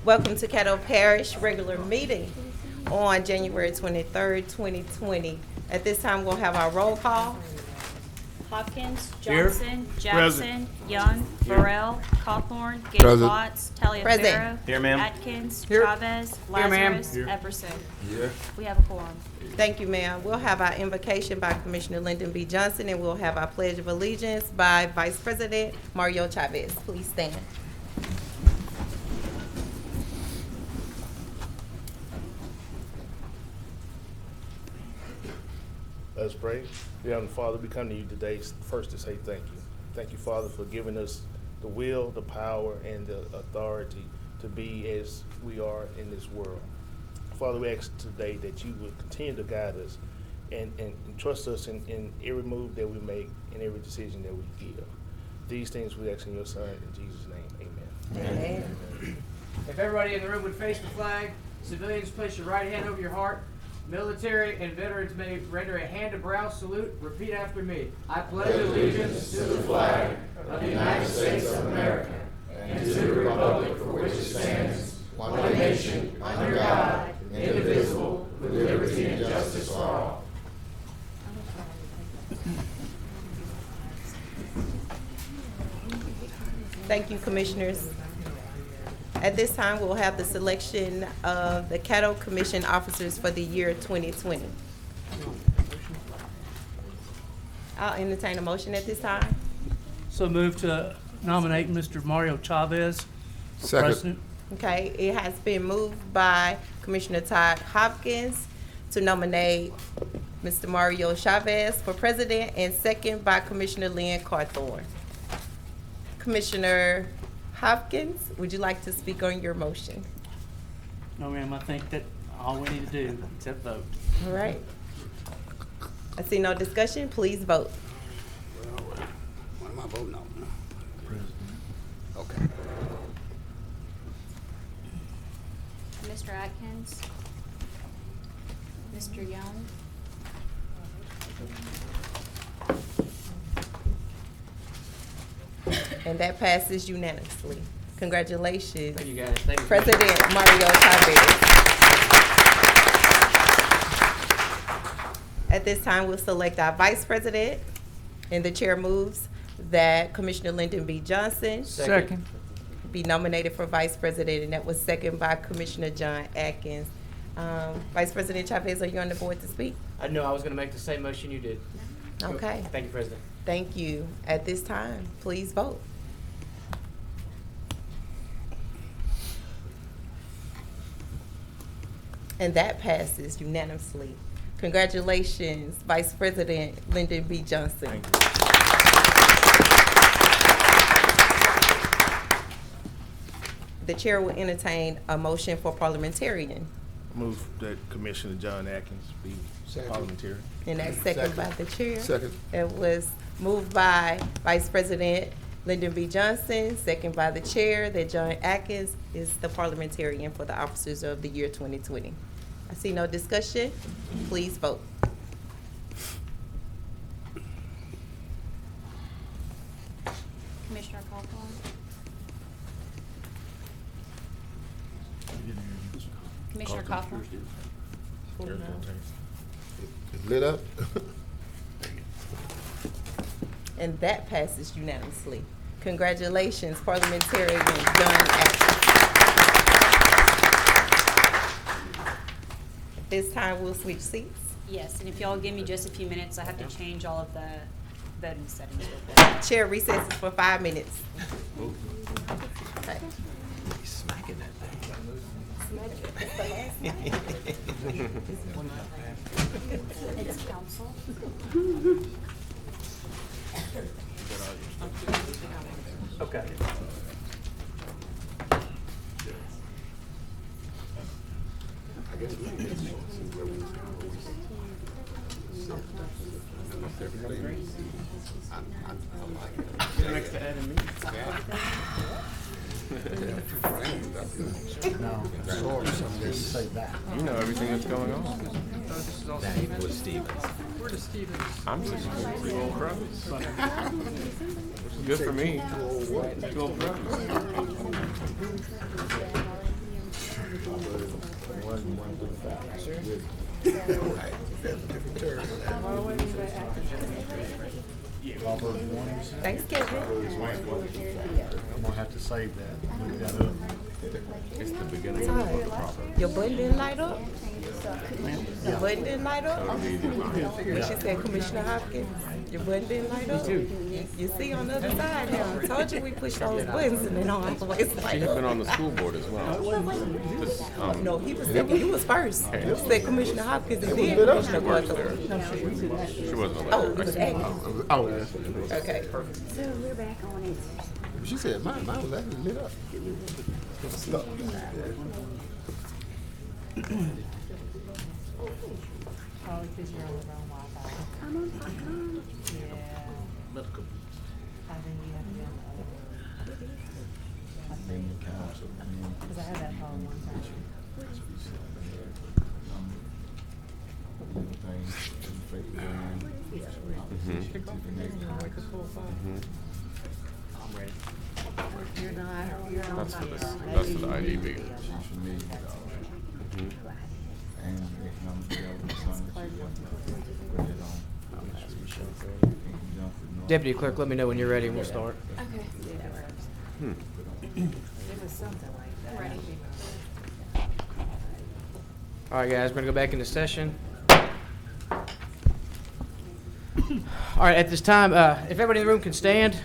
Welcome to Caddo Parish regular meeting on January 23rd, 2020. At this time, we'll have our roll call. Hopkins, Here. Johnson, Jackson, Young, Burrell, Cawthorn, Gates Present. Watts, Taliaferro, Present. Here, ma'am. Atkins, Here. Chavez, Here, ma'am. Lazarus, Here. Epperson. Yeah. We have a quorum. Thank you, ma'am. We'll have our invocation by Commissioner Lyndon B. Johnson, and we'll have our Pledge of Allegiance by Vice President Mario Chavez. Please stand. Let's pray. Dear Heavenly Father, we come to you today first to say thank you. Thank you, Father, for giving us the will, the power, and the authority to be as we are in this world. Father, we ask today that you would continue to guide us and trust us in every move that we make and every decision that we give. These things we ask in your Son, in Jesus' name, amen. Amen. If everybody in the room would face the flag, civilians place your right hand over your heart. Military and veterans may render a hand-to-brow salute. Repeat after me. I pledge allegiance to the flag of the United States of America and to the republic for which it stands, one nation, under God, indivisible, with liberty and justice for all. Thank you, Commissioners. At this time, we'll have the selection of the Caddo Commission officers for the year 2020. I'll entertain a motion at this time. So move to nominate Mr. Mario Chavez for Second. president. Okay, it has been moved by Commissioner Todd Hopkins to nominate Mr. Mario Chavez for president, and second by Commissioner Lynn Cawthorn. Commissioner Hopkins, would you like to speak on your motion? No, ma'am, I think that all we need to do except vote. All right. I see no discussion. Please vote. What am I voting on? Okay. Mr. Atkins, Mr. Young, And that passes unanimously. Congratulations, Thank you, guys. Thank you. President Mario Chavez. At this time, we'll select our vice president, and the chair moves that Commissioner Lyndon B. Johnson Second. be nominated for vice president, and that was second by Commissioner John Atkins. Vice President Chavez, are you on the board to speak? I know I was going to make the same motion you did. Okay, Thank you, President. thank you. At this time, please vote. And that passes unanimously. Congratulations, Vice President Lyndon B. Johnson. The chair will entertain a motion for parliamentarian. Move that Commissioner John Atkins be parliamentarian. And that's second by the chair. Second. It was moved by Vice President Lyndon B. Johnson, second by the chair, that John Atkins is the parliamentarian for the officers of the year 2020. I see no discussion. Please vote. Commissioner Cawthorn? Commissioner Cawthorn? It's lit up. And that passes unanimously. Congratulations, Parliamentarian John Atkins. At this time, we'll switch seats. Yes, and if y'all give me just a few minutes, I have to change all of the voting settings real quick. Chair recesses for 5 minutes. Okay. It's council. Okay. I guess we can see where we I like it. Next to Ed and me. You know everything that's going on. Where does Stevens? I'm just two old pros. Which is good for me. Two old pros. Thanksgiving. I'm gonna have to save that. Look that up. It's the beginning of the problem. Your button didn't light up? Your button didn't light up? When she said Commissioner Hopkins, your button didn't light up? You see on the other side now, I told you we push those buttons and they don't always light She's been up. on the school board as well. This, No, he was second, he was first. You said Commissioner Hopkins and then Commissioner Cawthorn. she wasn't Oh, elected. it was acting. Oh, yeah. Okay, perfect. So we're back on it. She said mine was actually lit up. Stop. Probably because you're on the wrong Wi-Fi. I'm on popcorn. Yeah. I think you have to be on the other one. I think. Because I had that problem one time. You're not, you're on That's for popcorn. that's for the IDB. Deputy Clerk, let me know when you're ready and we'll start. It was something like that. Ready. All right, guys, we're gonna go back into session. All right, at this time, if everybody in the room can stand,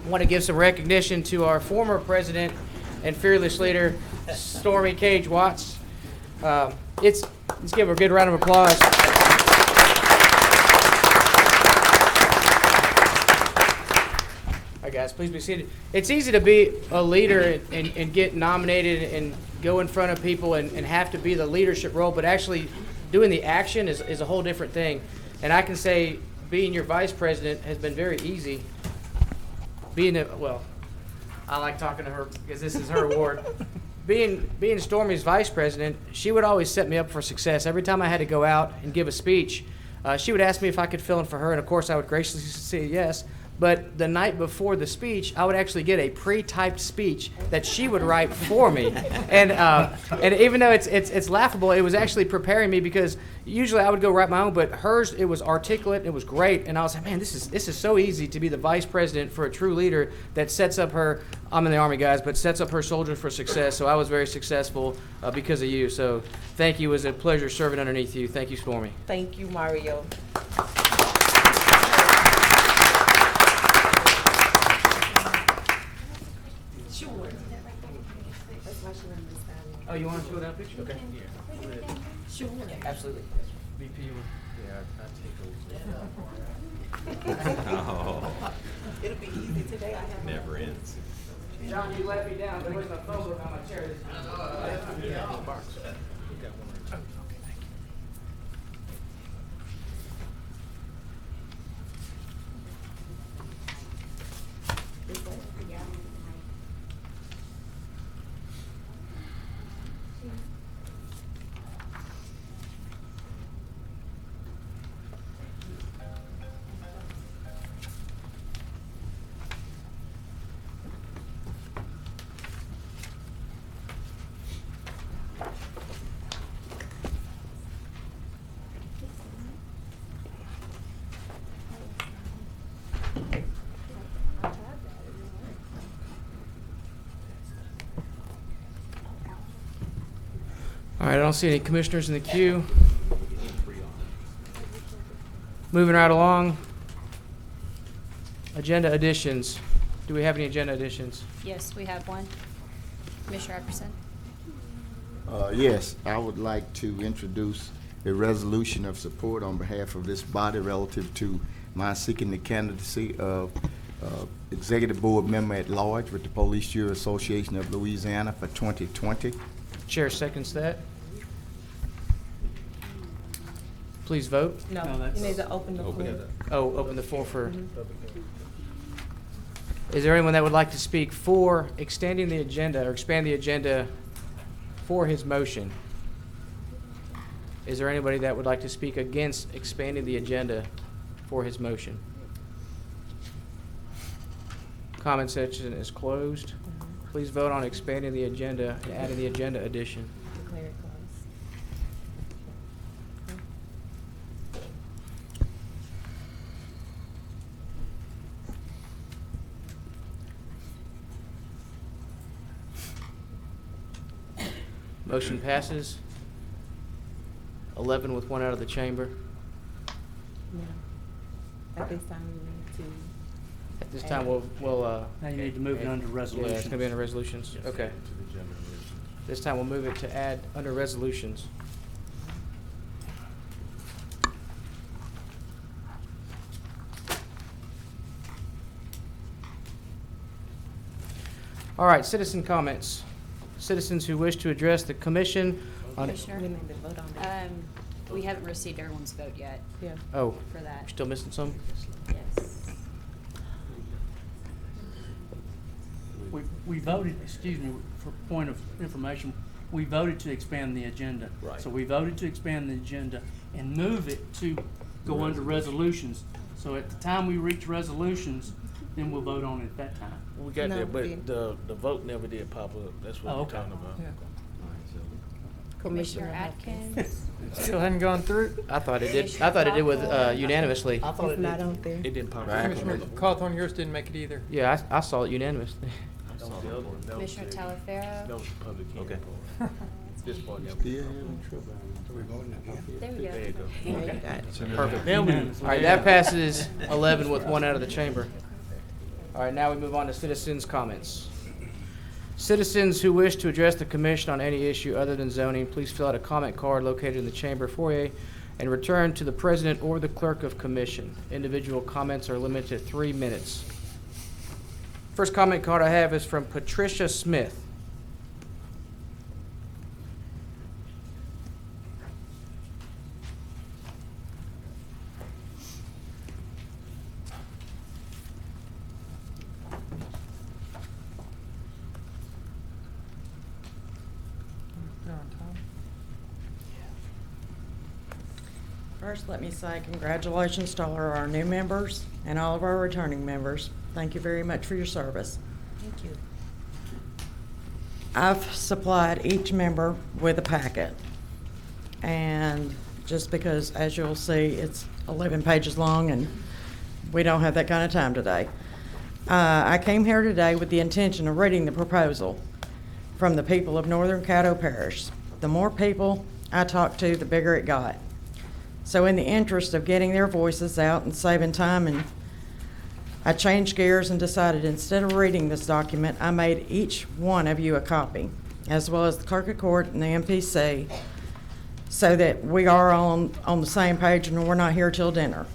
I want to give some recognition to our former president and fearless leader, Stormy Cage Watts. Let's give her a good round of applause. All right, guys, please be seated. It's easy to be a leader and get nominated and go in front of people and have to be the leadership role, but actually doing the action is a whole different thing. And I can say being your vice president has been very easy. I like talking to her because this is her award. Being Stormy's vice president, she would always set me up for success. Every time I had to go out and give a speech, she would ask me if I could fill in for her, and of course I would graciously say yes. But the night before the speech, I would actually get a pre-typed speech that she would write for me, and even though it's laughable, it was actually preparing me because usually I would go write my own, but hers, it was articulate, it was great, and I was like, man, this is so easy to be the vice president for a true leader that sets up her. I'm in the Army, guys, but sets up her soldiers for success. So I was very successful because of you. So thank you. It was a pleasure serving underneath you. Thank you, Stormy. Thank you, Mario. Oh, you want us to go that picture? Okay. Sure. Absolutely. VP, It'll be easy today. I have Never ends. John, you let me down. There was my phone book on my chair this time. All right, I don't see any commissioners in the queue. Moving right along. Agenda additions. Do we have any agenda additions? Yes, we have one. Commissioner Epperson. Yes, I would like to introduce a resolution of support on behalf of this body relative to my seeking the candidacy of Executive Board Member at Large with the Police Jury Association of Louisiana for 2020. Chair seconds that. Please vote. No, No, you that's- need to open the Open floor. it up. Oh, open the floor for. Is there anyone that would like to speak for extending the agenda or expand the agenda for his motion? Is there anybody that would like to speak against expanding the agenda for his motion? Comment section is closed. Please vote on expanding the agenda and adding the agenda addition. Declare it closed. Motion passes. 11 with one out of the chamber. No. At this time, we need to. At this time, we'll Now you need to move it under yeah, resolutions. it's gonna be under resolutions. Okay. This time we'll move it to add under resolutions. All right, citizen comments. Citizens who wish to address the commission on. Commissioner, We need to vote on that. we haven't received everyone's vote yet Yeah. Oh, for that. still missing some? Yes. We voted, excuse me, for point of information, we voted to expand the agenda. Right. So we voted to expand the agenda and move it to go under resolutions. So at the time we reach resolutions, then we'll vote on it at that time. We got No, there, but we- the vote never did pop up. That's what Oh, we're okay. talking about. Yeah. Commissioner Atkins. Still hadn't gone through? I thought it did, I thought it did with unanimously. I thought It's not on there. It didn't pop Right. up. Commissioner Cawthorn, yours didn't make it either. Yeah, I saw it unanimous. That was the other one. That was Commissioner the- Talaferro. That was the public hearing Okay. part. This part, yeah. Still having trouble. There we go. There you go. Yeah, you got it. Perfect. Unanimous. All right, that passes 11 with one out of the chamber. All right, now we move on to citizens' comments. Citizens who wish to address the commission on any issue other than zoning, please fill out a comment card located in the chamber foyer and return to the president or the clerk of commission. Individual comments are limited to 3 minutes. First comment card I have is from Patricia Smith. First, let me say congratulations to all of our new members and all of our returning members. Thank you very much for your service. Thank you. I've supplied each member with a packet. And just because, as you'll see, it's 11 pages long and we don't have that kind of time today. I came here today with the intention of reading the proposal from the people of Northern Caddo Parish. The more people I talked to, the bigger it got. So in the interest of getting their voices out and saving time and I changed gears and decided instead of reading this document, I made each one of you a copy, as well as the clerk of court and the MPC, so that we are on the same page and we're not here till dinner.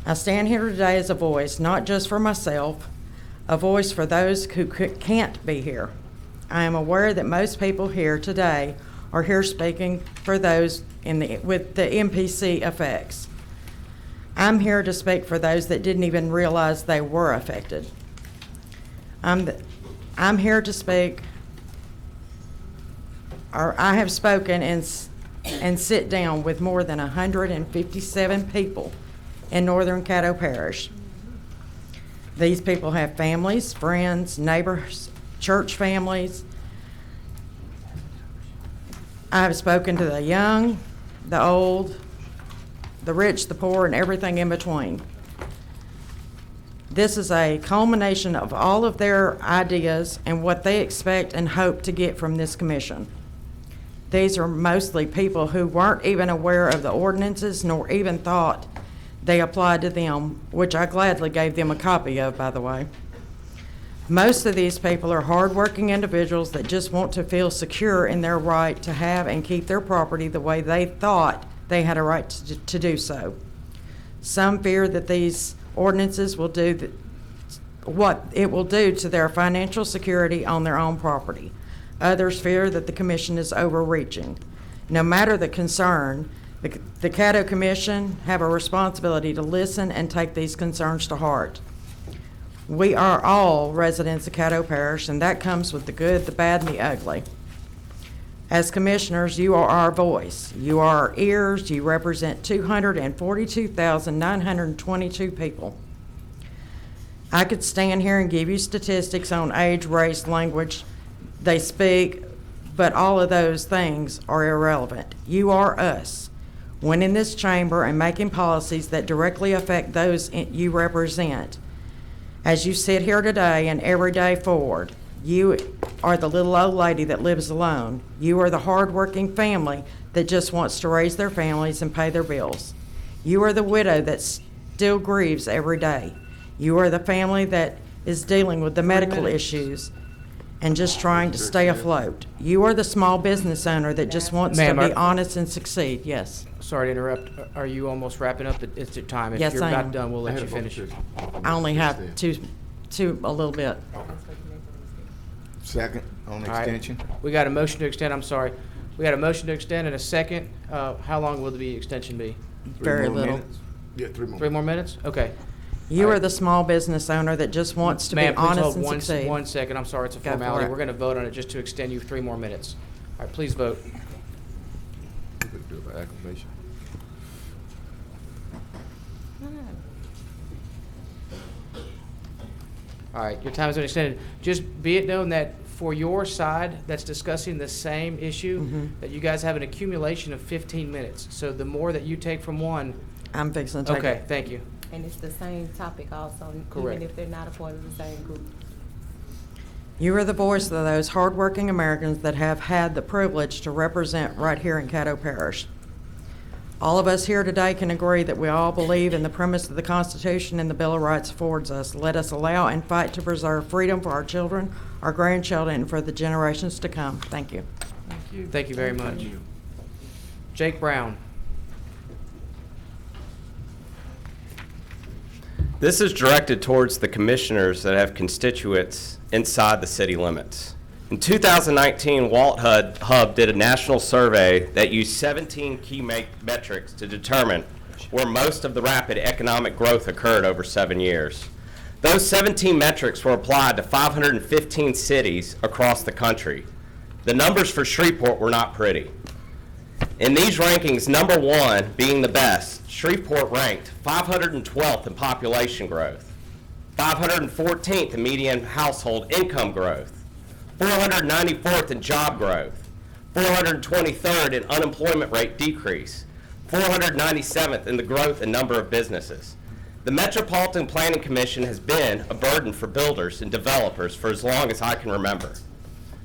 I stand here today as a voice, not just for myself, a voice for those who can't be here. I am aware that most people here today are here speaking for those with the MPC effects. I'm here to speak for those that didn't even realize they were affected. I'm here to speak, or I have spoken and sit down with more than 157 people in northern Caddo Parish. These people have families, friends, neighbors, church families. I have spoken to the young, the old, the rich, the poor, and everything in between. This is a culmination of all of their ideas and what they expect and hope to get from this commission. These are mostly people who weren't even aware of the ordinances nor even thought they applied to them, which I gladly gave them a copy of, by the way. Most of these people are hardworking individuals that just want to feel secure in their right to have and keep their property the way they thought they had a right to do so. Some fear that these ordinances will do what it will do to their financial security on their own property. Others fear that the commission is overreaching. No matter the concern, the Caddo Commission have a responsibility to listen and take these concerns to heart. We are all residents of Caddo Parish, and that comes with the good, the bad, and the ugly. As commissioners, you are our voice. You are our ears. You represent 242,922 people. I could stand here and give you statistics on age, race, language they speak, but all of those things are irrelevant. You are us. When in this chamber and making policies that directly affect those you represent, as you sit here today and every day forward, you are the little old lady that lives alone. You are the hardworking family that just wants to raise their families and pay their bills. You are the widow that still grieves every day. You are the family that is dealing with the medical issues and just trying to stay afloat. You are the small business owner that just wants to be honest and succeed. Yes. Sorry to interrupt. Are you almost wrapping up? It's your time. If Yes, you're I about am. done, we'll let you finish. I only have two, a little bit. Second on All right. extension. We got a motion to extend. I'm sorry. We got a motion to extend and a second. How long will the extension be? Very little. Yeah, 3 more. 3 more minutes? Okay. You All are right. the small business owner that just wants to be Ma'am, please honest hold and one succeed. 1 second. I'm sorry, it's a Go for formality. it. We're going to vote on it just to extend you 3 more minutes. All right, please vote. We could do it by acclamation. All right, your time has been extended. Just be it known that for your side that's discussing the same issue, that you guys have an accumulation of 15 minutes. So the more that you take from one, I'm fixing to take okay, it. thank you. And it's the same topic also, Correct. even if they're not a part of the same group. You are the voice of those hardworking Americans that have had the privilege to represent right here in Caddo Parish. All of us here today can agree that we all believe in the premise of the Constitution and the Bill of Rights affords us. Let us allow and fight to preserve freedom for our children, our grandchildren, and for the generations to come. Thank you. Thank you very much. Jake Brown. This is directed towards the commissioners that have constituents inside the city limits. In 2019, Walt Hub did a national survey that used 17 key metrics to determine where most of the rapid economic growth occurred over 7 years. Those 17 metrics were applied to 515 cities across the country. The numbers for Shreveport were not pretty. In these rankings, number 1 being the best, Shreveport ranked 512th in population growth, 514th in median household income growth, 494th in job growth, 423rd in unemployment rate decrease, 497th in the growth in number of businesses. The Metropolitan Planning Commission has been a burden for builders and developers for as long as I can remember.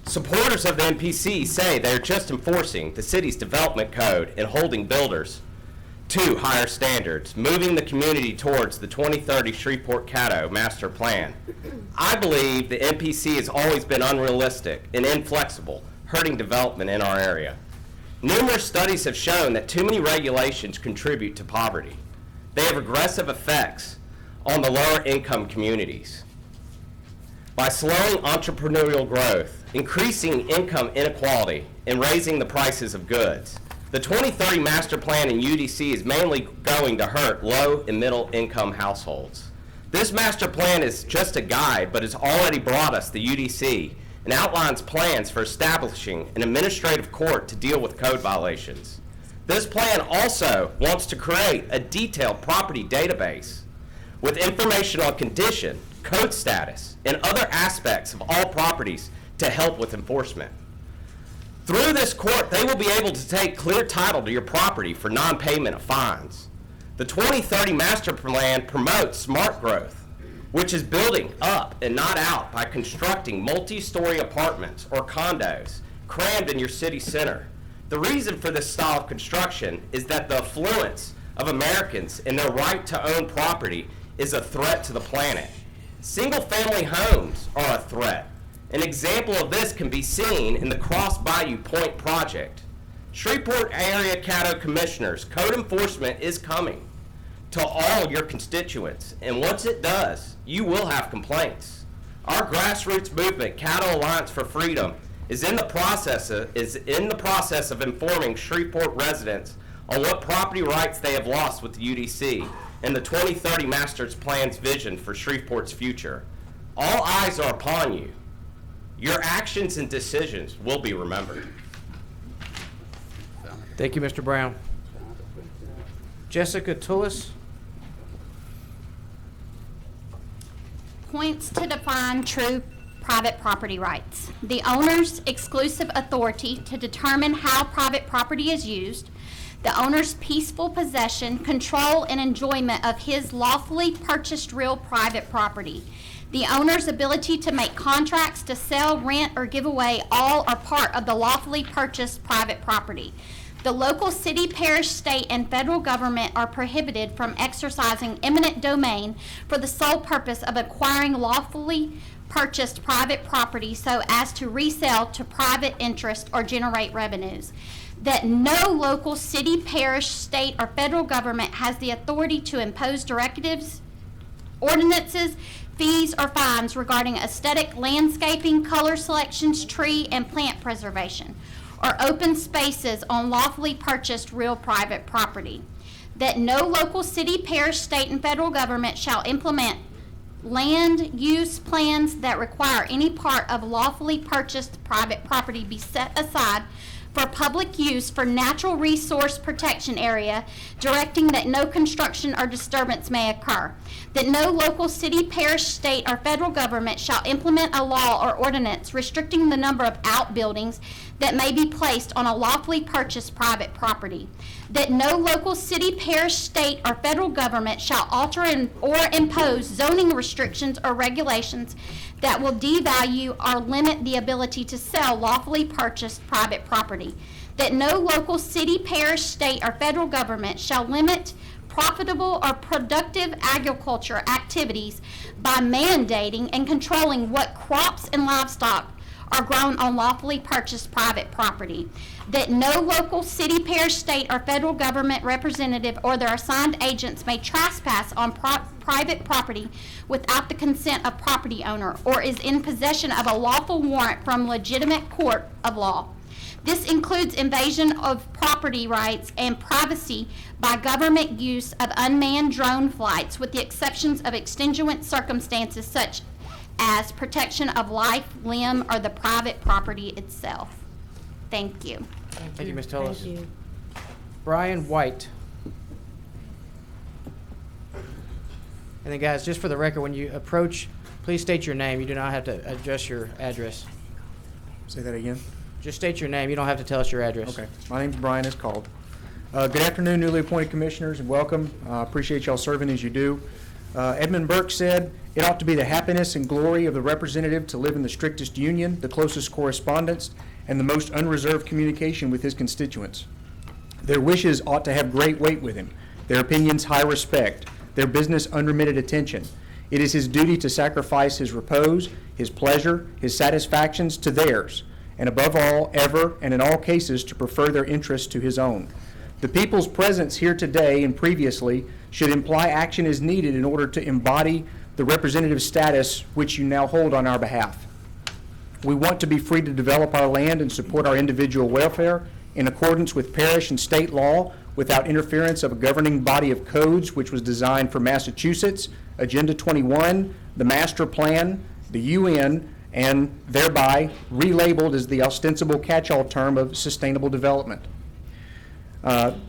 Supporters of the MPC say they're just enforcing the city's development code and holding builders 2, higher standards, moving the community towards the 2030 Shreveport-Caddo master plan. I believe the MPC has always been unrealistic and inflexible, hurting development in our area. Numerous studies have shown that too many regulations contribute to poverty. They have regressive effects on the lower income communities. By slowing entrepreneurial growth, increasing income inequality, and raising the prices of goods, the 2030 master plan in UDC is mainly going to hurt low and middle income households. This master plan is just a guide, but has already brought us the UDC and outlines plans for establishing an administrative court to deal with code violations. This plan also wants to create a detailed property database with information on condition, code status, and other aspects of all properties to help with enforcement. Through this court, they will be able to take clear title to your property for non-payment of fines. The 2030 master plan promotes smart growth, which is building up and not out by constructing multi-story apartments or condos crammed in your city center. The reason for this style of construction is that the affluence of Americans and their right to own property is a threat to the planet. Single-family homes are a threat. An example of this can be seen in the Cross Bayou Point project. Shreveport Area Caddo Commissioners, code enforcement is coming to all your constituents, and once it does, you will have complaints. Our grassroots movement, Caddo Alliance for Freedom, is in the process of informing Shreveport residents on what property rights they have lost with the UDC and the 2030 Master Plan's vision for Shreveport's future. All eyes are upon you. Your actions and decisions will be remembered. Thank you, Mr. Brown. Jessica Tullis. Points to define true private property rights. The owner's exclusive authority to determine how private property is used, the owner's peaceful possession, control, and enjoyment of his lawfully purchased real private property, the owner's ability to make contracts to sell, rent, or give away all or part of the lawfully purchased private property. The local city, parish, state, and federal government are prohibited from exercising eminent domain for the sole purpose of acquiring lawfully purchased private property so as to resell to private interest or generate revenues. That no local city, parish, state, or federal government has the authority to impose directives, ordinances, fees, or fines regarding aesthetic landscaping, color selections, tree and plant preservation, or open spaces on lawfully purchased real private property. That no local city, parish, state, and federal government shall implement land use plans that require any part of lawfully purchased private property be set aside for public use for natural resource protection area, directing that no construction or disturbance may occur. That no local city, parish, state, or federal government shall implement a law or ordinance restricting the number of outbuildings that may be placed on a lawfully purchased private property. That no local city, parish, state, or federal government shall alter or impose zoning restrictions or regulations that will devalue or limit the ability to sell lawfully purchased private property. That no local city, parish, state, or federal government shall limit profitable or productive agriculture activities by mandating and controlling what crops and livestock are grown on lawfully purchased private property. That no local city, parish, state, or federal government representative or their assigned agents may trespass on private property without the consent of property owner or is in possession of a lawful warrant from legitimate court of law. This includes invasion of property rights and privacy by government use of unmanned drone flights, with the exceptions of extenuant circumstances such as protection of life, limb, or the private property itself. Thank you. Thank you, Ms. Tullis. Thank you. Brian White. And then guys, just for the record, when you approach, please state your name. You do not have to adjust your address. Say that again? Just state your name. You don't have to tell us your address. Okay. My name's Brian, as called. Good afternoon, newly appointed commissioners, and welcome. Appreciate y'all serving as you do. Edmund Burke said, "It ought to be the happiness and glory of the representative to live in the strictest union, the closest correspondence, and the most unreserved communication with his constituents. Their wishes ought to have great weight with him, their opinions high respect, their business unremitted attention. It is his duty to sacrifice his repose, his pleasure, his satisfactions to theirs, and above all, ever and in all cases, to prefer their interests to his own. The people's presence here today and previously should imply action is needed in order to embody the representative status which you now hold on our behalf. We want to be free to develop our land and support our individual welfare in accordance with parish and state law without interference of a governing body of codes which was designed for Massachusetts, Agenda 21, the Master Plan, the UN, and thereby relabeled as the ostensible catch-all term of sustainable development.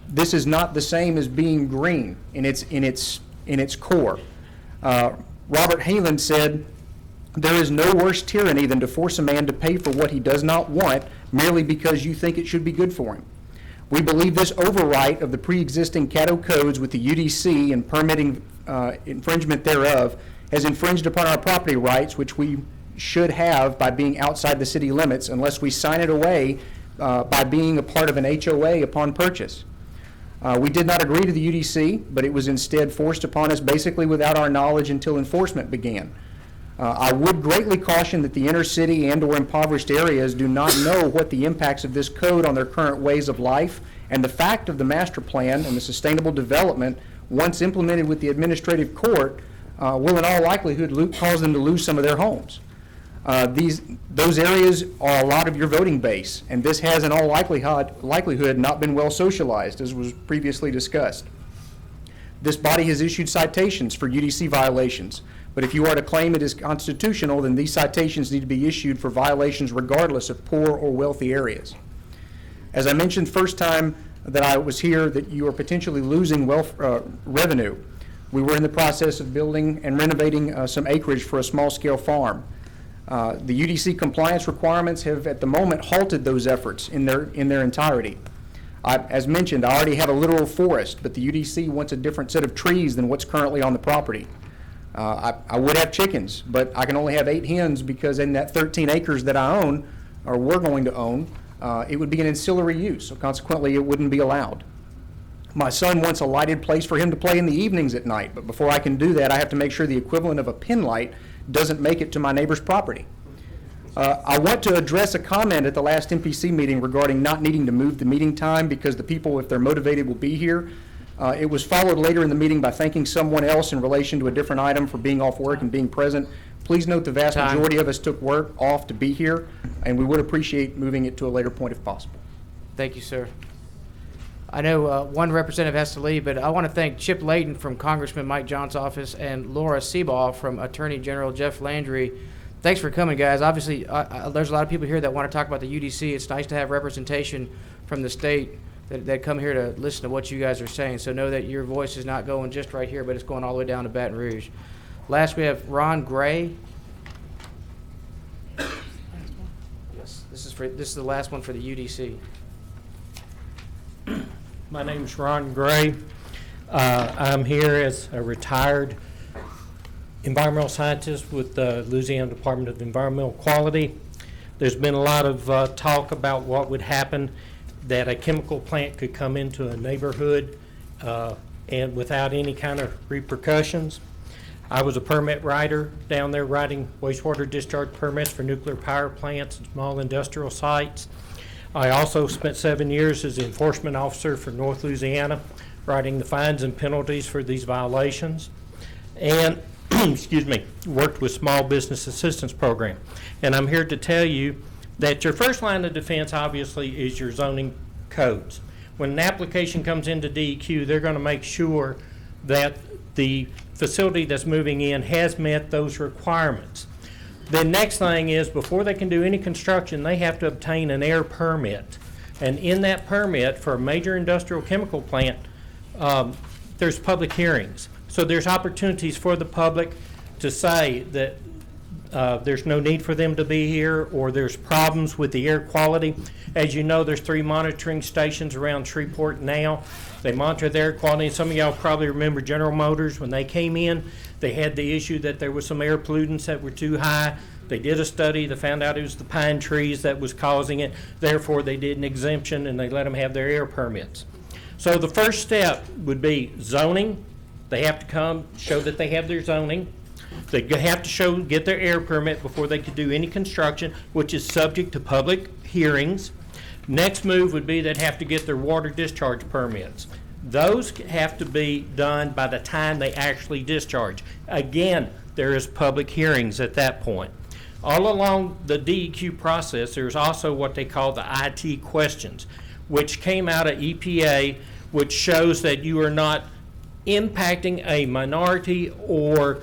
This is not the same as being green in its core. Robert Haaland said, "There is no worse tyranny than to force a man to pay for what he does not want merely because you think it should be good for him." We believe this overwrite of the pre-existing Caddo codes with the UDC and permitting infringement thereof has infringed upon our property rights, which we should have by being outside the city limits unless we sign it away by being a part of an HOA upon purchase. We did not agree to the UDC, but it was instead forced upon us basically without our knowledge until enforcement began. I would greatly caution that the inner city and or impoverished areas do not know what the impacts of this code on their current ways of life, and the fact of the master plan and the sustainable development, once implemented with the administrative court, will in all likelihood cause them to lose some of their homes. Those areas are a lot of your voting base, and this has in all likelihood not been well socialized, as was previously discussed. This body has issued citations for UDC violations, but if you are to claim it is constitutional, then these citations need to be issued for violations regardless of poor or wealthy areas. As I mentioned first time that I was here, that you are potentially losing revenue. We were in the process of building and renovating some acreage for a small-scale farm. The UDC compliance requirements have at the moment halted those efforts in their entirety. As mentioned, I already have a literal forest, but the UDC wants a different set of trees than what's currently on the property. I would have chickens, but I can only have 8 hens because in that 13 acres that I own, or we're going to own, it would be an ancillary use, so consequently it wouldn't be allowed. My son wants a lighted place for him to play in the evenings at night, but before I can do that, I have to make sure the equivalent of a pin light doesn't make it to my neighbor's property. I want to address a comment at the last MPC meeting regarding not needing to move the meeting time because the people, if they're motivated, will be here. It was followed later in the meeting by thanking someone else in relation to a different item for being off work and being present. Please note the vast majority of us took work off to be here, and we would appreciate moving it to a later point if possible. Thank you, sir. I know one representative has to leave, but I want to thank Chip Layton from Congressman Mike John's office and Laura Seabaugh from Attorney General Jeff Landry. Thanks for coming, guys. Obviously, there's a lot of people here that want to talk about the UDC. It's nice to have representation from the state that come here to listen to what you guys are saying. So know that your voice is not going just right here, but it's going all the way down to Baton Rouge. Last, we have Ron Gray. Yes, this is the last one for the UDC. My name's Ron Gray. I'm here as a retired environmental scientist with the Louisiana Department of Environmental Quality. There's been a lot of talk about what would happen that a chemical plant could come into a neighborhood and without any kind of repercussions. I was a permit writer down there writing wastewater discharge permits for nuclear power plants and small industrial sites. I also spent 7 years as the enforcement officer for North Louisiana, writing the fines and penalties for these violations, and excuse me, worked with Small Business Assistance Program. And I'm here to tell you that your first line of defense obviously is your zoning codes. When an application comes into DEQ, they're going to make sure that the facility that's moving in has met those requirements. The next thing is, before they can do any construction, they have to obtain an air permit. And in that permit for a major industrial chemical plant, there's public hearings. So there's opportunities for the public to say that there's no need for them to be here, or there's problems with the air quality. As you know, there's 3 monitoring stations around Shreveport now. They monitor the air quality. Some of y'all probably remember General Motors. When they came in, they had the issue that there was some air pollutants that were too high. They did a study. They found out it was the pine trees that was causing it. Therefore, they did an exemption, and they let them have their air permits. So the first step would be zoning. They have to come, show that they have their zoning. They have to get their air permit before they could do any construction, which is subject to public hearings. Next move would be they'd have to get their water discharge permits. Those have to be done by the time they actually discharge. Again, there is public hearings at that point. All along the DEQ process, there's also what they call the IT questions, which came out of EPA, which shows that you are not impacting a minority or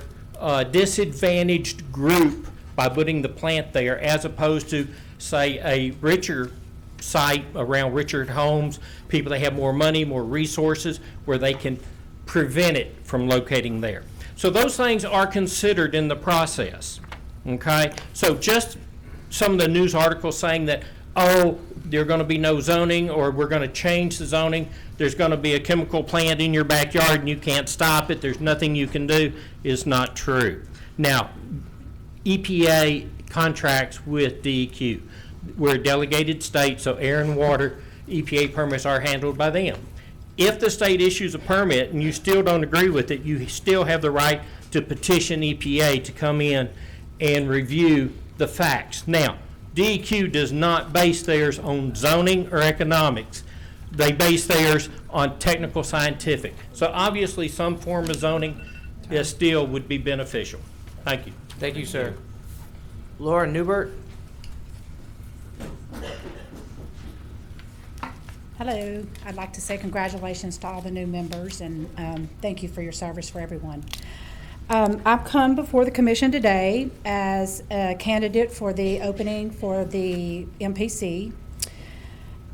disadvantaged group by putting the plant there, as opposed to, say, a richer site around richer homes, people that have more money, more resources, where they can prevent it from locating there. So those things are considered in the process, okay? So just some of the news articles saying that, oh, there's going to be no zoning, or we're going to change the zoning, there's going to be a chemical plant in your backyard and you can't stop it, there's nothing you can do, is not true. Now, EPA contracts with DEQ. We're a delegated state, so air and water EPA permits are handled by them. If the state issues a permit and you still don't agree with it, you still have the right to petition EPA to come in and review the facts. Now, DEQ does not base theirs on zoning or economics. They base theirs on technical scientific. So obviously some form of zoning still would be beneficial. Thank you. Thank you, sir. Laura Newbert. Hello. I'd like to say congratulations to all the new members, and thank you for your service for everyone. I've come before the commission today as a candidate for the opening for the MPC,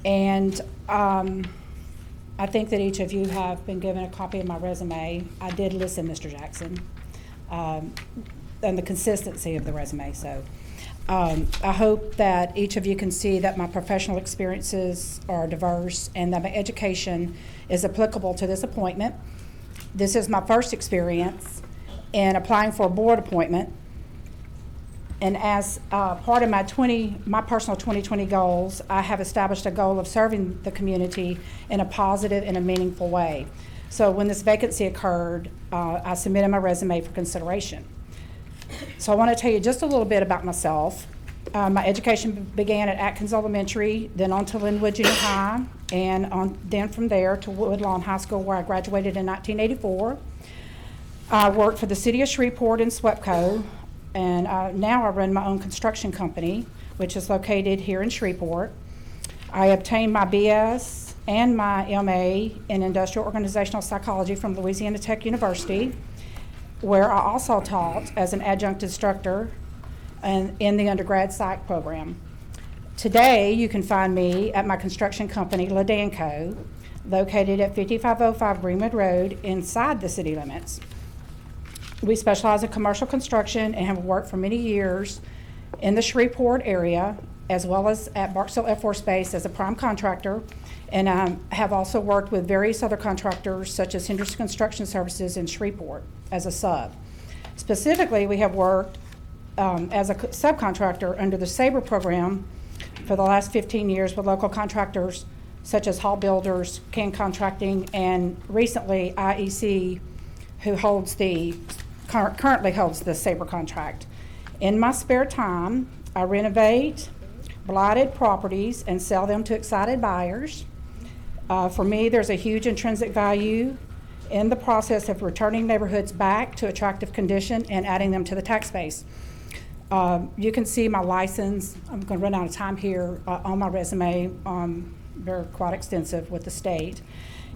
and I think that each of you have been given a copy of my resume. I did listen, Mr. Jackson, and the consistency of the resume. So I hope that each of you can see that my professional experiences are diverse and that my education is applicable to this appointment. This is my first experience in applying for a board appointment, and as part of my personal 2020 goals, I have established a goal of serving the community in a positive and a meaningful way. So when this vacancy occurred, I submitted my resume for consideration. So I want to tell you just a little bit about myself. My education began at Atkins Elementary, then on to Linwood Junior High, and then from there to Woodlawn High School, where I graduated in 1984. I worked for the city of Shreveport and SWEPCO, and now I run my own construction company, which is located here in Shreveport. I obtained my BS and my MA in Industrial Organizational Psychology from Louisiana Tech University, where I also taught as an adjunct instructor in the undergrad psych program. Today, you can find me at my construction company, LaDanco, located at 5505 Greenwood Road inside the city limits. We specialize in commercial construction and have worked for many years in the Shreveport area, as well as at Barksdale Air Force Base as a prime contractor, and have also worked with various other contractors such as Henderson Construction Services in Shreveport as a sub. Specifically, we have worked as a subcontractor under the SABRE program for the last 15 years with local contractors such as Hall Builders, Can Contracting, and recently IEC, who currently holds the SABRE contract. In my spare time, I renovate blighted properties and sell them to excited buyers. For me, there's a huge intrinsic value in the process of returning neighborhoods back to attractive condition and adding them to the tax base. You can see my license. I'm going to run out of time here on my resume. They're quite extensive with the state.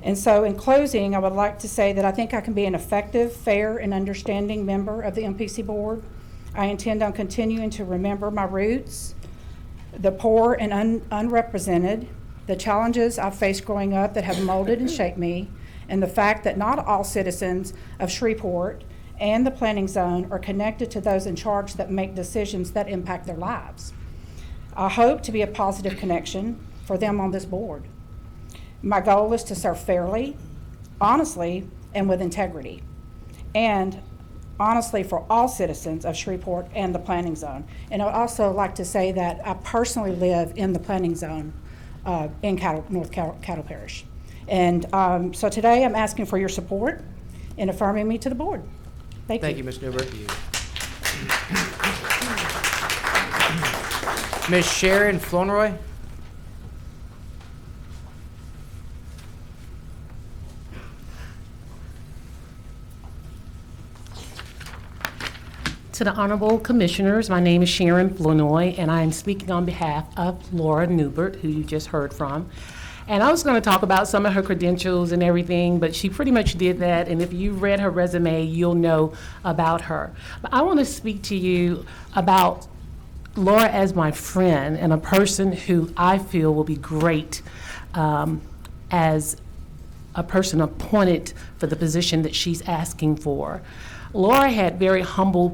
And so in closing, I would like to say that I think I can be an effective, fair, and understanding member of the MPC board. I intend on continuing to remember my roots, the poor and unrepresented, the challenges I've faced growing up that have molded and shaped me, and the fact that not all citizens of Shreveport and the planning zone are connected to those in charge that make decisions that impact their lives. I hope to be a positive connection for them on this board. My goal is to serve fairly, honestly, and with integrity, and honestly for all citizens of Shreveport and the planning zone. And I'd also like to say that I personally live in the planning zone in North Caddo Parish. And so today I'm asking for your support in affirming me to the board. Thank you. Thank you, Ms. Newbert. Ms. Sharon Flournoy. To the Honorable Commissioners, my name is Sharon Flournoy, and I am speaking on behalf of Laura Newbert, who you just heard from. And I was going to talk about some of her credentials and everything, but she pretty much did that, and if you read her resume, you'll know about her. But I want to speak to you about Laura as my friend and a person who I feel will be great as a person appointed for the position that she's asking for. Laura had very humble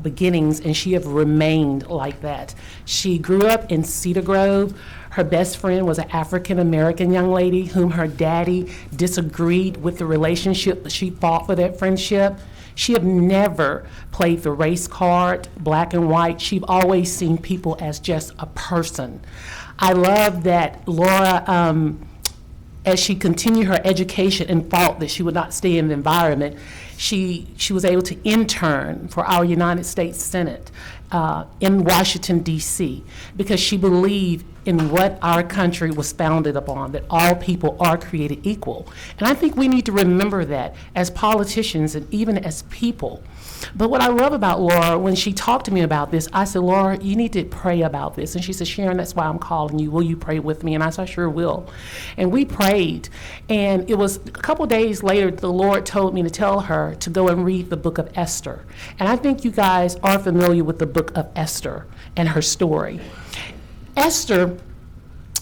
beginnings, and she have remained like that. She grew up in Cedar Grove. Her best friend was an African-American young lady whom her daddy disagreed with the relationship, but she fought for that friendship. She have never played the race card, black and white. She've always seen people as just a person. I love that Laura, as she continued her education and fought that she would not stay in the environment, she was able to intern for our United States Senate in Washington, D.C., because she believed in what our country was founded upon, that all people are created equal. And I think we need to remember that as politicians and even as people. But what I love about Laura, when she talked to me about this, I said, Laura, you need to pray about this. And she said, Sharon, that's why I'm calling you. Will you pray with me? And I said, I sure will. And we prayed. And it was a couple days later, the Lord told me to tell her to go and read the book of Esther. And I think you guys are familiar with the book of Esther and her story. Esther,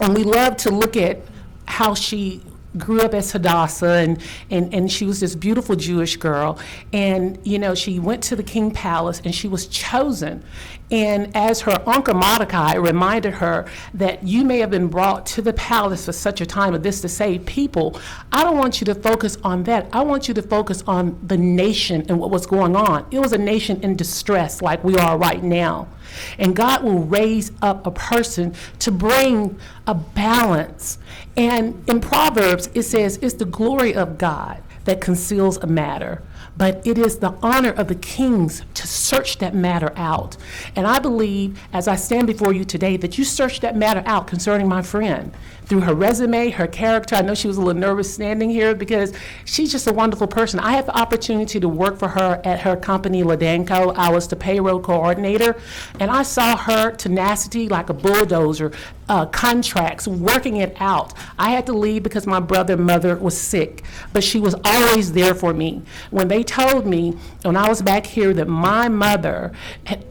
and we love to look at how she grew up as Hadassah, and she was this beautiful Jewish girl. And, you know, she went to the king palace and she was chosen. And as her uncle Mordecai reminded her that you may have been brought to the palace for such a time of this to save people, I don't want you to focus on that. I want you to focus on the nation and what was going on. It was a nation in distress like we are right now. And God will raise up a person to bring a balance. And in Proverbs, it says, it's the glory of God that conceals a matter, but it is the honor of the kings to search that matter out. And I believe, as I stand before you today, that you searched that matter out concerning my friend. Through her resume, her character. I know she was a little nervous standing here because she's just a wonderful person. I had the opportunity to work for her at her company, Ladanco. I was the payroll coordinator, and I saw her tenacity like a bulldozer, contracts, working it out. I had to leave because my brother and mother was sick, but she was always there for me. When they told me, when I was back here, that my mother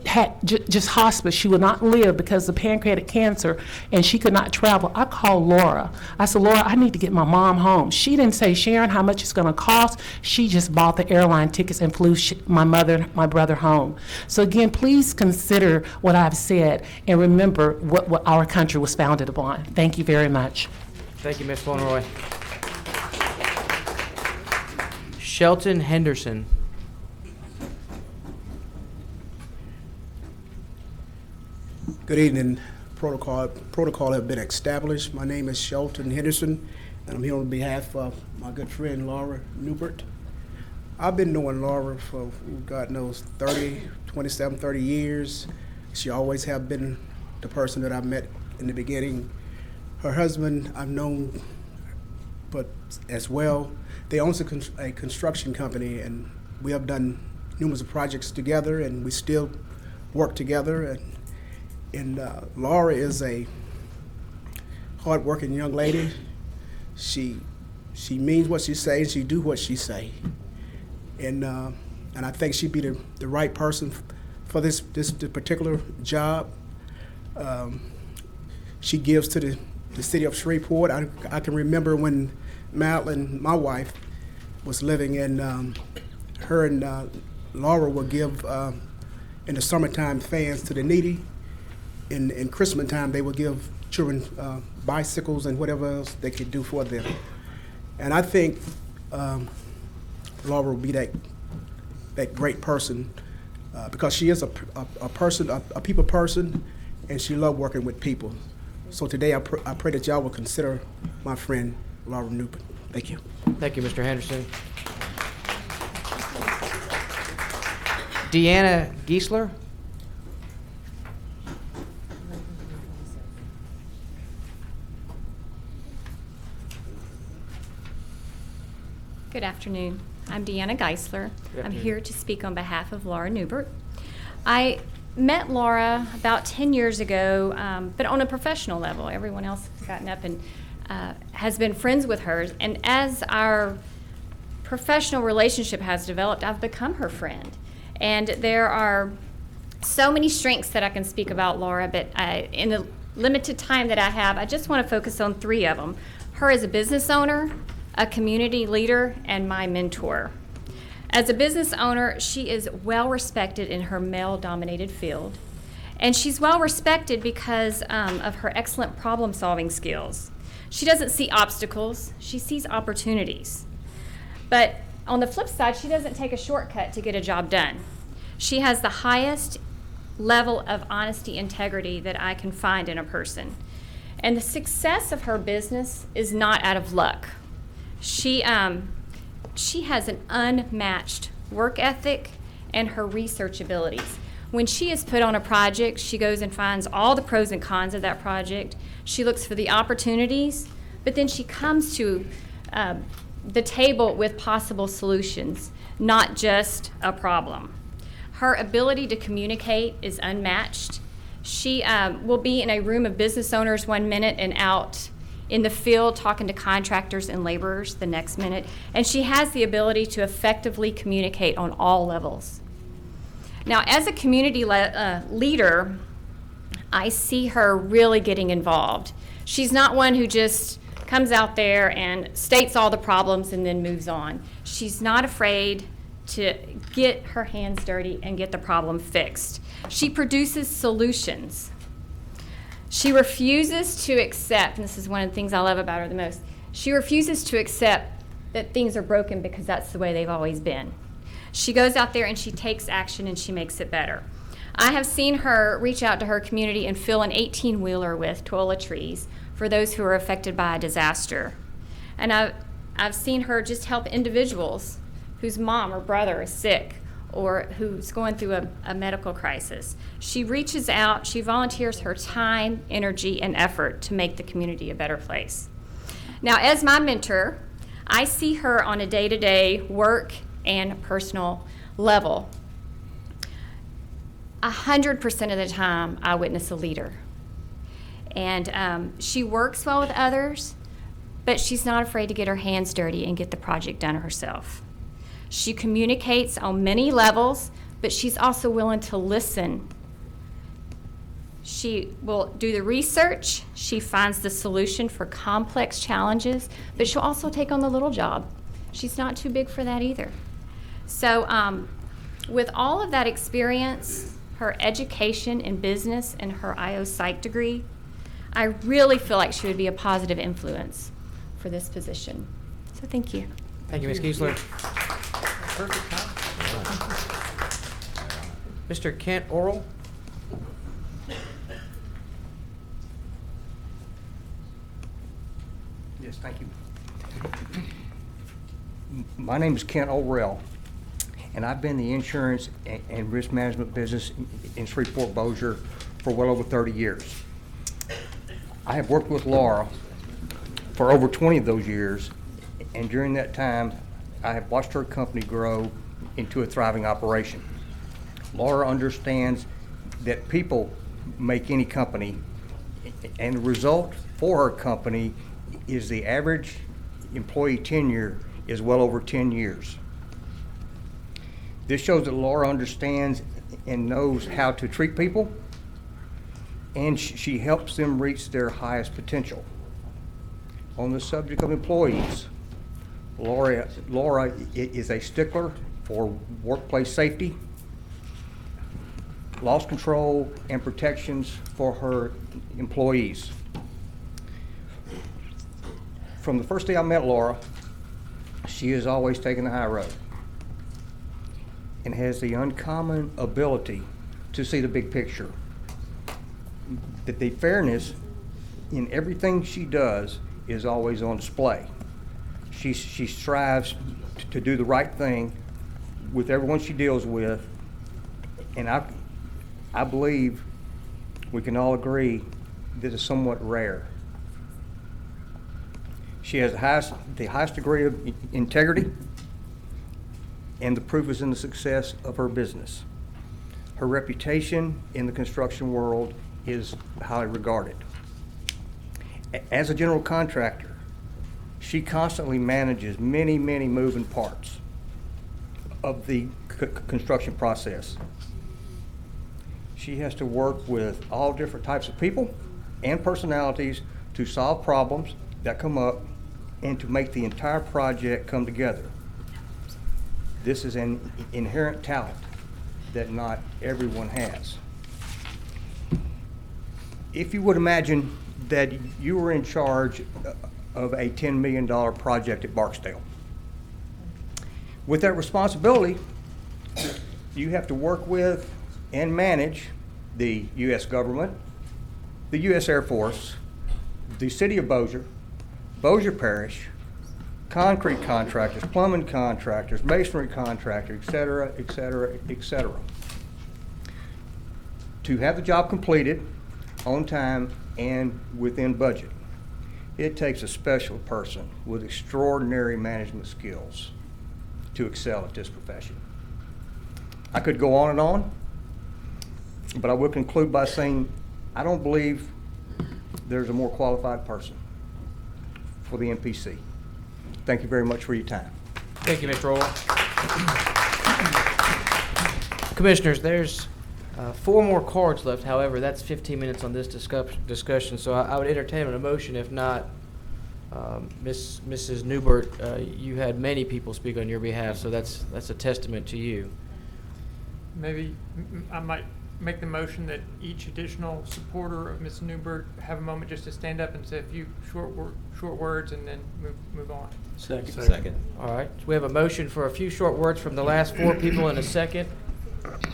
had just hospice, she would not live because of pancreatic cancer, and she could not travel, I called Laura. I said, Laura, I need to get my mom home. She didn't say, Sharon, how much it's going to cost. She just bought the airline tickets and flew my mother, my brother home. So again, please consider what I've said and remember what our country was founded upon. Thank you very much. Thank you, Ms. Flournoy. Shelton Henderson. Good evening. Protocol have been established. My name is Shelton Henderson, and I'm here on behalf of my good friend Laura Newbert. I've been knowing Laura for, God knows, 30 years. She always have been the person that I met in the beginning. Her husband I've known, but as well, they own a construction company, and we have done numerous projects together, and we still work together. And Laura is a hard-working young lady. She means what she says. She do what she say. And I think she'd be the right person for this particular job. She gives to the city of Shreveport. I can remember when Madeline, my wife, was living, and her and Laura would give in the summertime fans to the needy. In Christmas time, they would give children bicycles and whatever else they could do for them. And I think Laura will be that great person because she is a person, a people person, and she loves working with people. So today I pray that y'all will consider my friend Laura Newbert. Thank you. Thank you, Mr. Henderson. Deanna Giesler. Good afternoon. I'm Deanna Geisler. I'm here to speak on behalf of Laura Newbert. I met Laura about 10 years ago, but on a professional level. Everyone else has gotten up and has been friends with her. And as our professional relationship has developed, I've become her friend. And there are so many strengths that I can speak about Laura, but in the limited time that I have, I just want to focus on 3 of them. Her as a business owner, a community leader, and my mentor. As a business owner, she is well respected in her male-dominated field, and she's well respected because of her excellent problem-solving skills. She doesn't see obstacles, she sees opportunities. But on the flip side, she doesn't take a shortcut to get a job done. She has the highest level of honesty, integrity that I can find in a person. And the success of her business is not out of luck. She has an unmatched work ethic and her research abilities. When she is put on a project, she goes and finds all the pros and cons of that project. She looks for the opportunities, but then she comes to the table with possible solutions, not just a problem. Her ability to communicate is unmatched. She will be in a room of business owners one minute and out in the field talking to contractors and laborers the next minute, and she has the ability to effectively communicate on all levels. Now, as a community leader, I see her really getting involved. She's not one who just comes out there and states all the problems and then moves on. She's not afraid to get her hands dirty and get the problem fixed. She produces solutions. She refuses to accept, and this is one of the things I love about her the most, she refuses to accept that things are broken because that's the way they've always been. She goes out there and she takes action and she makes it better. I have seen her reach out to her community and fill an 18-wheeler with toiletries for those who are affected by a disaster. And I've seen her just help individuals whose mom or brother is sick or who's going through a medical crisis. She reaches out, she volunteers her time, energy, and effort to make the community a better place. Now, as my mentor, I see her on a day-to-day work and personal level. 100% of the time, I witness a leader. And she works well with others, but she's not afraid to get her hands dirty and get the project done herself. She communicates on many levels, but she's also willing to listen. She will do the research. She finds the solution for complex challenges, but she'll also take on the little job. She's not too big for that either. So with all of that experience, her education in business and her IO Psych degree, I really feel like she would be a positive influence for this position. So thank you. Thank you, Ms. Giesler. Mr. Kent Orrell. Yes, thank you. My name is Kent Orrell, and I've been in the insurance and risk management business in Shreveport-Bossier for well over 30 years. I have worked with Laura for over 20 of those years, and during that time, I have watched her company grow into a thriving operation. Laura understands that people make any company, and the result for her company is the average employee tenure is well over 10 years. This shows that Laura understands and knows how to treat people, and she helps them reach their highest potential. On the subject of employees, Laura is a stickler for workplace safety, loss control, and protections for her employees. From the first day I met Laura, she has always taken the high road and has the uncommon ability to see the big picture. That the fairness in everything she does is always on display. She strives to do the right thing with everyone she deals with, and I believe we can all agree this is somewhat rare. She has the highest degree of integrity, and the proof is in the success of her business. Her reputation in the construction world is highly regarded. As a general contractor, she constantly manages many, many moving parts of the construction process. She has to work with all different types of people and personalities to solve problems that come up and to make the entire project come together. This is an inherent talent that not everyone has. If you would imagine that you were in charge of a $10 million project at Barksdale. With that responsibility, you have to work with and manage the U.S. government, the U.S. Air Force, the City of Bossier, Bossier Parish, concrete contractors, plumbing contractors, masonry contractors, et cetera, et cetera, et cetera. To have the job completed on time and within budget, it takes a special person with extraordinary management skills to excel at this profession. I could go on, but I will conclude by saying I don't believe there's a more qualified person for the MPC. Thank you very much for your time. Thank you, Mr. Orwell. Commissioners, there's 4 more cards left. However, that's 15 minutes on this discussion, so I would entertain a motion. If not, Mrs. Newbert, you had many people speak on your behalf, so that's a testament to you. Maybe I might make the motion that each additional supporter of Ms. Newbert have a moment just to stand up and say a few short words and then move on. Second. All right. We have a motion for a few short words from the last 4 people in a second. Point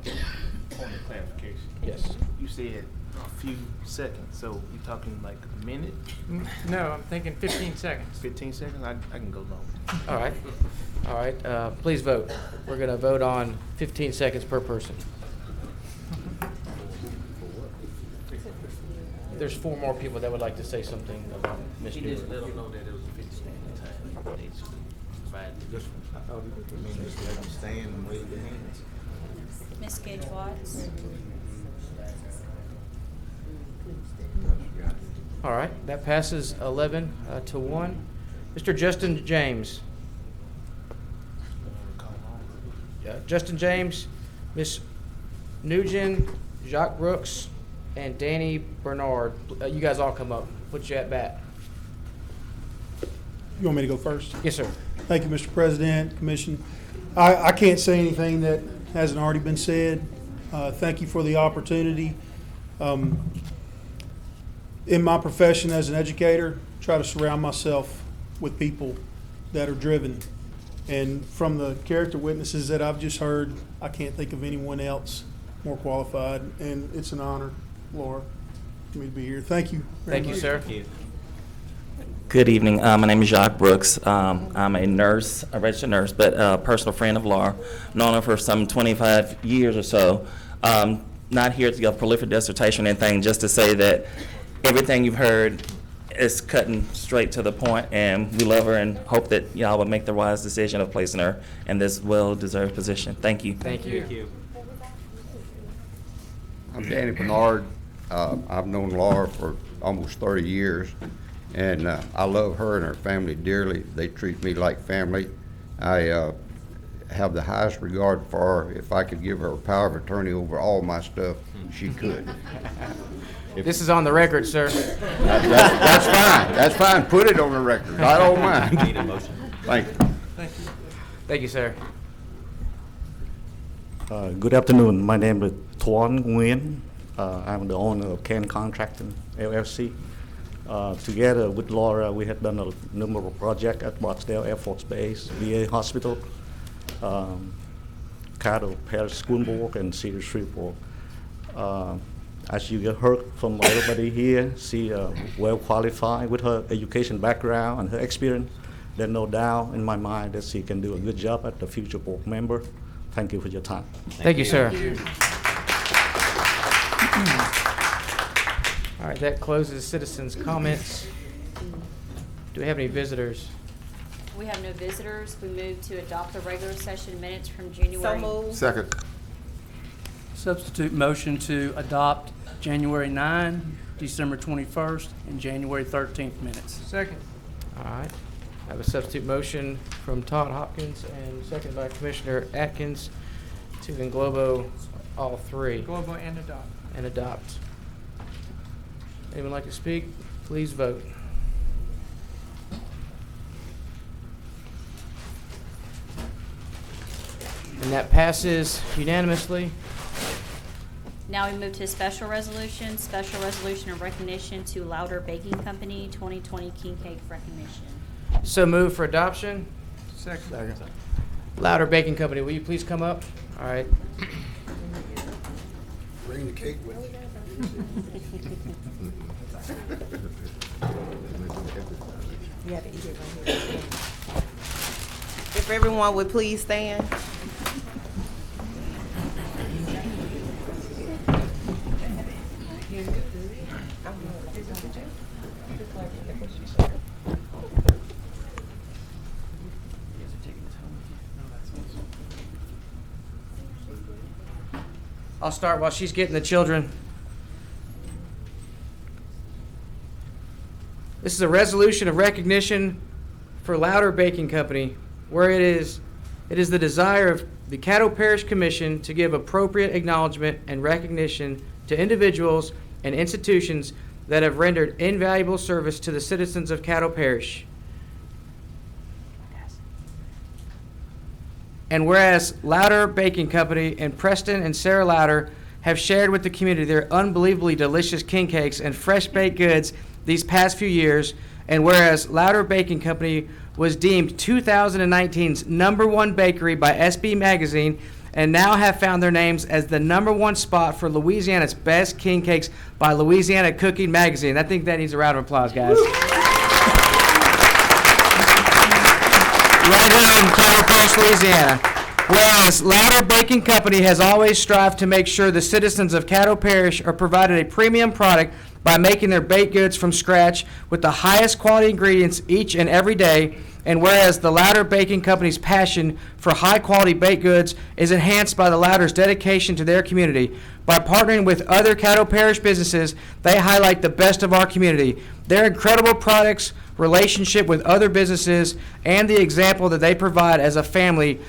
of clarification. Yes. You said a few seconds, so you're talking like a minute? No, I'm thinking 15 seconds. 15 seconds? I can go longer. All right. All right. Please vote. We're going to vote on 15 seconds per person. There's 4 more people that would like to say something about Ms. He Newbert. just let them know that it was a 15 time. They should provide this one. I thought he just let them stand and wave their hands. Ms. Gage Watts. All right, that passes 11 to 1. Mr. Justin James. Justin James, Ms. Nugent, Jacques Brooks, and Danny Bernard. You guys all come up. Put you at bat. You want me to go first? Yes, sir. Thank you, Mr. President, Commission. I can't say anything that hasn't already been said. Thank you for the opportunity. In my profession as an educator, try to surround myself with people that are driven. And from the character witnesses that I've just heard, I can't think of anyone else more qualified. And it's an honor, Laura, for me to be here. Thank you. Thank you, sir. Good evening. My name is Jacques Brooks. I'm a nurse, a registered nurse, but a personal friend of Laura. Known her for some 25 years or so. Not here to give a prolific dissertation or anything, just to say that everything you've heard is cutting straight to the point, and we love her and hope that y'all would make the wise decision of placing her in this well-deserved position. Thank you. Thank you. I'm Danny Bernard. I've known Laura for almost 30 years, and I love her and her family dearly. They treat me like family. I have the highest regard for her. If I could give her a power of attorney over all my stuff, she could. This is on the record, sir. That's fine. That's fine. Put it on the record. I don't mind. Need a motion. Thank you. Thank you. Thank you, sir. Good afternoon. My name is Thuan Nguyen. I'm the owner of Ken Contracting LLC. Together with Laura, we have done a number of projects at Barksdale Air Force Base, VA Hospital, Caddo Parish School Board, and Cedar Shreveport. As you heard from everybody here, she well qualified with her education background and her experience. There's no doubt in my mind that she can do a good job as the future board member. Thank you for your time. Thank you, sir. All right, that closes citizens' comments. Do we have any visitors? We have no visitors. We move to adopt the regular session minutes from January. So moved. Second. Substitute motion to adopt January 9, December 21st, and January 13th minutes. Second. All right. I have a substitute motion from Todd Hopkins and second by Commissioner Atkins to englobo all three. Global and adopt. And adopt. Anyone like to speak? Please vote. And that passes unanimously. Now we move to a special resolution of recognition to Louder Baking Company 2020 King Cake recognition. So moved for adoption. Second. Louder Baking Company, will you please come up? All right. Bring the cake with you. You have to eat it right here. If everyone would please stand. I'll start while she's getting the children. This is a resolution of recognition for Louder Baking Company, where it is the desire of the Caddo Parish Commission to give appropriate acknowledgement and recognition to individuals and institutions that have rendered invaluable service to the citizens of Caddo Parish. And whereas Louder Baking Company and Preston and Sarah Louder have shared with the community their unbelievably delicious king cakes and fresh baked goods these past few years, and whereas Louder Baking Company was deemed 2019's #1 bakery by SB Magazine, and now have found their names as the #1 spot for Louisiana's best king cakes by Louisiana Cooking Magazine. I think that needs a round of applause, guys. Right here in Caddo Parish, Louisiana. Whereas Louder Baking Company has always strived to make sure the citizens of Caddo Parish are provided a premium product by making their baked goods from scratch with the highest quality ingredients each and every day. And whereas the Louder Baking Company's passion for high quality baked goods is enhanced by the Louders' dedication to their community. By partnering with other Caddo Parish businesses, they highlight the best of our community. Their incredible products, relationship with other businesses, and the example that they provide as a family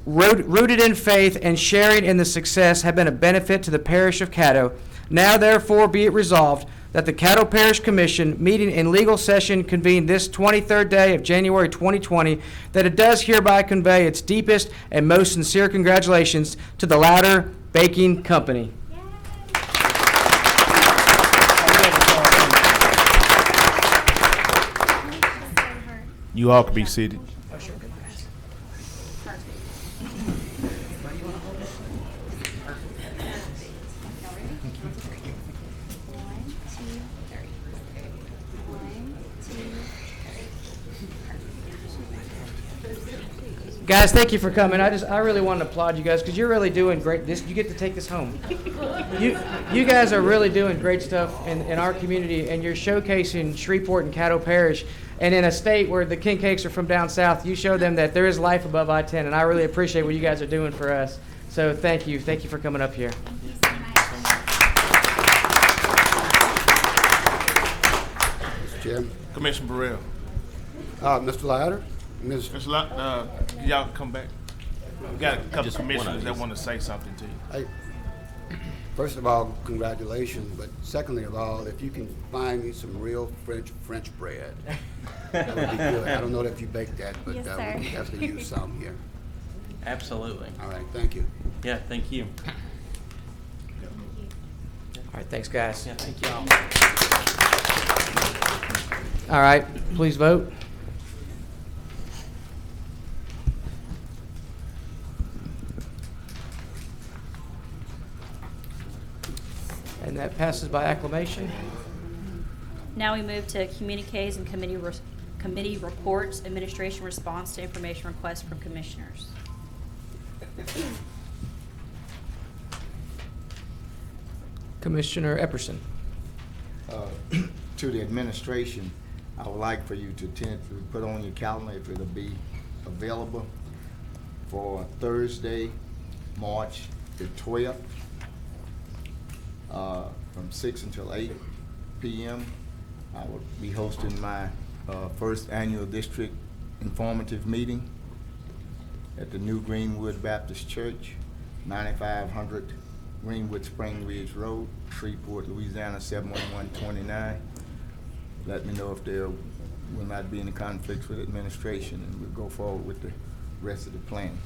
rooted in faith and sharing in the success have been a benefit to the parish of Caddo. Now therefore be it resolved that the Caddo Parish Commission, meeting in legal session convened this 23rd day of January 2020, that it does hereby convey its deepest and most sincere congratulations to the Louder Baking Company. You all can be seated. Guys, thank you for coming. I really want to applaud you guys because you're really doing great. You get to take this home. You guys are really doing great stuff in our community, and you're showcasing Shreveport and Caddo Parish. And in a state where the king cakes are from down south, you show them that there is life above I-10, and I really appreciate what you guys are doing for us. So thank you. Thank you for coming up here. Mr. Chairman. Commissioner Burrell. Mr. Louder. Mr. Louder, y'all come back. We got a couple commissioners that want to say something to you. Hey, first of all, congratulations, but secondly of all, if you can find me some real French bread, that would be good. I don't know if you bake that, but Yes, we sir. can definitely use some here. Absolutely. All right, thank you. Yeah, thank you. All right, thanks, guys. Yeah, thank you all. All right, please vote. And that passes by acclamation. Now we move to communiques and committee reports, administration response to information requests from commissioners. Commissioner Epperson. To the administration, I would like for you to put on your calendar if it'll be available for Thursday, March the 12th, from 6 until 8 p.m. I will be hosting my first annual district informative meeting at the New Greenwood Baptist Church, 9500 Greenwood Spring Ridge Road, Shreveport, Louisiana 71129. Let me know if there will not be any conflicts with administration, and we'll go forward with the rest of the plan.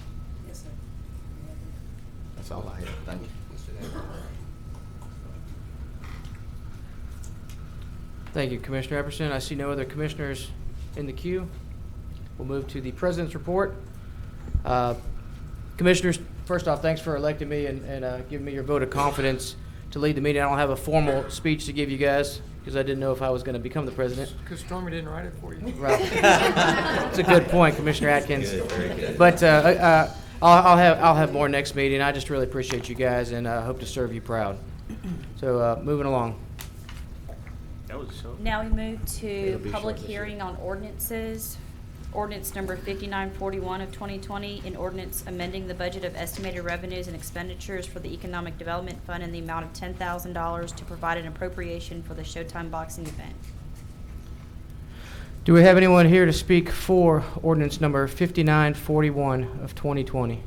Yes, sir. That's all I have. Thank you. Thank you, Commissioner Epperson. I see no other commissioners in the queue. We'll move to the President's report. Commissioners, first off, thanks for electing me and giving me your vote of confidence to lead the meeting. I don't have a formal speech to give you guys because I didn't know if I was going to become the president. Because Stormy didn't write it for you. Right. That's a good point, Commissioner Atkins. Good, very good. But I'll have more next meeting. I just really appreciate you guys and hope to serve you proud. So moving along. Now we move to public hearing on ordinances. Ordinance number 5941 of 2020, an ordinance amending the budget of estimated revenues and expenditures for the Economic Development Fund in the amount of $10,000 to provide an appropriation for the Showtime boxing event. Do we have anyone here to speak for ordinance number 5941 of 2020?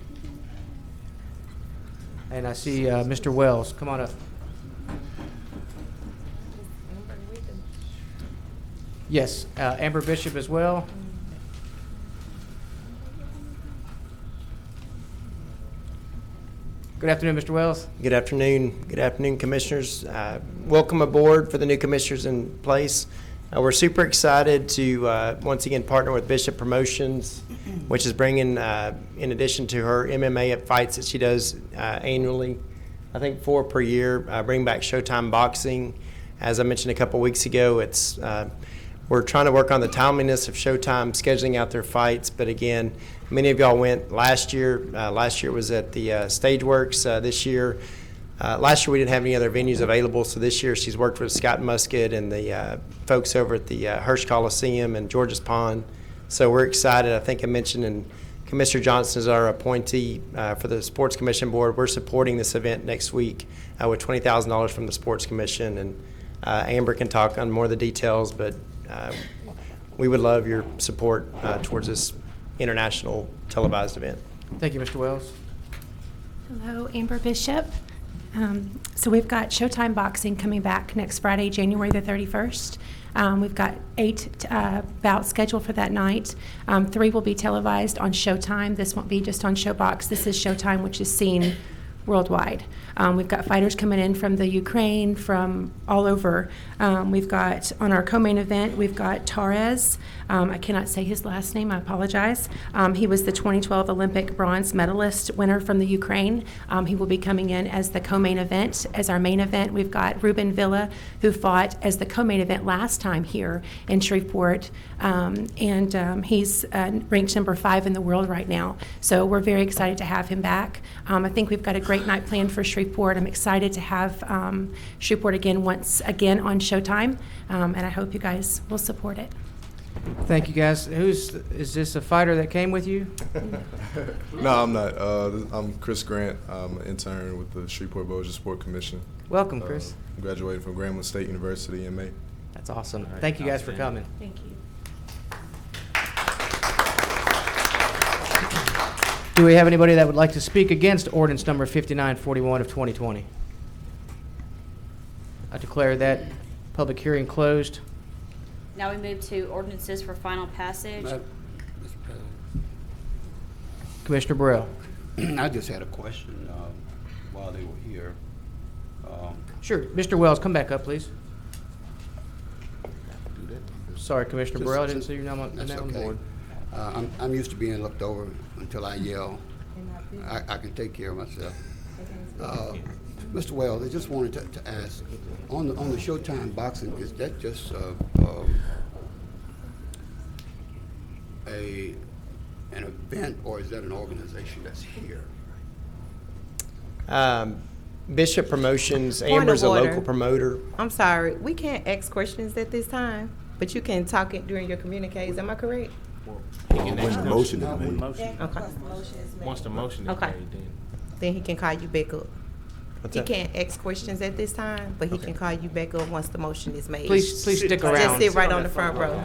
And I see Mr. Wells. Come on up. Yes, Amber Bishop as well. Good afternoon, Mr. Wells. Good afternoon. Good afternoon, commissioners. Welcome aboard for the new commissioners in place. We're super excited to once again partner with Bishop Promotions, which is bringing, in addition to her MMA fights that she does annually, I think 4 per year, bring back Showtime boxing. As I mentioned a couple weeks ago, it's we're trying to work on the timeliness of Showtime scheduling out their fights, but again, many of y'all went last year. Last year was at the Stageworks. This year, last year we didn't have any other venues available, so this year she's worked with Scott Musket and the folks over at the Hirsch Coliseum and George's Pond. So we're excited. I think I mentioned, and Commissioner Johnson is our appointee for the Sports Commission Board. We're supporting this event next week with $20,000 from the Sports Commission, and Amber can talk on more of the details, but we would love your support towards this international televised event. Thank you, Mr. Wells. Hello, Amber Bishop. So we've got Showtime Boxing coming back next Friday, January the 31st. We've got 8 bouts scheduled for that night. 3 will be televised on Showtime. This won't be just on Showbox. This is Showtime, which is seen worldwide. We've got fighters coming in from the Ukraine, from all over. We've got, on our co-main event, we've got Torres. I cannot say his last name, I apologize. He was the 2012 Olympic bronze medalist winner from the Ukraine. He will be coming in as the co-main event. As our main event, we've got Ruben Villa, who fought as the co-main event last time here in Shreveport. He's ranked number 5 in the world right now. So we're very excited to have him back. I think we've got a great night planned for Shreveport. I'm excited to have Shreveport once again on Showtime, and I hope you guys will support it. Thank you, guys. Is this a fighter that came with you? No, I'm not. I'm Chris Grant. I'm an intern with the Shreveport-Bossier Sport Commission. Welcome, Chris. Graduated from Grambling State University in May. That's awesome. Thank you guys for coming. Thank you. Do we have anybody that would like to speak against ordinance number 5941 of 2020? I declare that public hearing closed. Now we move to ordinances for final passage. Mr. President. Commissioner Burrell. I just had a question while they were here. Sure. Mr. Wells, come back up, please. Sorry, Commissioner Burrell, I didn't see your name on board. I'm used to being looked over until I yell. I can take care of myself. Mr. Wale, I just wanted to ask, on the Showtime boxing, is that just an event, or is that an organization that's here? Bishop Promotions, Point of Amber's a order. local promoter. I'm sorry, we can't ask questions at this time, but you can talk it during your communiques. Am I correct? When the motion is made. Okay. Once the motion is Okay. made, then. Then he can call you back up. What's He that? can't ask questions at this time, but he can call you back up once the motion is made. Please stick Just around. sit right on the front row.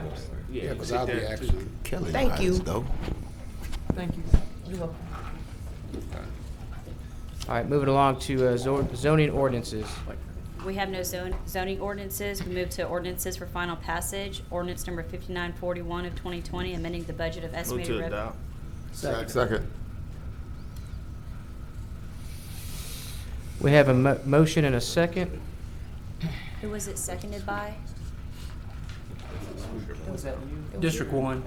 Yeah, because I'll be asking Kelly. Thank you. Though. Thank you. You're welcome. All right, moving along to zoning ordinances. We have no zoning ordinances. We move to ordinances for final passage. Ordinance number 5941 of 2020, amending the budget of Move estimated to revenue. adopt. Second. We have a motion and a second. Who was it seconded by? District 1.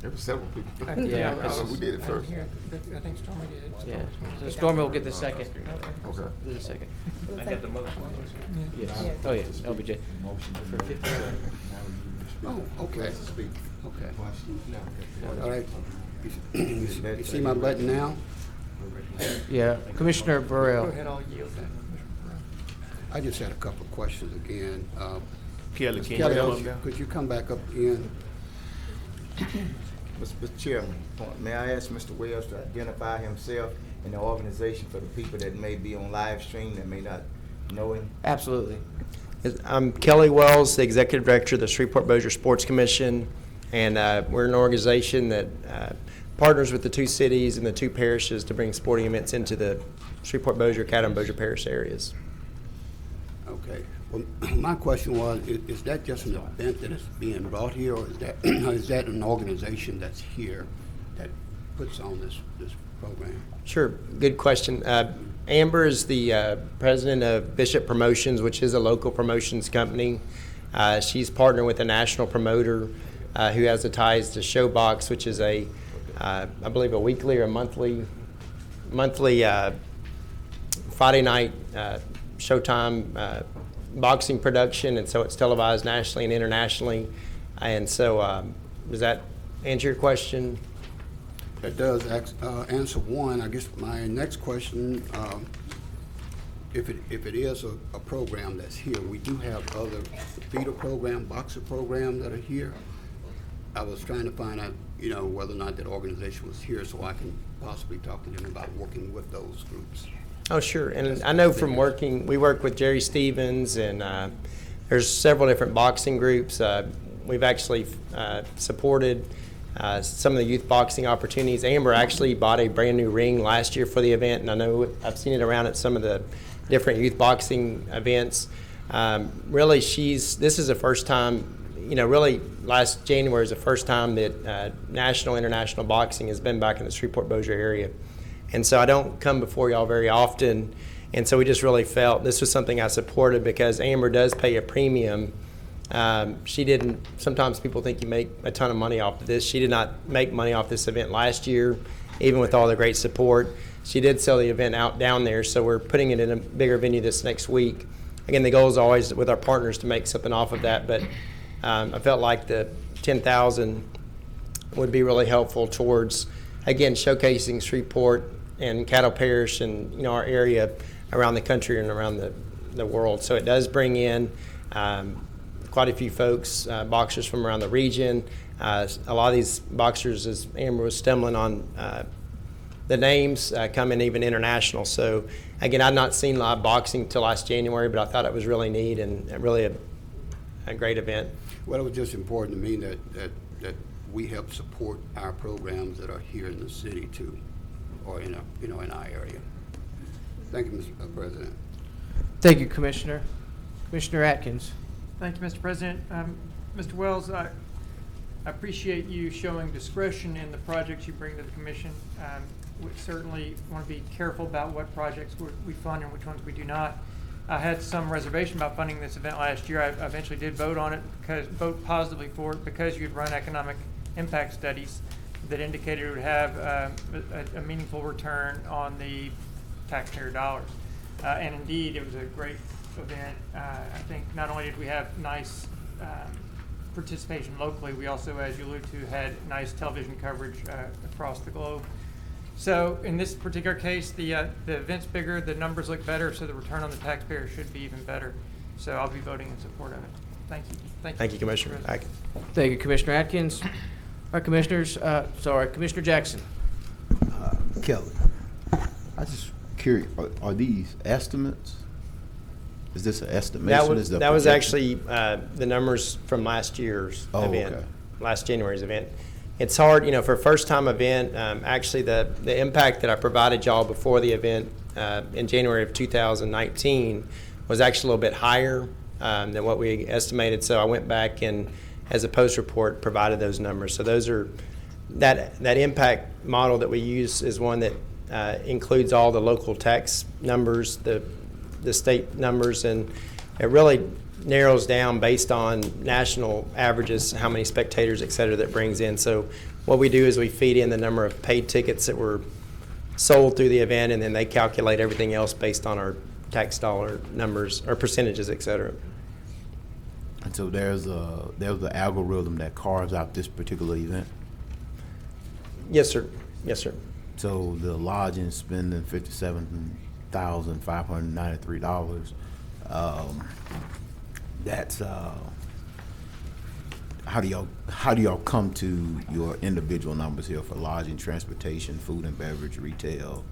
There were several people. Yeah, We did it first. I think Stormy did it. Yeah, so Stormy will get the second. Okay. Do the second. I got the motion. Yes. Oh, yes, LBJ. Oh, okay. Okay. All right. You see my button now? Yeah, Commissioner Burrell. Go ahead, I'll yield. I just had a couple of questions again. Kelly, Ms. can Kelly, you come up? could you come back up again? Mr. Chairman, may I ask Mr. Wells to identify himself and the organization for the people that may be on live stream that may not know him? Absolutely. I'm Kelly Wells, the Executive Director of the Shreveport-Bossier Sports Commission, and we're an organization that partners with the two cities and the two parishes to bring sporting events into the Shreveport-Bossier, Caddo, and Bossier Parish areas. Okay. Well, my question was, is that just an event that is being brought here, or is that an organization that's here that puts on this program? Sure, good question. Amber is the president of Bishop Promotions, which is a local promotions company. She's partnered with a national promoter who has the ties to Showbox, which is I believe a weekly or monthly Friday night Showtime boxing production, and so it's televised nationally and internationally. And so, does that answer your question? That does answer one. I guess my next question, if it is a program that's here, we do have other feeder program, boxer programs that are here. I was trying to find out, whether or not that organization was here, so I can possibly talk to them about working with those groups. Oh, sure. And I know from we work with Jerry Stevens, and there's several different boxing groups. We've actually supported some of the youth boxing opportunities. Amber actually bought a brand new ring last year for the event, and I know I've seen it around at some of the different youth boxing events. Really, this is the first time, really last January is the first time that national, international boxing has been back in the Shreveport-Bossier area. And so I don't come before y'all very often, and so we just really felt this was something I supported because Amber does pay a premium. She didn't, sometimes people think you make a ton of money off of this. She did not make money off this event last year, even with all the great support. She did sell the event out down there, so we're putting it in a bigger venue this next week. Again, the goal is always with our partners to make something off of that, but I felt like the $10,000 would be really helpful towards, again, showcasing Shreveport and Caddo Parish and our area around the country and around the world. So it does bring in quite a few folks, boxers from around the region. A lot of these boxers, as Amber was stumbling on the names, come in even international. So again, I'd not seen live boxing till last January, but I thought it was really neat and really a great event. Well, it was just important to me that we help support our programs that are here in the city too, or in our area. Thank you, Mr. President. Thank you, Commissioner. Commissioner Atkins. Thank you, Mr. President. Mr. Wells, I appreciate you showing discretion in the projects you bring to the commission. We certainly want to be careful about what projects we fund and which ones we do not. I had some reservation about funding this event last year. I eventually did vote on it, vote positively for it because you'd run economic impact studies that indicated it would have a meaningful return on the taxpayer dollars. And indeed, it was a great event. I think not only did we have nice participation locally, we also, as you alluded to, had nice television coverage across the globe. So in this particular case, the event's bigger, the numbers look better, so the return on the taxpayer should be even better. So I'll be voting in support of it. Thank you. Thank you, Commissioner Atkins. Thank you, Commissioner Atkins. All right, Commissioners, Commissioner Jackson. Kelly, I just curious, are these estimates? Is this an estimation? That was actually the numbers from last year's event, okay. Last January's event. It's hard, for a first-time event. Actually, the impact that I provided y'all before the event in January of 2019 was actually a little bit higher than what we estimated. So I went back and, as a post report, provided those numbers. So those are that impact model that we use is one that includes all the local tax numbers, the state numbers, and it really narrows down based on national averages, how many spectators, et cetera, that brings in. So what we do is we feed in the number of paid tickets that were sold through the event, and then they calculate everything else based on our tax dollar numbers or percentages, et cetera. And so there's the algorithm that carves out this particular event? Yes, sir. Yes, sir. So the lodging spending $57,593. That's how do y'all come to your individual numbers here for lodging, transportation, food and beverage, retail,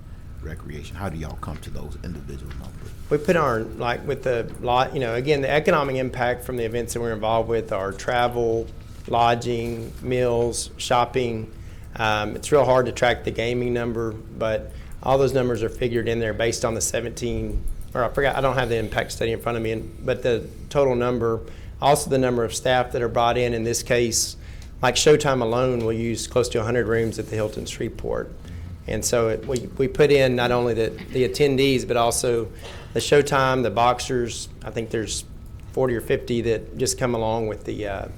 recreation? How do y'all come to those individual numbers? We put our, with the lot, again, the economic impact from the events that we're involved with are travel, lodging, meals, shopping. It's real hard to track the gaming number, but all those numbers are figured in there based on the 17, or I don't have the impact study in front of me, but the total number, also the number of staff that are brought in this case, like Showtime alone will use close to 100 rooms at the Hilton Shreveport. And so we put in not only the attendees, but also the Showtime, the boxers. I think there's 40 or 50 that just come along with the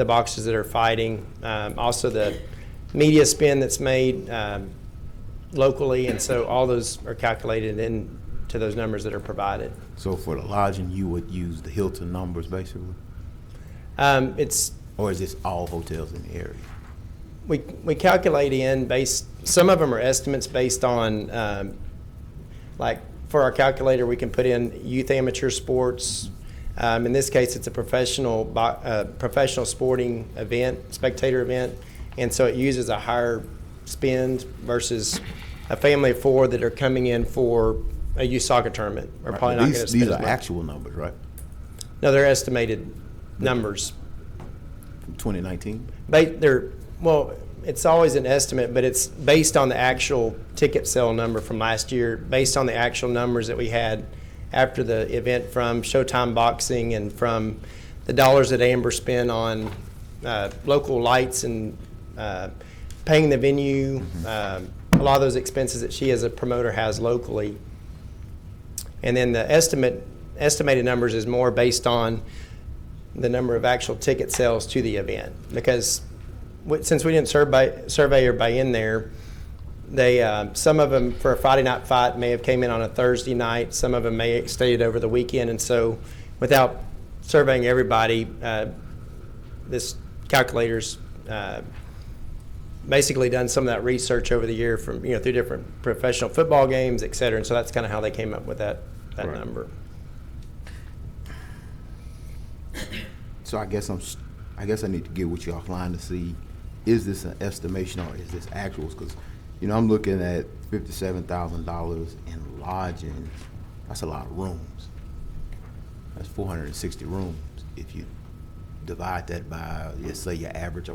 boxers that are fighting. Also the media spend that's made locally, and so all those are calculated into those numbers that are provided. So for the lodging, you would use the Hilton numbers basically? Or is this all hotels in the area? We calculate some of them are estimates based on, like for our calculator, we can put in youth amateur sports. In this case, it's a professional sporting event, spectator event, and so it uses a higher spend versus a family of four that are coming in for a youth soccer tournament. Are Right, probably not going to spend these as are much. actual numbers, right? No, they're estimated numbers. From 2019? It's always an estimate, but it's based on the actual ticket sale number from last year, based on the actual numbers that we had after the event from Showtime Boxing and from the dollars that Amber spent on local lights and paying the venue, a lot of those expenses that she as a promoter has locally. And then the estimated numbers is more based on the number of actual ticket sales to the event, because since we didn't survey everybody in there, they some of them for a Friday night fight may have came in on a Thursday night. Some of them may have stayed over the weekend, and so without surveying everybody, this calculator's basically done some of that research over the year from through different professional football games, et cetera, and so that's kind of how they came up with that Right. number. So I guess I need to get with you offline to see, is this an estimation or is this actuals? Because I'm looking at $57,000 in lodging. That's a lot of rooms. That's 460 rooms. If you divide that by, let's say your average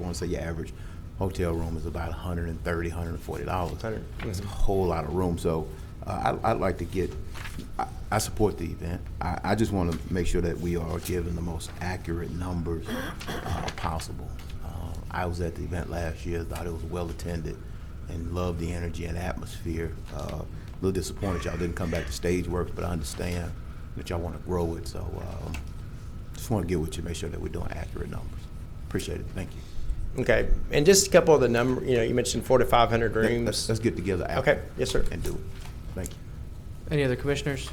hotel room is about $130, $140. That's a whole lot of room. So I'd like to get, I support the event. I just want to make sure that we are given the most accurate numbers possible. I was at the event last year, thought it was well attended, and loved the energy and atmosphere. A little disappointed y'all didn't come back to stage work, but I understand that y'all want to grow it. So just want to get with you, make sure that we're doing accurate numbers. Appreciate it. Thank you. Okay, and just a couple of the numbers. You mentioned 400 to 500 rooms. Let's get together after. Okay, yes, sir. And do it. Thank you. Any other commissioners?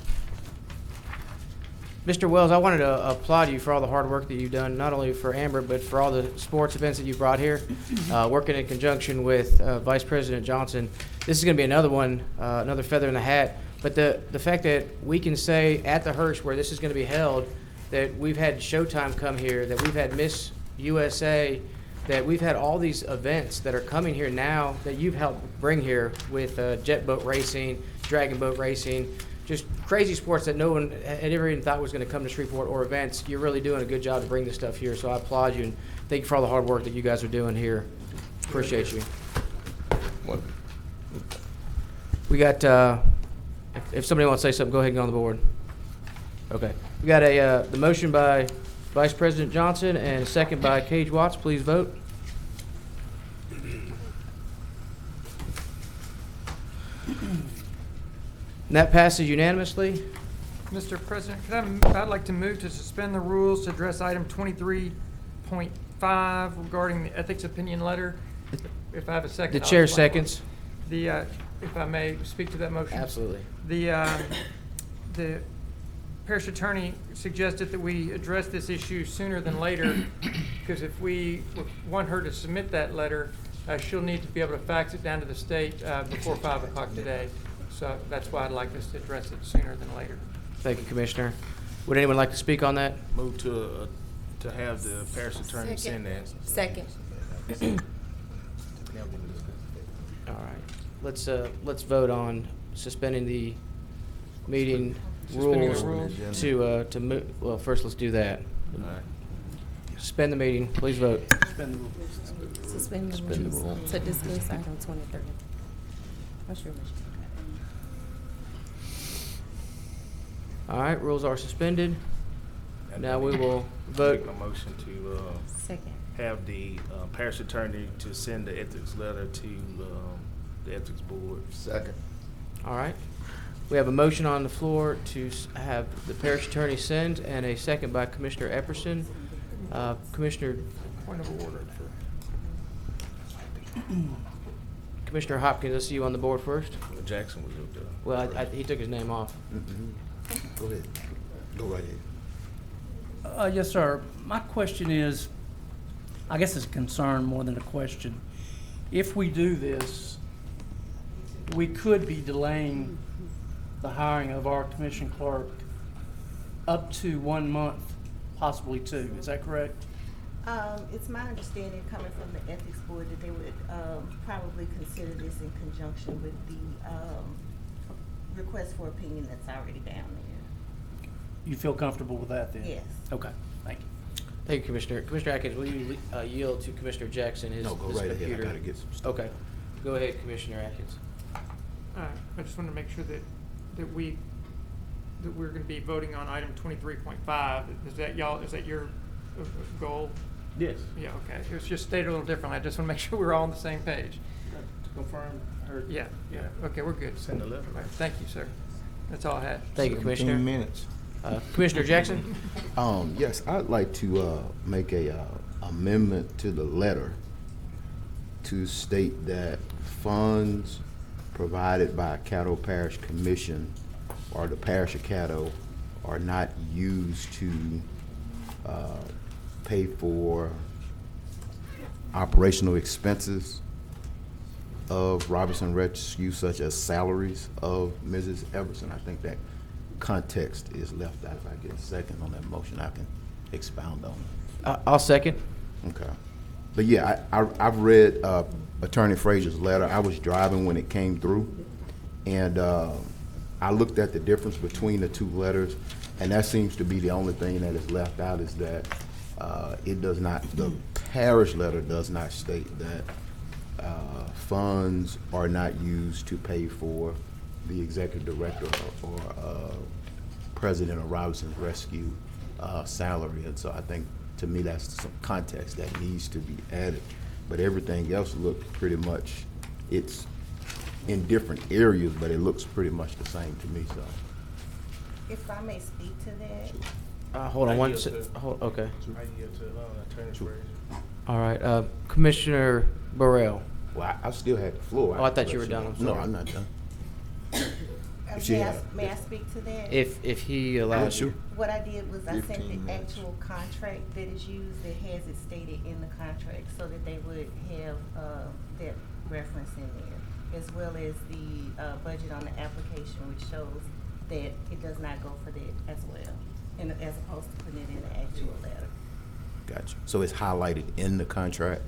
Mr. Wells, I wanted to applaud you for all the hard work that you've done, not only for Amber, but for all the sports events that you brought here, working in conjunction with Vice President Johnson. This is going to be another one, another feather in the hat. But the fact that we can say at the Hirsch, where this is going to be held, that we've had Showtime come here, that we've had Miss USA, that we've had all these events that are coming here now that you've helped bring here with jet boat racing, dragon boat racing, just crazy sports that no one had ever even thought was going to come to Shreveport, or events. You're really doing a good job to bring this stuff here, so I applaud you and thank you for all the hard work that you guys are doing here. Appreciate you. We got, if somebody wants to say something, go ahead and go on the board. Okay. We got the motion by Vice President Johnson and a second by Cage Watts. Please vote. And that passes unanimously. Mr. President, I'd like to move to suspend the rules to address item 23.5 regarding the ethics opinion letter. If I have a second. The chair seconds. If I may speak to that motion. Absolutely. The parish attorney suggested that we address this issue sooner than later, because if we want her to submit that letter, she'll need to be able to fax it down to the state before 5 o'clock today. So that's why I'd like us to address it sooner than later. Thank you, Commissioner. Would anyone like to speak on that? Move to have the parish attorney send that. Second. All right. Let's vote on suspending the meeting rules to move. Well, first let's do that. All right. Suspend the meeting. Please vote. Suspend the rules to dismiss item 23. What's your motion? All right, rules are suspended. Now we will vote. Make a motion to Second. have the parish attorney to send the ethics letter to the ethics board. Second. All right. We have a motion on the floor to have the parish attorney send, and a second by Commissioner Epperson. Commissioner. Point of order. Commissioner Hopkins, I see you on the board first. Jackson was up there. Well, he took his name off. Go ahead. Go right ahead. Yes, sir. My question is, I guess it's a concern more than a question. If we do this, we could be delaying the hiring of our commission clerk up to 1 month, possibly 2. Is that correct? It's my understanding, coming from the ethics board, that they would probably consider this in conjunction with the request for opinion that's already down there. You feel comfortable with that then? Yes. Okay, thank you. Thank you, Commissioner. Commissioner Atkins, will you yield to Commissioner Jackson his No, go his right computer? ahead. I gotta get some stuff. Okay. Go ahead, Commissioner Atkins. I just want to make sure that we're going to be voting on item 23.5. Is that your goal? Yes. Yeah, okay. It was just stated a little differently. I just want to make sure we're all on the same page. To confirm her. Yeah. Okay, we're good. Send a letter. All right, thank you, sir. That's all I had. Thank you, Commissioner. 17 minutes. Commissioner Jackson? Yes, I'd like to make a amendment to the letter to state that funds provided by Caddo Parish Commission or the Parish of Caddo are not used to pay for operational expenses of Robinson Rescue, such as salaries of Mrs. Everson. I think that context is left out. If I get a second on that motion, I can expound on it. I'll second. Okay. But yeah, I've read Attorney Frazier's letter. I was driving when it came through, and I looked at the difference between the two letters, and that seems to be the only thing that is left out, is that it does not, the parish letter does not state that funds are not used to pay for the executive director or president of Robinson's Rescue salary. And so I think, to me, that's some context that needs to be added. But everything else looked pretty much, it's in different areas, but it looks pretty much the same to me, so. If I may speak to that. Hold on Okay. okay. I yield to Attorney Frazier. All right, Commissioner Burrell. Well, I still had the floor. Oh, I thought you were done. I'm sorry. No, I'm not done. May I speak to that? If he allows you. What I did was I sent 15 the minutes. actual contract that is used, that has it stated in the contract, so that they would have, that reference in there, as well as the, budget on the application, which shows that it does not go for that as well, and as opposed to putting it in the actual letter. Gotcha. So it's highlighted in the contract?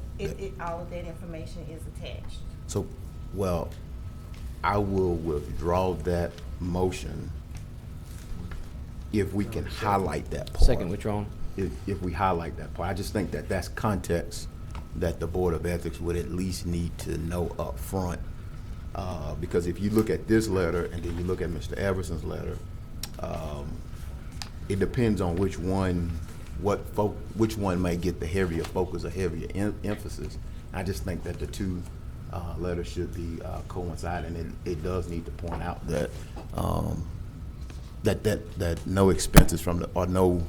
All of that information is attached. So, well, I will withdraw that motion if we can highlight that part. Second withdrawn. If we highlight that part. I just think that that's context that the Board of Ethics would at least need to know up front. Because if you look at this letter and then you look at Mr. Everson's letter, it depends on which one may get the heavier focus or heavier emphasis. I just think that the two letters should be coinciding, and it does need to point out that that no expenses from the, or no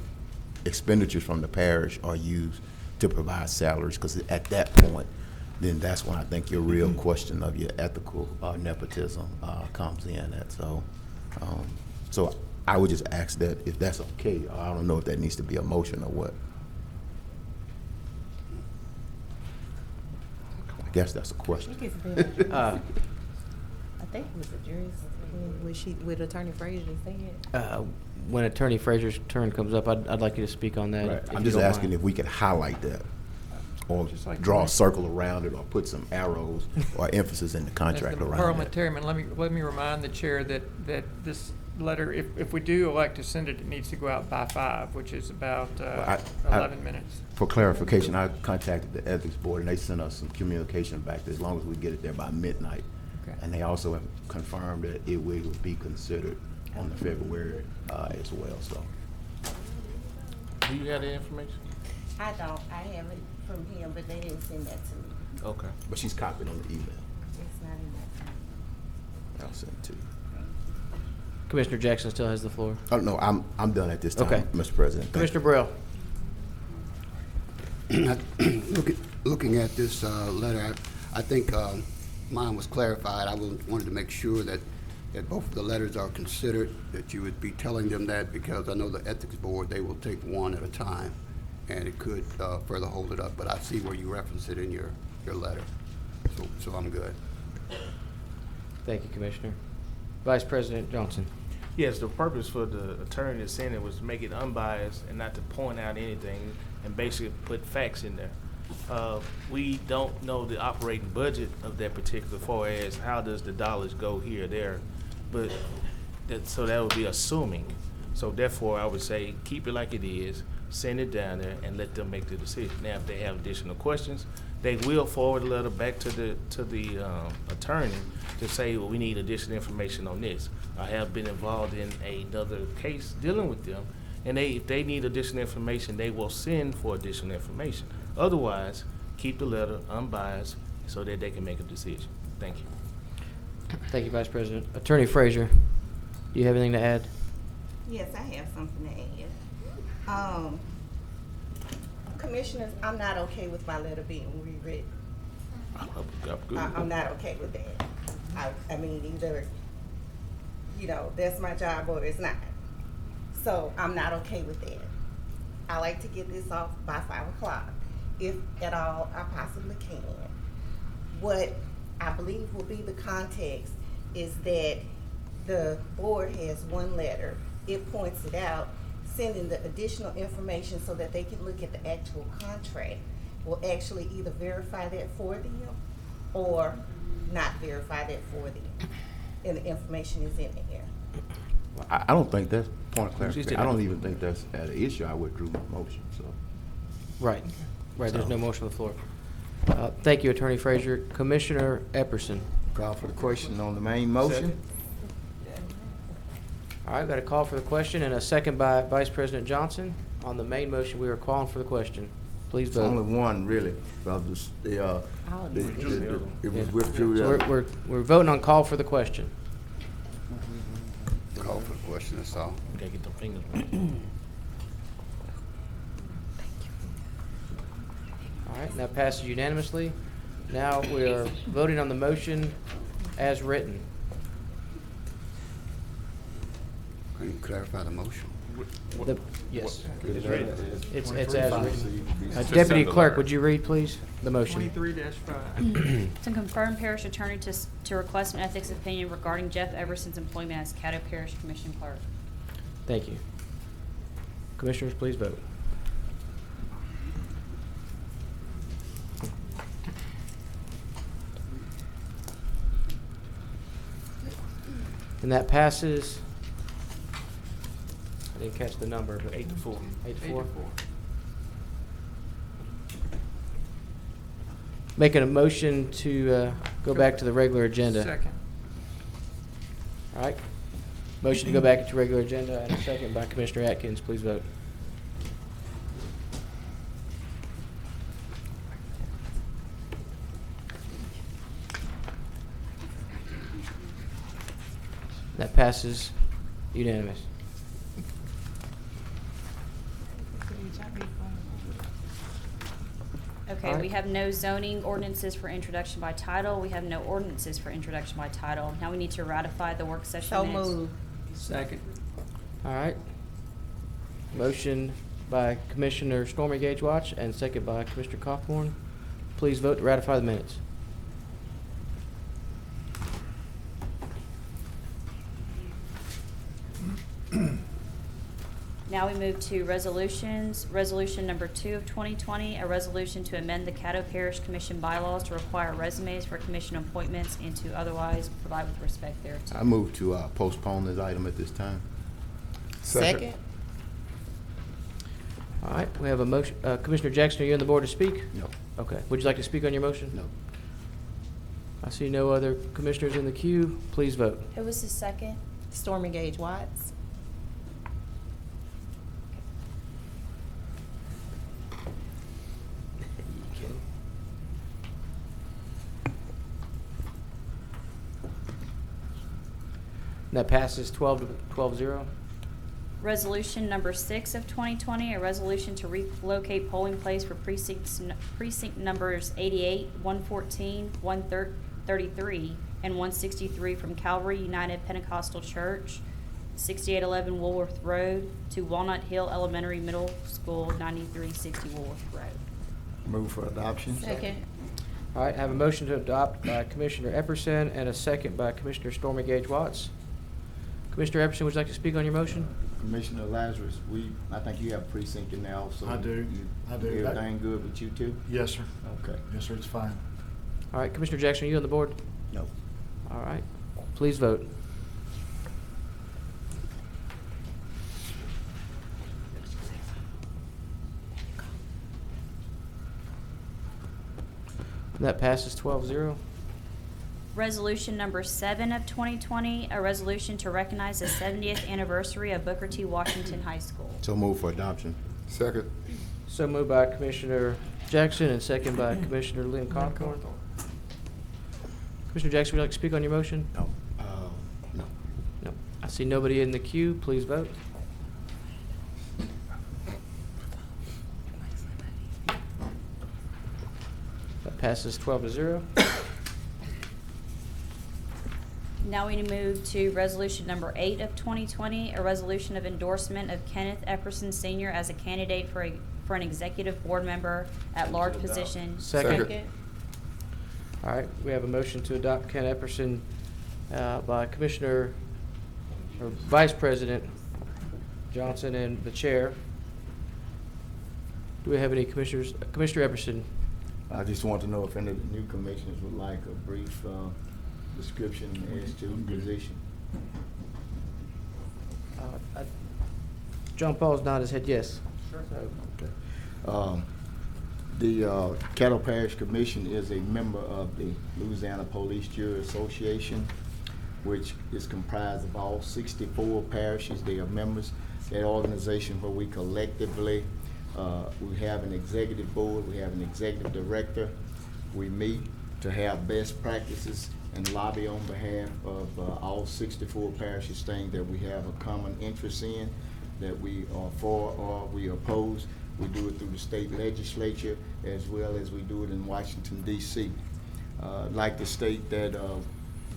expenditures from the parish are used to provide salaries, because at that point, then that's when I think your real question of your ethical nepotism comes in. So I would just ask that if that's okay. I don't know if that needs to be a motion or what. I guess that's a question. I think it was the jury's, with Attorney Frazier saying. When Attorney Frazier's turn comes up, I'd like you to speak on that. Right. if I'm you just don't asking mind. if we could highlight that, or like draw a circle around it, or put some arrows or emphasis in the contract As the around it. parliamentarian, let me remind the chair that this letter, if we do elect to send it, it needs to go out by 5, which is about 11 minutes. For clarification, I contacted the Ethics Board, and they sent us some communication back that as long as we get it there by midnight. Okay. And they also have confirmed that it will be considered on the February as well, so. Do you have the information? I don't, I have it from him, but they didn't send that to me. Okay. But she's copied on the email. It's not in that. I'll send it to you. Commissioner Jackson still has the floor. Oh, no, I'm done at this time, Okay. Mr. President. Thank Commissioner Burrell. Looking at this letter, I think mine was clarified. I wanted to make sure that both of the letters are considered, that you would be telling them that, because I know the Ethics Board, they will take one at a time, and it could further hold it up. But I see where you reference it in your letter, so I'm good. Thank you, Commissioner. Vice President Johnson. Yes, the purpose for the attorney to send it was to make it unbiased and not to point out anything, and basically put facts in there. We don't know the operating budget of that particular, far as how does the dollars go here or there, but so that would be assuming. So therefore, I would say keep it like it is, send it down there, and let them make the decision. Now, if they have additional questions, they will forward a letter back to the attorney to say, well, we need additional information on this. I have been involved in another case dealing with them, and if they need additional information, they will send for additional information. Otherwise, keep the letter unbiased so that they can make a decision. Thank you. Thank you, Vice President. Attorney Frazier, do you have anything to add? Yes, I have something to add. Commissioners, I'm not okay with my letter being rewritten. I'm not okay with that. I mean, either, that's my job or it's not. So I'm not okay with that. I like to get this off by 5 o'clock, if at all I possibly can. What I believe will be the context is that the board has one letter, it points it out, sending the additional information so that they can look at the actual contract, will actually either verify that for them or not verify that for them. And the information is in there. I don't think that's, point of clarification, I don't even think that's at an issue. I withdrew my motion, so. Right, there's no motion on the floor. Thank you, Attorney Frazier. Commissioner Epperson. Call for the question on the main motion. All right, got a call for the question and a second by Vice President Johnson. On the main motion, we are calling for the question. Please vote. Only one, really. It was withdrew. So we're voting on call for the question. Call for the question, that's all. Gotta get the fingers. All right, and that passes unanimously. Now we are voting on the motion as written. clarify the motion? Yes. It's It's ready. as 23. written. Just Deputy send the Clerk, letter. would you read, please, the motion? 23-5. To confirm Parish Attorney to request an ethics opinion regarding Jeff Everson's employment as Caddo Parish Commission Clerk. Thank you. Commissioners, please vote. And that passes, I didn't catch the number, but 8-4. 8-4. Making a motion to go back to the regular agenda. Second. All right. Motion to go back into regular agenda and a second by Commissioner Atkins. Please vote. That passes unanimous. Okay, Alright. we have no zoning ordinances for introduction by title. We have no ordinances for introduction by title. Now we need to ratify the work session So minutes. moved. Second. All right. Motion by Commissioner Stormy Gage Watch and second by Commissioner Cawthorn. Please vote to ratify the minutes. Now we move to resolutions. Resolution number 2 of 2020, a resolution to amend the Caddo Parish Commission bylaws to require resumes for commission appointments and to otherwise provide with respect thereto. I move to postpone this item at this time. Second. All right, we have a motion. Commissioner Jackson, are you on the board to speak? No. Okay. Would you like to speak on your motion? No. I see no other commissioners in the queue. Please vote. Who was the second? Stormy Gage Watts. That passes 12-0. Resolution number 6 of 2020, a resolution to relocate polling place for precinct numbers 88, 114, 133, and 163 from Calvary United Pentecostal Church, 6811 Woolworth Road, to Walnut Hill Elementary Middle School, 9360 Woolworth Road. Move for adoption. Second. All right, I have a motion to adopt by Commissioner Epperson and a second by Commissioner Stormy Gage Watts. Commissioner Epperson, would you like to speak on your motion? Commissioner Lazarus, I think you have precinct in there also. I do. I do. Everything good with you too? Yes, sir. Okay. Yes, sir, it's fine. All right, Commissioner Jackson, are you on the board? No. All right, please vote. That passes 12-0. Resolution number 7 of 2020, a resolution to recognize the 70th anniversary of Booker T. Washington High School. So move for adoption. Second. So moved by Commissioner Jackson and second by Commissioner Lynn Concord. Commissioner Jackson, would you like to speak on your motion? No. No. No. I see nobody in the queue. Please vote. That passes 12-0. Now we move to resolution number 8 of 2020, a resolution of endorsement of Kenneth Epperson Sr. as a candidate for an executive board member at large position. Second. All right, we have a motion to adopt Ken Epperson by Commissioner, or Vice President Johnson and the Chair. Do we have any commissioners? Commissioner Epperson. I just want to know if any of the new commissioners would like a brief description as to the position. John Paul's nodding his head yes. Sure. Okay. The Caddo Parish Commission is a member of the Louisiana Police Jury Association, which is comprised of all 64 parishes. They are members. That organization where we collectively, we have an executive board, we have an executive director. We meet to have best practices and lobby on behalf of all 64 parishes, things that we have a common interest in, that we are for or we oppose. We do it through the state legislature as well as we do it in Washington, D.C. I'd like to state that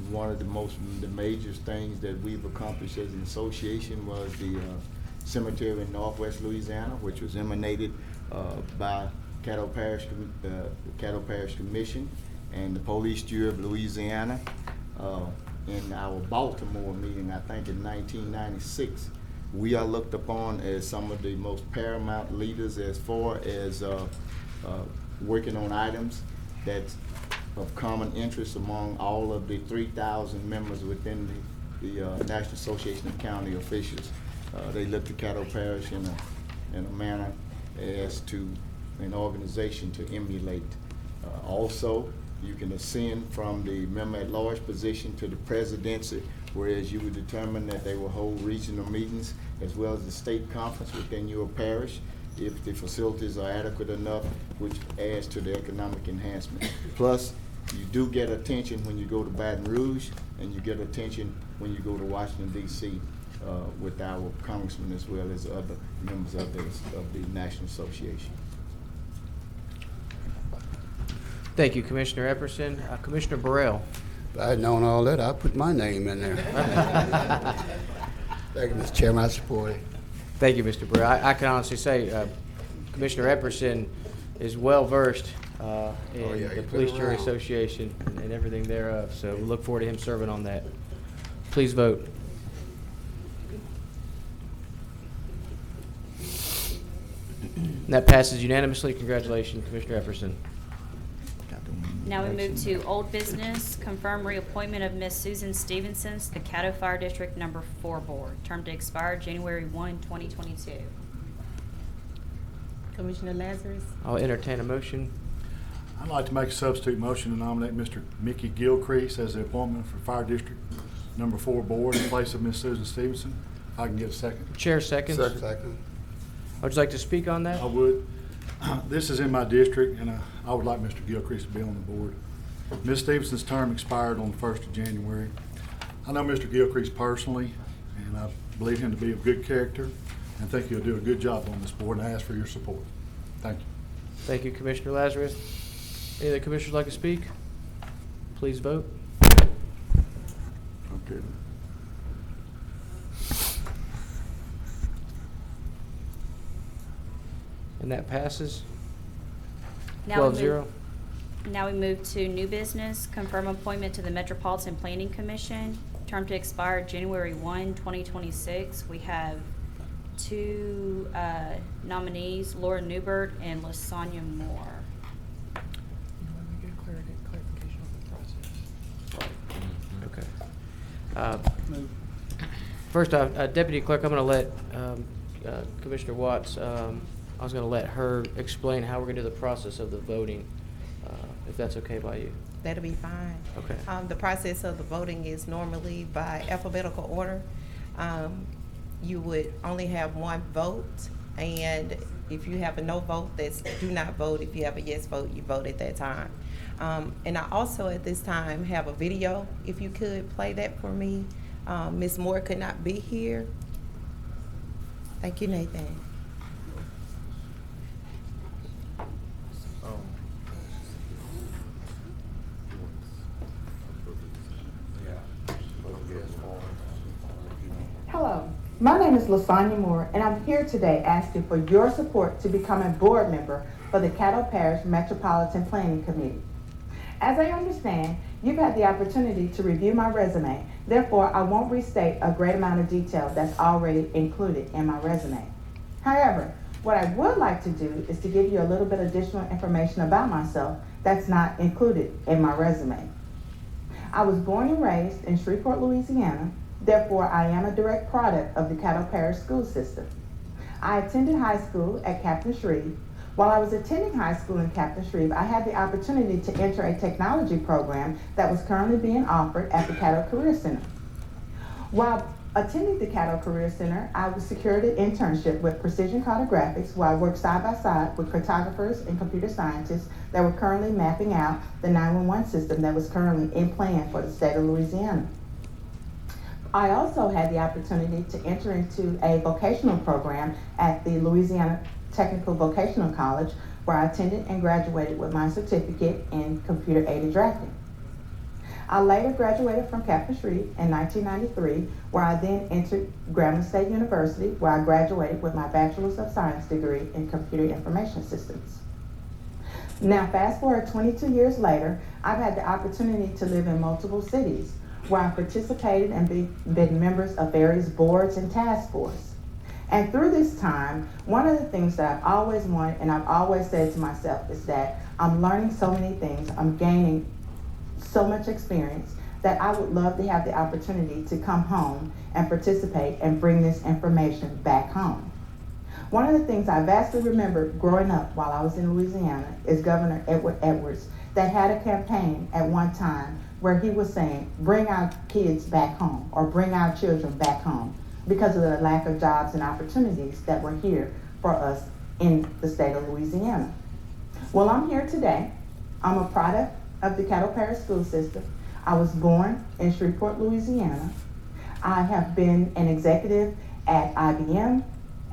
one of the major things that we've accomplished as an association was the cemetery in Northwest Louisiana, which was emanated by Caddo Parish Commission and the Police Bureau of Louisiana in our Baltimore meeting, I think in 1996. We are looked upon as some of the most paramount leaders as far as working on items that's of common interest among all of the 3,000 members within the National Association of County Officials. They look to Caddo Parish in a manner as to an organization to emulate. Also, you can ascend from the member at large position to the presidency, whereas you would determine that they will hold regional meetings as well as the state conference within your parish if the facilities are adequate enough, which adds to the economic enhancement. Plus, you do get attention when you go to Baton Rouge, and you get attention when you go to Washington, D.C. With our congressmen as well as other members of the National Association. Thank you, Commissioner Epperson. Commissioner Burrell. If I had known all that, I'd put my name in there. Thank you, Mr. Chairman. I support it. Thank you, Mr. Burrell. I can honestly say Commissioner Epperson is well-versed in the Police Jury Association and everything thereof, so we look forward to him serving on that. Please vote. And that passes unanimously. Congratulations, Commissioner Epperson. Now we move to old business, confirm reappointment of Miss Susan Stevenson to the Caddo Fire District Number 4 Board, term to expire January 1, 2022. Commissioner Lazarus. I'll entertain a motion. I'd like to make a substitute motion to nominate Mr. Mickey Gilcrease as the appointment for Fire District Number 4 Board in place of Miss Susan Stevenson. If I can get a second. Chair seconds. Second. Would you like to speak on that? I would. This is in my district, and I would like Mr. Gilcrease to be on the board. Ms. Stevenson's term expired on the 1st of January. I know Mr. Gilcrease personally, and I believe him to be of good character, and think he'll do a good job on this board, and I ask for your support. Thank you. Thank you, Commissioner Lazarus. Any other commissioners like to speak? Please vote. Okay. And that passes. Now we 12-0. Now we move to new business, confirm appointment to the Metropolitan Planning Commission, term to expire January 1, 2026. We have two nominees, Laura Newbert and Lasagna Moore. Okay. First off, Deputy Clerk, I'm going to let Commissioner Watts, I was going to let her explain how we're going to do the process of the voting, if that's okay by you. That'll be fine. Okay. The process of the voting is normally by alphabetical order. You would only have one vote, and if you have a no vote, that's do not vote. If you have a yes vote, you vote at that time. And I also at this time have a video. If you could play that for me. Ms. Moore could not be here. Thank you, Nathan. Hello, my name is Lasagna Moore, and I'm here today asking for your support to become a board member for the Caddo Parish Metropolitan Planning Committee. As I understand, you've had the opportunity to review my resume, therefore I won't restate a great amount of detail that's already included in my resume. However, what I would like to do is to give you a little bit additional information about myself that's not included in my resume. I was born and raised in Shreveport, Louisiana. Therefore, I am a direct product of the Caddo Parish school system. I attended high school at Captain Shreve. While I was attending high school in Captain Shreve, I had the opportunity to enter a technology program that was currently being offered at the Caddo Career Center. While attending the Caddo Career Center, I was secured an internship with Precision Cartographics, where I worked side by side with cartographers and computer scientists that were currently mapping out the 911 system that was currently in plan for the state of Louisiana. I also had the opportunity to enter into a vocational program at the Louisiana Technical Vocational College, where I attended and graduated with my certificate in computer-aided drafting. I later graduated from Parish in 1993, where I then entered Grambling State University, where I graduated with my Bachelor's of Science degree in Computer Information Systems. Now, fast forward 22 years later, I've had the opportunity to live in multiple cities, where I participated and been members of various boards and task force. And through this time, one of the things that I've always wanted and I've always said to myself is that I'm learning so many things, I'm gaining so much experience that I would love to have the opportunity to come home and participate and bring this information back home. One of the things I vastly remember growing up while I was in Louisiana is Governor Edwards that had a campaign at one time where he was saying, bring our kids back home or bring our children back home because of the lack of jobs and opportunities that were here for us in the state of Louisiana. Well, I'm here today. I'm a product of the Caddo Parish school system. I was born in Shreveport, Louisiana. I have been an executive at IBM,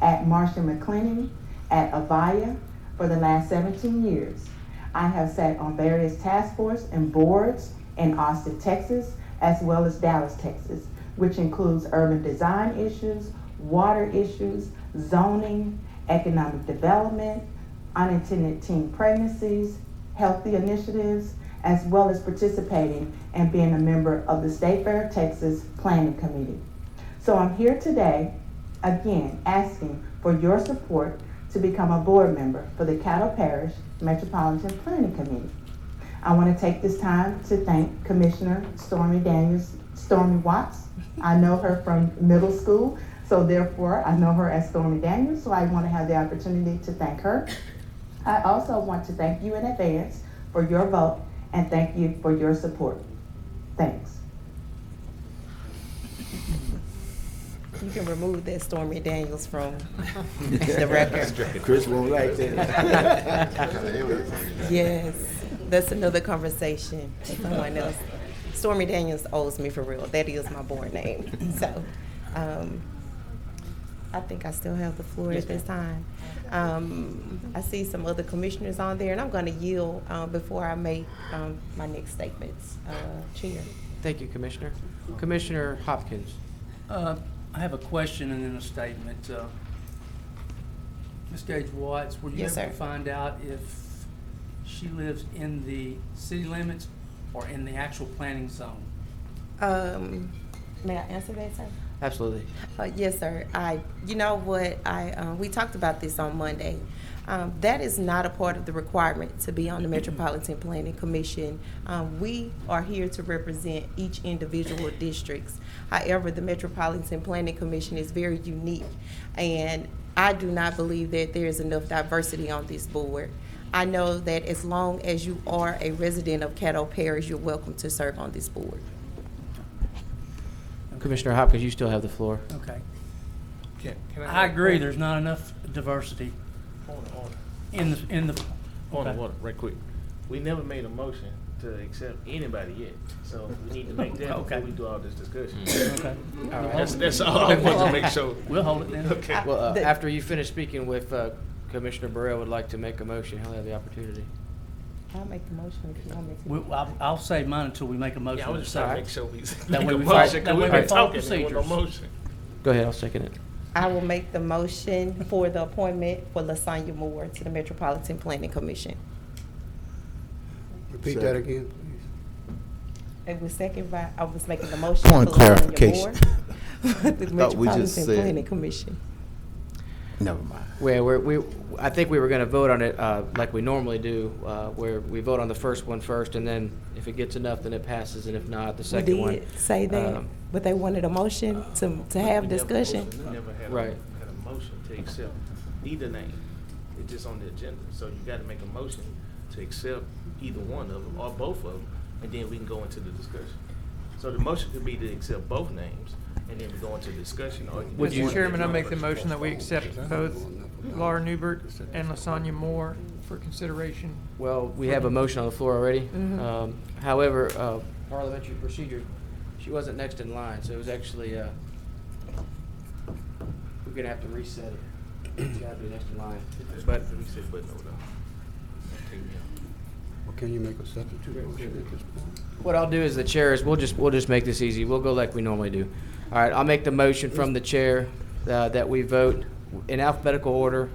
at Marsh & McLennan, at Avaya for the last 17 years. I have sat on various task force and boards in Austin, Texas, as well as Dallas, Texas, which includes urban design issues, water issues, zoning, economic development, unintended teen pregnancies, healthy initiatives, as well as participating and being a member of the State Fair of Texas Planning Committee. So I'm here today, again, asking for your support to become a board member for the Caddo Parish Metropolitan Planning Committee. I want to take this time to thank Commissioner Stormy Watts. I know her from middle school, so therefore I know her as Stormy Daniels, so I want to have the opportunity to thank her. I also want to thank you in advance for your vote and thank you for your support. Thanks. You can remove that Stormy Daniels from the record. Chris won't like that. Yes, that's another conversation. Someone else. Stormy Daniels owes me for real. That is my born name. So, I think I still have the floor at this time. I see some other commissioners on there, and I'm going to yield before I make my next statements. Chair. Thank you, Commissioner. Commissioner Hopkins. I have a question and then a statement. Ms. Gage Watts, were you Yes, able to sir. find out if she lives in the city limits or in the actual planning zone? May I answer that, sir? Absolutely. Yes, sir. You know what? We talked about this on Monday. That is not a part of the requirement to be on the Metropolitan Planning Commission. We are here to represent each individual districts. However, the Metropolitan Planning Commission is very unique, and I do not believe that there is enough diversity on this board. I know that as long as you are a resident of Caddo Parish, you're welcome to serve on this board. Commissioner Hopkins, you still have the floor. Okay. Can I agree, there's not enough diversity in the. Point of Okay. order, right quick. We never made a motion to accept anybody yet, so we need to make that Okay. before we do all this discussion. Okay. All right. That's all I want to make sure. We'll hold it then. Okay. Well, after you finish speaking with Commissioner Burrell would like to make a motion, he'll have the opportunity. I'll make the motion if you want me to. I'll save mine until we make a motion. Yeah, I was just trying to make sure we That way make a we motion, follow- 'cause that we've way been we follow talking, there was no procedures. motion. Go ahead, I'll second it. I will make the motion for the appointment for Lasagna Moore to the Metropolitan Planning Commission. Repeat that again, please. It was second by, I was making the motion Point for of Lasagna clarification. Moore to the Thought we just Metropolitan said- Planning Commission. Never mind. Well, I think we were going to vote on it like we normally do, where we vote on the first one first, and then if it gets enough, then it passes, and if not, the second one. We did say that, but they wanted a motion to have discussion. We never had Right. had a motion to accept either name. It's just on the agenda, so you got to make a motion to accept either one of them or both of them, and then we can go into the discussion. So the motion could be to accept both names, and then we go into discussion. Or Would you, Chairman, I make the motion that we accept both Laura Newbert and Lasagna Moore for consideration. Well, we have a motion on the floor already. Mhm. However, parliamentary procedure, she wasn't next in line, so it was actually, we're going to have to reset it. It's got to be next in line. But we said, but no, no. Take me out. Or can you make a substitute motion at this point? What I'll do is the chair is, we'll just make this easy. We'll go like we normally do. All right, I'll make the motion from the chair that we vote in alphabetical order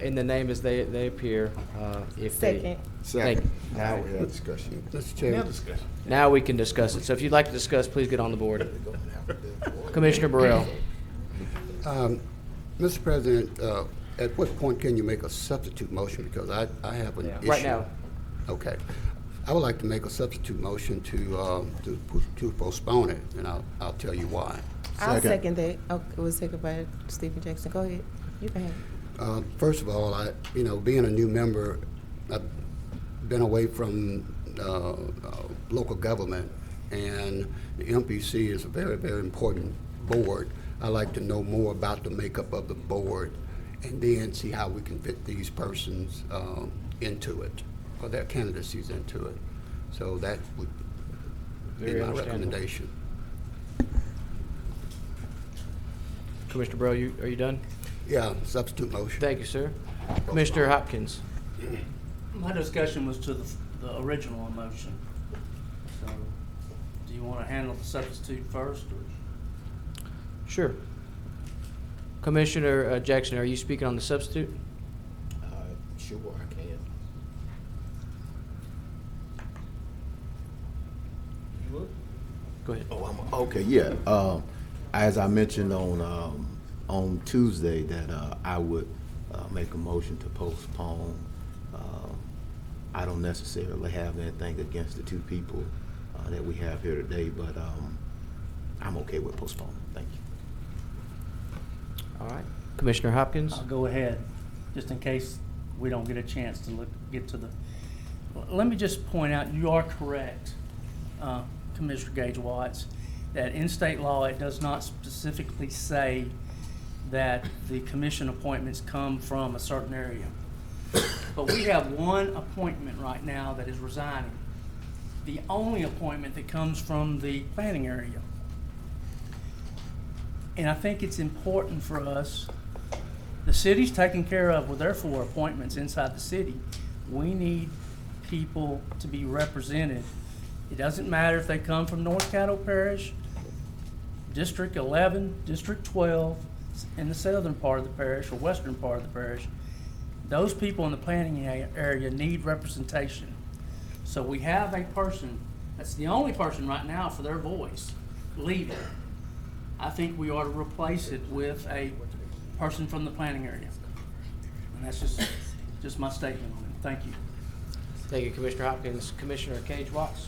in the name as they appear. Second. Thank you. Now we have discussion. Mr. Chairman. Now we can discuss it. So if you'd like to discuss, please get on the board. Commissioner Burrell. Mr. President, at what point can you make a substitute motion? Because I have an issue. Right now. Okay. I would like to make a substitute motion to postpone it, and I'll tell you why. I'll second that. Oh, it was seconded by Stephen Jackson. Go ahead. You can have it. First of all, being a new member, I've been away from local government, and the MPC is a very, very important board. I like to know more about the makeup of the board, and then see how we can fit these persons into it, or their candidacies into it. So that would be my recommendation. Commissioner Burrell, are you done? Yeah, substitute motion. Thank you, sir. Commissioner Hopkins. My discussion was to the original motion. So, do you want to handle the substitute first, or? Sure. Commissioner Jackson, are you speaking on the substitute? Sure, I can. You would? Go ahead. Oh, okay, yeah. As I mentioned on Tuesday, that I would make a motion to postpone. I don't necessarily have anything against the two people that we have here today, but I'm okay with postponing. Thank you. All right. Commissioner Hopkins? I'll go ahead, just in case we don't get a chance to get to the. Let me just point out, you are correct, Commissioner Gage Watts, that in state law it does not specifically say that the commission appointments come from a certain area. But we have one appointment right now that is resigning. The only appointment that comes from the planning area. And I think it's important for us, the city's taken care of with their 4 appointments inside the city. We need people to be represented. It doesn't matter if they come from North Caddo Parish, District 11, District 12, in the southern part of the parish or western part of the parish. Those people in the planning area need representation. So we have a person, that's the only person right now for their voice, leaving. I think we ought to replace it with a person from the planning area. And that's just my statement on it. Thank you. Thank you, Commissioner Hopkins. Commissioner Gage Watts.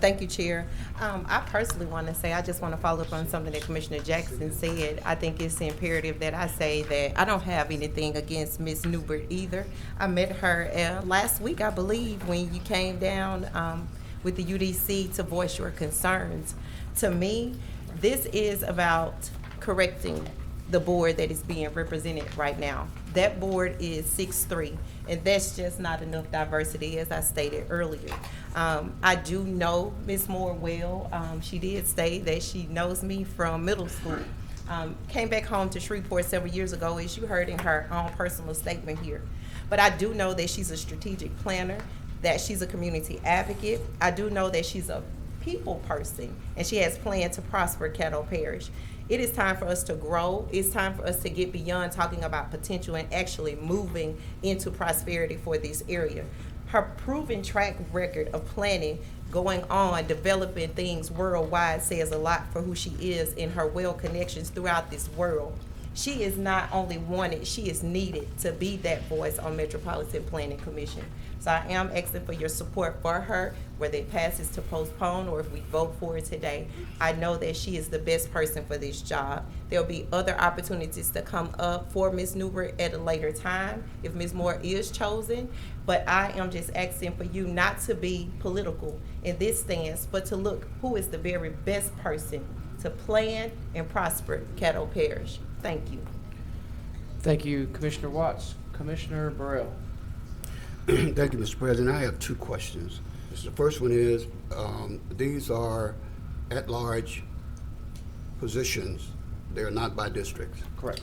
Thank you, Chair. I personally want to say, I just want to follow up on something that Commissioner Jackson said. I think it's imperative that I say that I don't have anything against Ms. Newbert either. I met her last week, I believe, when you came down with the UDC to voice your concerns. To me, this is about correcting the board that is being represented right now. That board is 6'3", and that's just not enough diversity, as I stated earlier. I do know Ms. Moore well. She did say that she knows me from middle school. Came back home to Shreveport several years ago, as you heard in her own personal statement here. But I do know that she's a strategic planner, that she's a community advocate. I do know that she's a people person, and she has planned to prosper Caddo Parish. It is time for us to grow. It's time for us to get beyond talking about potential and actually moving into prosperity for this area. Her proven track record of planning, going on, developing things worldwide says a lot for who she is in her well connections throughout this world. She is not only wanted, she is needed to be that voice on Metropolitan Planning Commission. So I am asking for your support for her, whether it passes to postpone or if we vote for it today. I know that she is the best person for this job. There'll be other opportunities to come up for Ms. Newbert at a later time if Ms. Moore is chosen. But I am just asking for you not to be political in this stance, but to look who is the very best person to plan and prosper Caddo Parish. Thank you. Thank you, Commissioner Watts. Commissioner Burrell. Thank you, Mr. President. I have 2 questions. The first one is, these are at-large positions. They are not by districts. Correct.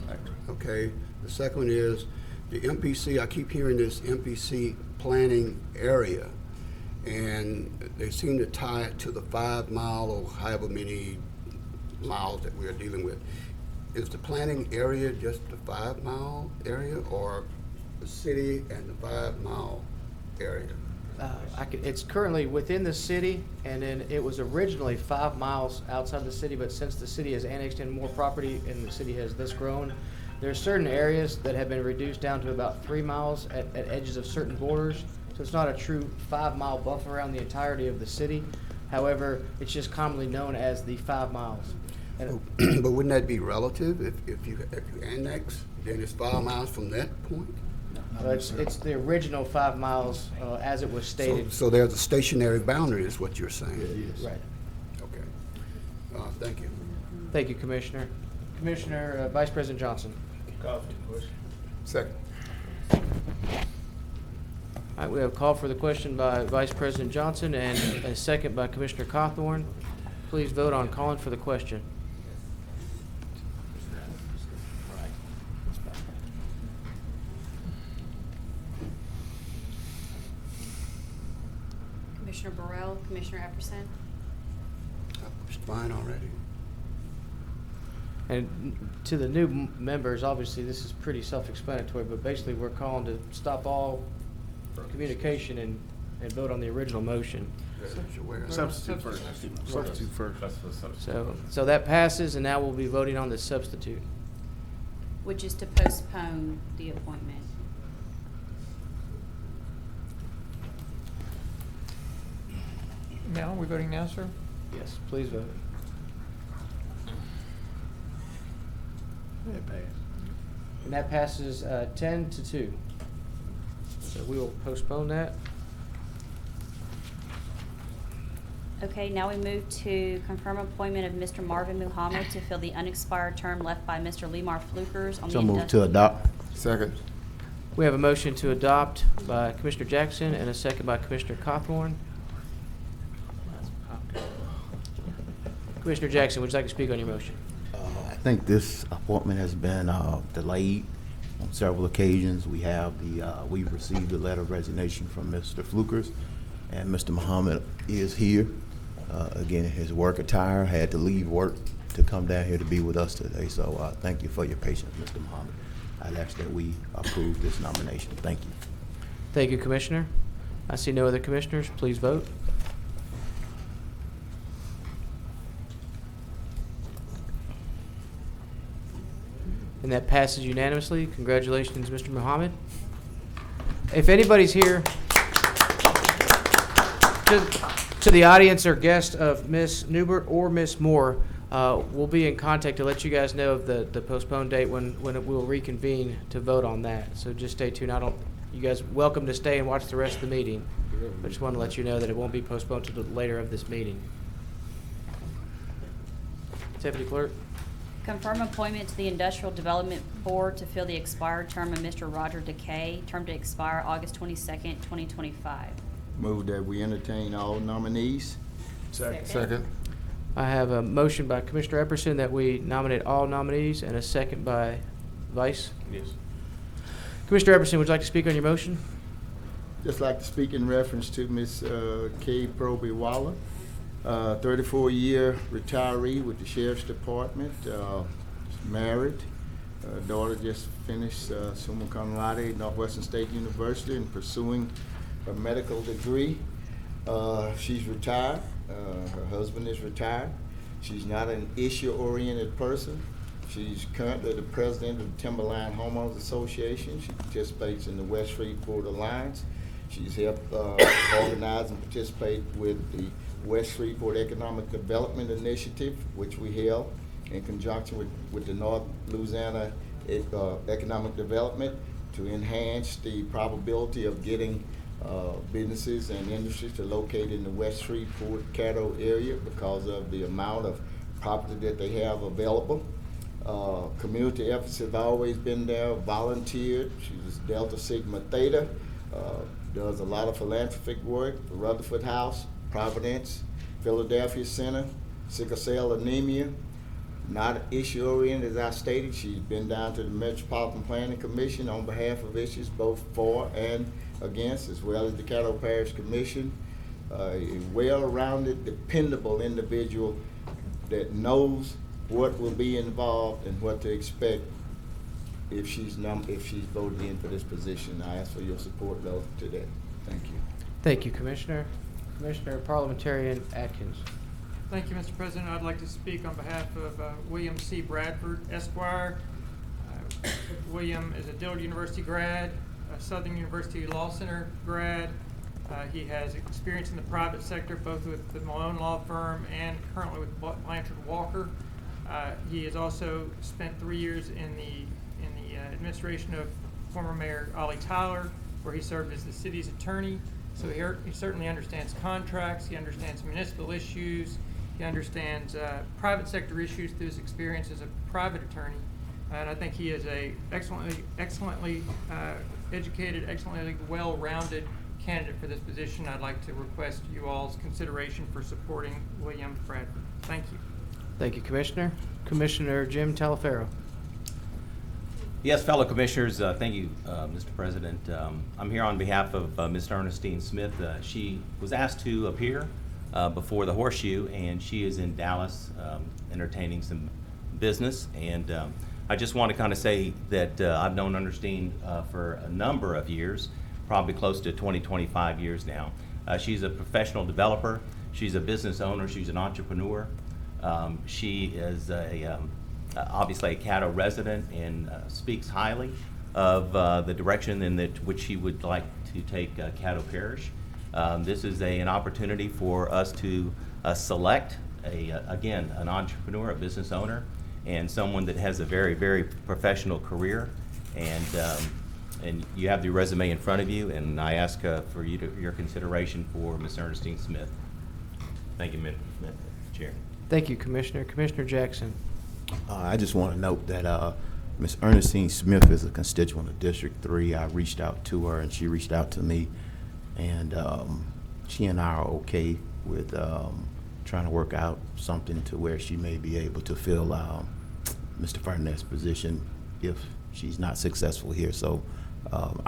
Okay. The second one is the MPC. I keep hearing this MPC planning area. and they seem to tie it to the 5 mile or however many miles that we're dealing with. Is the planning area just the 5 mile area, or the city and the 5 mile area? It's currently within the city, and then it was originally 5 miles outside the city, but since the city has annexed in more property and the city has thus grown, there are certain areas that have been reduced down to about 3 miles at edges of certain borders. So it's not a true 5 mile buffer around the entirety of the city. However, it's just commonly known as the 5 miles. And But wouldn't that be relative? If you annex, then it's 5 miles from that point? it's the original 5 miles as it was stated. So there's a stationary boundary is what you're saying? Yes. Right. Okay. Thank you. Thank you, Commissioner. Commissioner, Vice President Johnson. Call for the question. Second. All right, we have a call for the question by Vice President Johnson and a second by Commissioner Cawthorn. Please vote on calling for the question. Commissioner Burrell, Commissioner Epperson. It's fine already. And to the new members, obviously, this is pretty self-explanatory, but basically, we're calling to stop all communication and vote on the original motion. Substitute first. Substitute first. That's the substitute. So that passes, and now we'll be voting on the substitute. Which is to postpone the appointment. Now, we're voting now, sir? Yes, please vote. It passed. And that passes 10-2. So we will postpone that. Okay, now we move to confirm appointment of Mr. Marvin Muhammad to fill the unexpired term left by Mr. Lemar Flukers on the So move to adopt. Second. We have a motion to adopt by Commissioner Jackson and a second by Commissioner Cawthorn. Commissioner Jackson, would you like to speak on your motion? I think this appointment has been delayed on several occasions. We've received a letter of resignation from Mr. Flukers, and Mr. Muhammad is here. Again, in his work attire, had to leave work to come down here to be with us today. So thank you for your patience, Mr. Muhammad. I'd ask that we approve this nomination. Thank you. Thank you, Commissioner. I see no other commissioners. Please vote. And that passes unanimously. Congratulations, Mr. Muhammad. If anybody's here to the audience or guest of Ms. Newbert or Ms. Moore, we'll be in contact to let you guys know of the postponed date when it will reconvene to vote on that. So just stay tuned. You guys welcome to stay and watch the rest of the meeting. I just want to let you know that it won't be postponed to the later of this meeting. Deputy Clerk. Confirm appointment to the Industrial Development Board to fill the expired term of Mr. Roger Decay, term to expire August 22nd, 2025. Move that we entertain all nominees. Second. I have a motion by Commissioner Epperson that we nominate all nominees and a second by Vice. Yes. Commissioner Epperson, would you like to speak on your motion? Just like to speak in reference to Ms. Kay Proby Wale, 34-year retiree with the Sheriff's Department, married. Daughter just finished summa cum laude, Northwestern State University, and pursuing a medical degree. She's retired. Her husband is retired. She's not an issue-oriented person. She's currently the president of the Timberline Homeowners Association. She participates in the West Shreveport Alliance. She's helped organize and participate with the West Shreveport Economic Development Initiative, which we held in conjunction with the North Louisiana Economic Development to enhance the probability of getting businesses and industries to locate in the West Shreveport Caddo area because of the amount of property that they have available. Community efforts have always been there, volunteered. She was Delta Sigma Theta, does a lot of philanthropic work, the Rutherford House, Providence, Philadelphia Center, sickle cell anemia. Not issue-oriented, as I stated. She's been down to the Metropolitan Planning Commission on behalf of issues both for and against, as well as the Caddo Parish Commission. a well-rounded, dependable individual that knows what will be involved and what to expect if she's voted in for this position. I ask for your support, though, today. Thank you. Thank you, Commissioner. Commissioner Parliamentarian Atkins. Thank you, Mr. President. I'd like to speak on behalf of William C. Bradford, Esquire. William is a Dillard University grad, a Southern University Law Center grad. He has experience in the private sector, both with the Malone Law Firm and currently with Blanchard Walker. He has also spent 3 years in the administration of former Mayor Ollie Tyler, where he served as the city's attorney. So he certainly understands contracts, he understands municipal issues, he understands private sector issues through his experience as a private attorney. And I think he is a excellently educated, excellently well-rounded candidate for this position. I'd like to request you all's consideration for supporting William Bradford. Thank you. Thank you, Commissioner. Commissioner Jim Talaferro. Yes, fellow commissioners, thank you, Mr. President. I'm here on behalf of Ms. Ernestine Smith. She was asked to appear before the Horseshoe, and she is in Dallas entertaining some business. And I just want to kind of say that I've known Ernestine for a number of years, probably close to 20, 25 years now. She's a professional developer. She's a business owner. She's an entrepreneur. She is obviously a Caddo resident and speaks highly of the direction in which she would like to take Caddo Parish. This is an opportunity for us to select, again, an entrepreneur, a business owner, and someone that has a very, very professional career. And you have the resume in front of you, and I ask for your consideration for Ms. Ernestine Smith. Thank you, Mr. Chair. Thank you, Commissioner. Commissioner Jackson. I just want to note that Ms. Ernestine Smith is a constituent of District 3. I reached out to her, and she reached out to me, and she and I are okay with trying to work out something to where she may be able to fill Mr. Fernandez's position if she's not successful here. So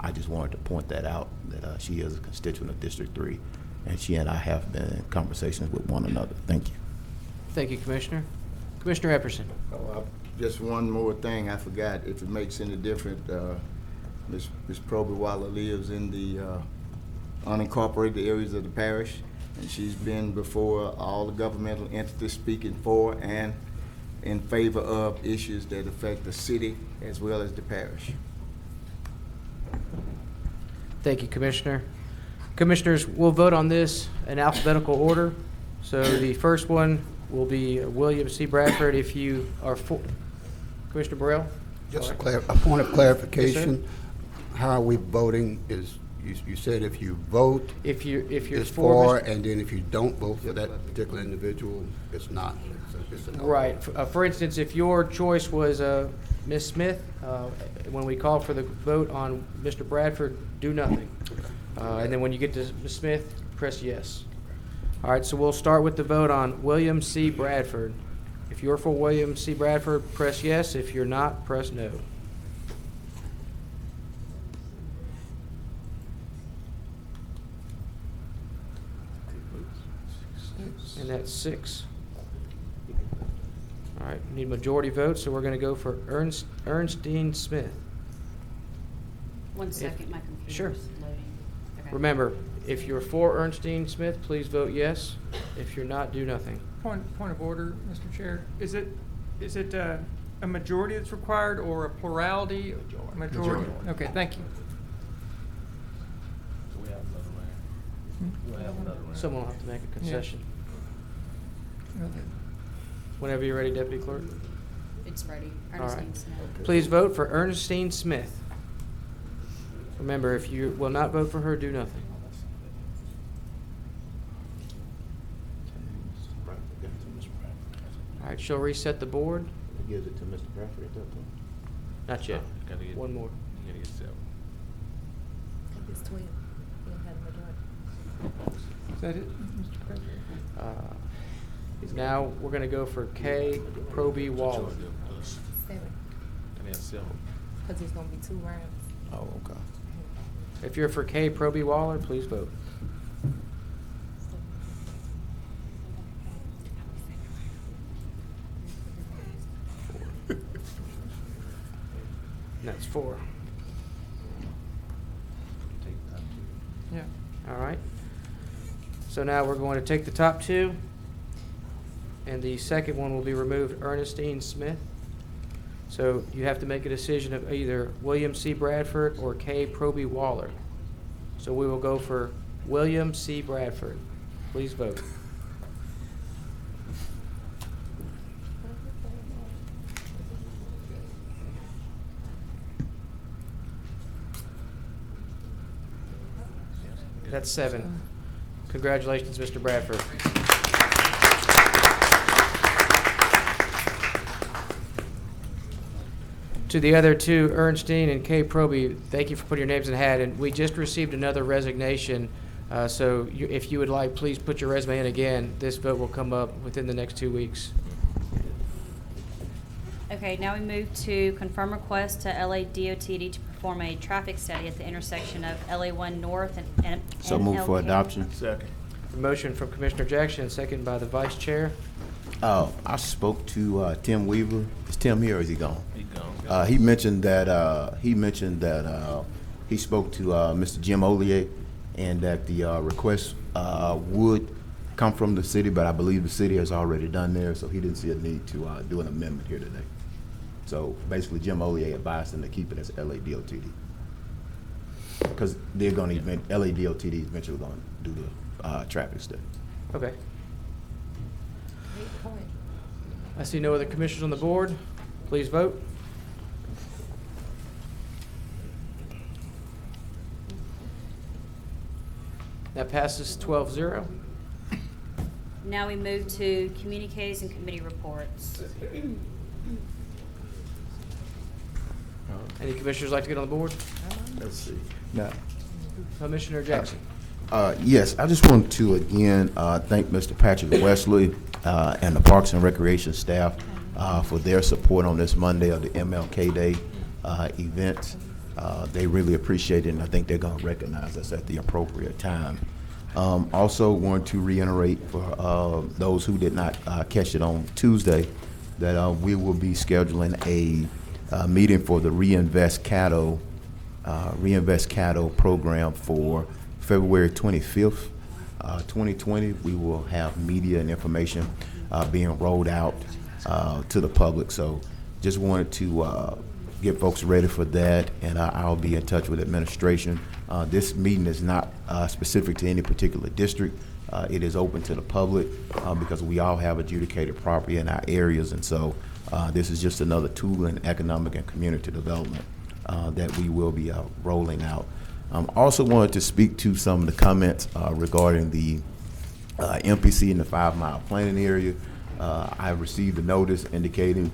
I just wanted to point that out, that she is a constituent of District 3, and she and I have been in conversations with one another. Thank you. Thank you, Commissioner. Commissioner Epperson. Just one more thing I forgot, if it makes any difference. Ms. Proby Waller lives in the unincorporated areas of the parish, and she's been before all the governmental entities speaking for and in favor of issues that affect the city as well as the parish. Thank you, Commissioner. Commissioners, we'll vote on this in alphabetical order. So the first one will be William C. Bradford. If you are for, Commissioner Burrell? Just a point of clarification. How are we voting? Is you said if you vote, if you're it's for, and then if you don't vote for that particular individual, it's not. It's a no. Right. For instance, if your choice was Ms. Smith, when we call for the vote on Mr. Bradford, do nothing. And then when you get to Ms. Smith, press yes. All right, so we'll start with the vote on William C. Bradford. If you're for William C. Bradford, press yes. If you're not, press no. And that's 6. All right, need majority vote, so we're going to go for Ernestine Smith. 1 second, my computer's Sure. loading. Okay. Remember, if you're for Ernestine Smith, please vote yes. If you're not, do nothing. Point of order, Mr. Chair. Is it a majority that's required or a plurality? Majority. Okay, thank you. Someone will have to make a concession. Whenever you're ready, Deputy Clerk. It's ready. All Ernestine right. Smith. Please vote for Ernestine Smith. Remember, if you will not vote for her, do nothing. All right, she'll reset the board. It gives it to Mr. Bradford at that point. Not yet. Gotta get One more. You gotta get 7. I think it's 12. You don't have a majority. Is that it, Mr. President? Now we're going to go for K. Proby Waller. 7. And then 7. Because it's going to be 2 rounds. Oh, okay. If you're for K. Proby Waller, please vote. Yeah. All right. So now we're going to take the top two, and the second one will be removed, Ernestine Smith. So you have to make a decision of either William C. Bradford or K. Proby Waller. So we will go for William C. Bradford. Please vote. That's 7. Congratulations, Mr. Bradford. To the other two, Ernstine and Kay Proby, thank you for putting your names in the hat. And we just received another resignation. So if you would like, please put your resume in again. This vote will come up within the next 2 weeks. Okay, now we move to confirm request to LA DOTD to perform a traffic study at the intersection of LA 1 North and So move for adoption. Second. A motion from Commissioner Jackson, second by the Vice Chair. I spoke to Tim Weaver. Is Tim here or is he gone? He gone. He mentioned that he spoke to Mr. Jim Ollier and that the request would come from the city, but I believe the city has already done theirs, so he didn't see a need to do an amendment here today. So basically, Jim Ollier advised them to keep it as LADOTD because they're going to LADOTD is eventually going to do the traffic study. Okay. I see no other commissioners on the board. Please vote. That passes 12-0. Now we move to communiques and committee reports. Any commissioners like to get on the board? Let's see. Now, Commissioner Jackson. Yes, I just want to again thank Mr. Patrick Wesley and the Parks and Recreation staff for their support on this Monday of the MLK Day event. They really appreciate it, and I think they're going to recognize us at the appropriate time. Also want to reiterate for those who did not catch it on Tuesday that we will be scheduling a meeting for the Reinvest Caddo program for February 25th, 2020. We will have media and information being rolled out to the public. So just wanted to get folks ready for that, and I'll be in touch with administration. This meeting is not specific to any particular district. It is open to the public because we all have adjudicated property in our areas, and so this is just another tool in economic and community development that we will be rolling out. Also wanted to speak to some of the comments regarding the MPC in the 5 Mile planning area. I received a notice indicating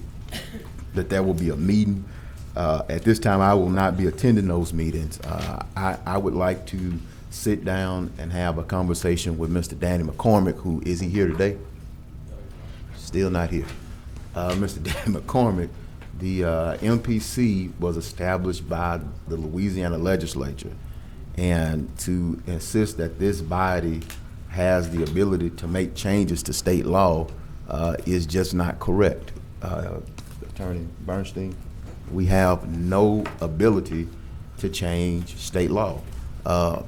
that there will be a meeting. At this time, I will not be attending those meetings. I would like to sit down and have a conversation with Mr. Danny McCormick, who is he here today? Still not here. Mr. Danny McCormick, the MPC was established by the Louisiana legislature, and to insist that this body has the ability to make changes to state law is just not correct. Attorney Bernstein, we have no ability to change state law.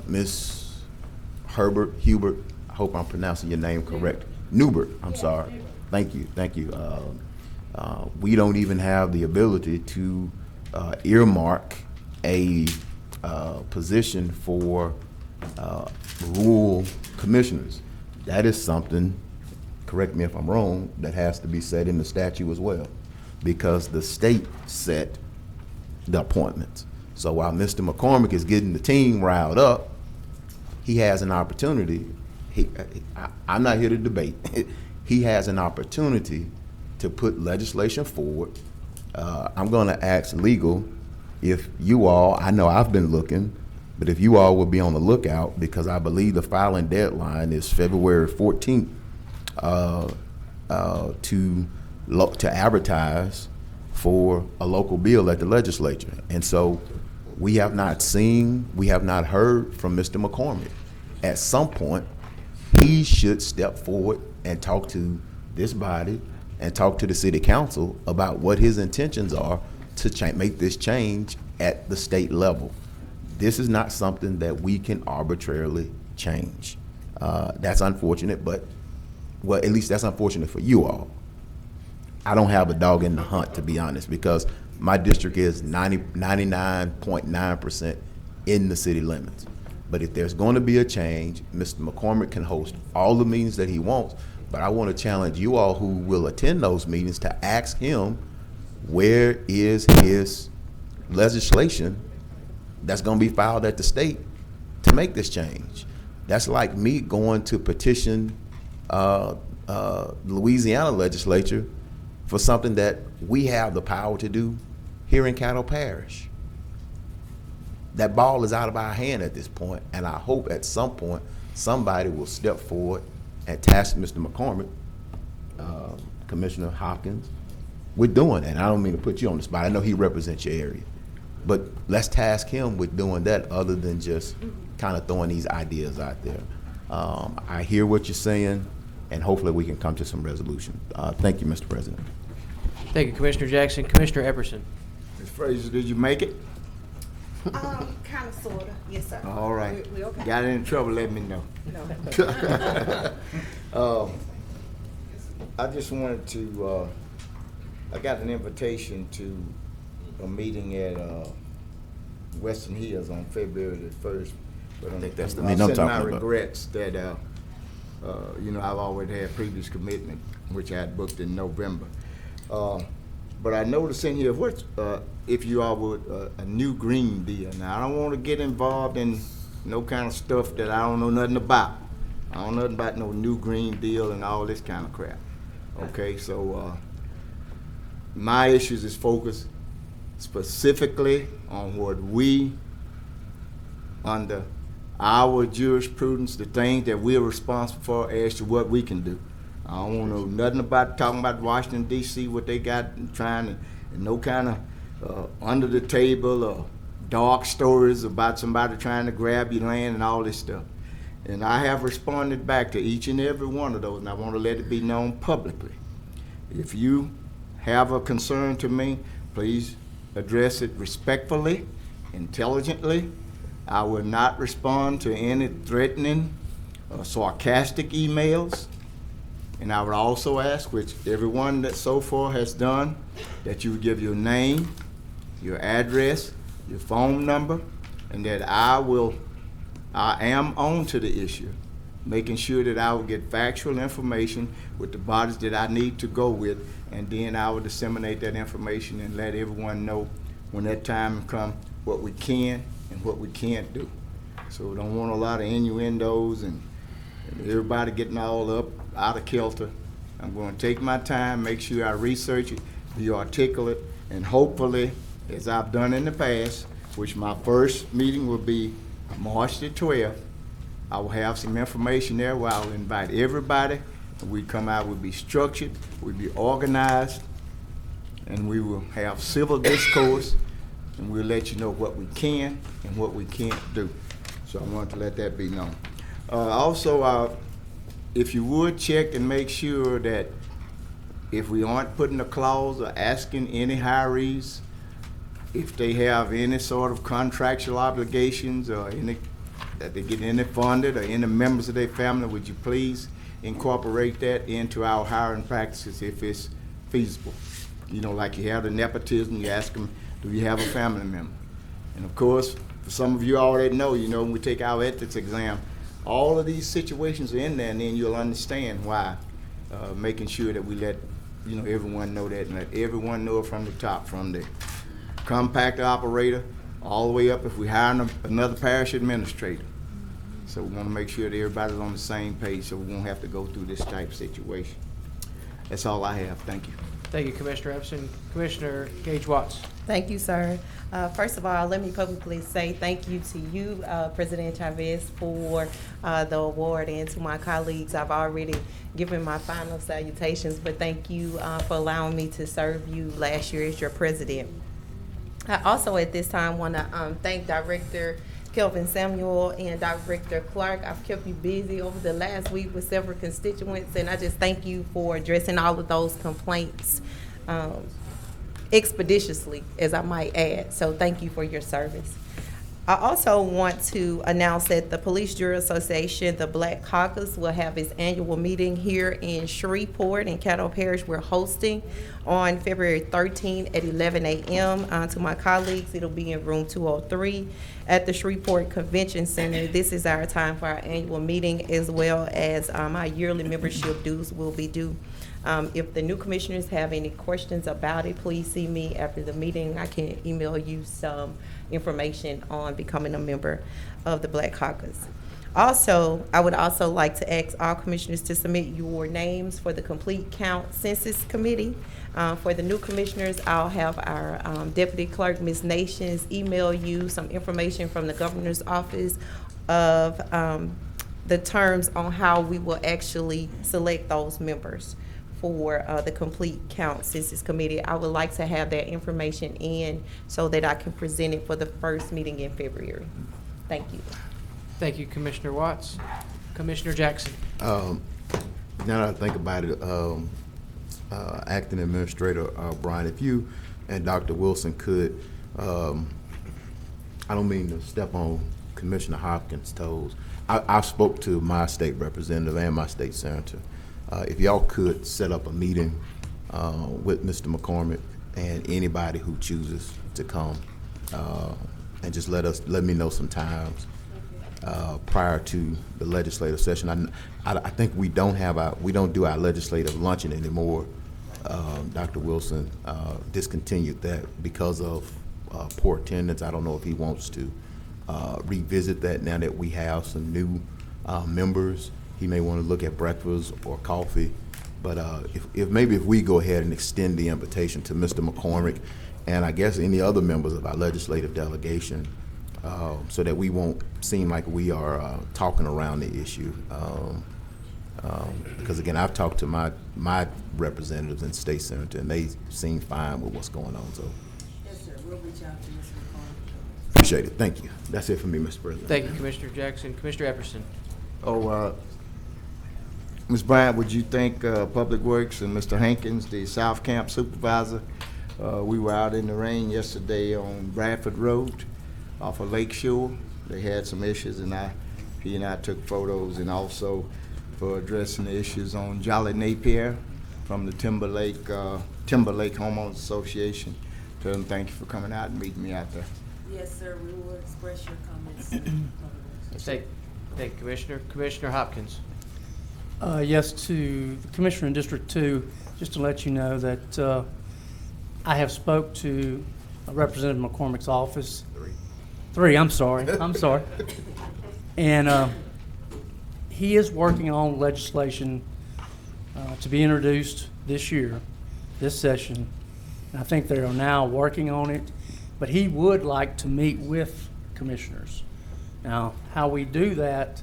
Ms. Hubert, I hope I'm pronouncing your name correct. Newbert, I'm sorry. Thank you. We don't even have the ability to earmark a position for rural commissioners. That is something, correct me if I'm wrong, that has to be set in the statute as well, because the state set the appointments. So while Mr. McCormick is getting the team riled up, he has an opportunity. I'm not here to debate. He has an opportunity to put legislation forward. I'm going to ask legal if you all, I know I've been looking, but if you all will be on the lookout, because I believe the filing deadline is February 14th to advertise for a local bill at the legislature. And so we have not heard from Mr. McCormick. At some point, he should step forward and talk to this body and talk to the city council about what his intentions are to make this change at the state level. this is not something that we can arbitrarily change. That's unfortunate, but, well, at least that's unfortunate for you all. I don't have a dog in the hunt, to be honest, because my district is 99.9% in the city limits. But if there's going to be a change, Mr. McCormick can host all the meetings that he wants, but I want to challenge you all who will attend those meetings to ask him, where is his legislation that's going to be filed at the state to make this change? That's like me going to petition Louisiana legislature for something that we have the power to do here in Caddo Parish. That ball is out of our hand at this point, and I hope at some point somebody will step forward and task Mr. McCormick, Commissioner Hopkins, with doing that. And I don't mean to put you on the spot. I know he represents your area. But let's task him with doing that other than just kind of throwing these ideas out there. I hear what you're saying, and hopefully we can come to some resolution. Thank you, Mr. President. Thank you, Commissioner Jackson. Commissioner Epperson. Ms. Fraser, did you make it? Kind of, sort of. Yes, sir. All right. We okay. Got in trouble, let me know. No. I just wanted to, I got an invitation to a meeting at Western Hills on February the 1st. But I think that's the I meeting I'm sent my talking about. regrets that, you know, I've already had previous commitment, which I had booked in November. But I noticed in here, what's, if you all would, a new green deal. Now, I don't want to get involved in no kind of stuff that I don't know nothing about. I don't know nothing about no new green deal and all this kind of crap. Okay, so my issues is focused specifically on what we, under our jurisprudence, the things that we're responsible for as to what we can do. I don't want to know nothing about talking about Washington, D.C., what they got and trying to, and no kind of under the table or dark stories about somebody trying to grab your land and all this stuff. And I have responded back to each and every one of those, and I want to let it be known publicly. If you have a concern to me, please address it respectfully, intelligently. I will not respond to any threatening or sarcastic emails. And I would also ask, which everyone that so far has done, that you would give your name, your address, your phone number, and that I am on to the issue, making sure that I will get factual information with the bodies that I need to go with, and then I will disseminate that information and let everyone know when that time comes what we can and what we can't do. So we don't want a lot of innuendos and everybody getting all up out of kilter. I'm going to take my time, make sure I research it, be articulate, and hopefully, as I've done in the past, which my first meeting will be March the 12th, I will have some information there where I'll invite everybody. We come out, we'll be structured, we'll be organized, and we will have civil discourse, and we'll let you know what we can and what we can't do. So I want to let that be known. Also, if you would check and make sure that if we aren't putting a clause or asking any hirees if they have any sort of contractual obligations or any that they get any funded or any members of their family, would you please incorporate that into our hiring practices if it's feasible? You know, like you have the nepotism, you ask them, do you have a family member? And of course, for some of you already know, you know, when we take our ethics exam, all of these situations are in there, and then you'll understand why. Making sure that we let everyone know that, and let everyone know it from the top, from the compactor operator all the way up if we hire another parish administrator. So we want to make sure that everybody's on the same page, so we won't have to go through this type of situation. That's all I have. Thank you. Thank you, Commissioner Epperson. Commissioner Gage Watts. Thank you, sir. First of all, let me publicly say thank you to you, President Chavez, for the award, and to my colleagues. I've already given my final salutations, but thank you for allowing me to serve you last year as your president. I also at this time want to thank Director Kelvin Samuel and Director Clark. I've kept you busy over the last week with several constituents, and I just thank you for addressing all of those complaints expeditiously, as I might add. So thank you for your service. I also want to announce that the Police Jury Association, the Black Caucus, will have its annual meeting here in Shreveport in Caddo Parish. We're hosting on February 13th at 11 a.m. To my colleagues, it'll be in room 203 at the Shreveport Convention Center. This is our time for our annual meeting, as well as our yearly membership dues will be due. If the new commissioners have any questions about it, please see me after the meeting. I can email you some information on becoming a member of the Black Caucus. Also, I would also like to ask all commissioners to submit your names for the Complete Count Census Committee. For the new commissioners, I'll have our Deputy Clerk, Ms. Nations, email you some information from the Governor's Office of the terms on how we will actually select those members for the Complete Count Census Committee. I would like to have that information in so that I can present it for the first meeting in February. Thank you. Thank you, Commissioner Watts. Commissioner Jackson. Now that I think about it, Acting Administrator Brian, if you and Dr. Wilson could, I don't mean to step on Commissioner Hopkins' toes. I spoke to my state representative and my state senator. If y'all could set up a meeting with Mr. McCormick and anybody who chooses to come, and just let me know some times prior to the legislative session. I think we don't do our legislative luncheon anymore. Dr. Wilson discontinued that because of poor attendance. I don't know if he wants to revisit that now that we have some new members. He may want to look at breakfast or coffee, but if we go ahead and extend the invitation to Mr. McCormick and I guess any other members of our legislative delegation, so that we won't seem like we are talking around the issue. Because again, I've talked to my representatives and state senator, and they seem fine with what's going on. So, yes, sir. We'll reach out to Mr. McCormick. Appreciate it. Thank you. That's it for me, Mr. President. Thank you, Commissioner Jackson. Commissioner Epperson. Ms. Bryant, would you thank Public Works and Mr. Hankins, the South Camp supervisor? We were out in the rain yesterday on Bradford Road off of Lake Shore. They had some issues, and he and I took photos, and also for addressing the issues on Jolly Napier from the Timber Lake Homeowners Association. Tell them thank you for coming out and meeting me out there. Yes, sir. We will express your comments. Thank you, Commissioner. Commissioner Hopkins. Yes, to the Commissioner in District 2, just to let you know that I have spoke to Representative McCormick's office. Three, I'm sorry. And he is working on legislation to be introduced this year, this session. And I think they are now working on it, but he would like to meet with commissioners. Now, how we do that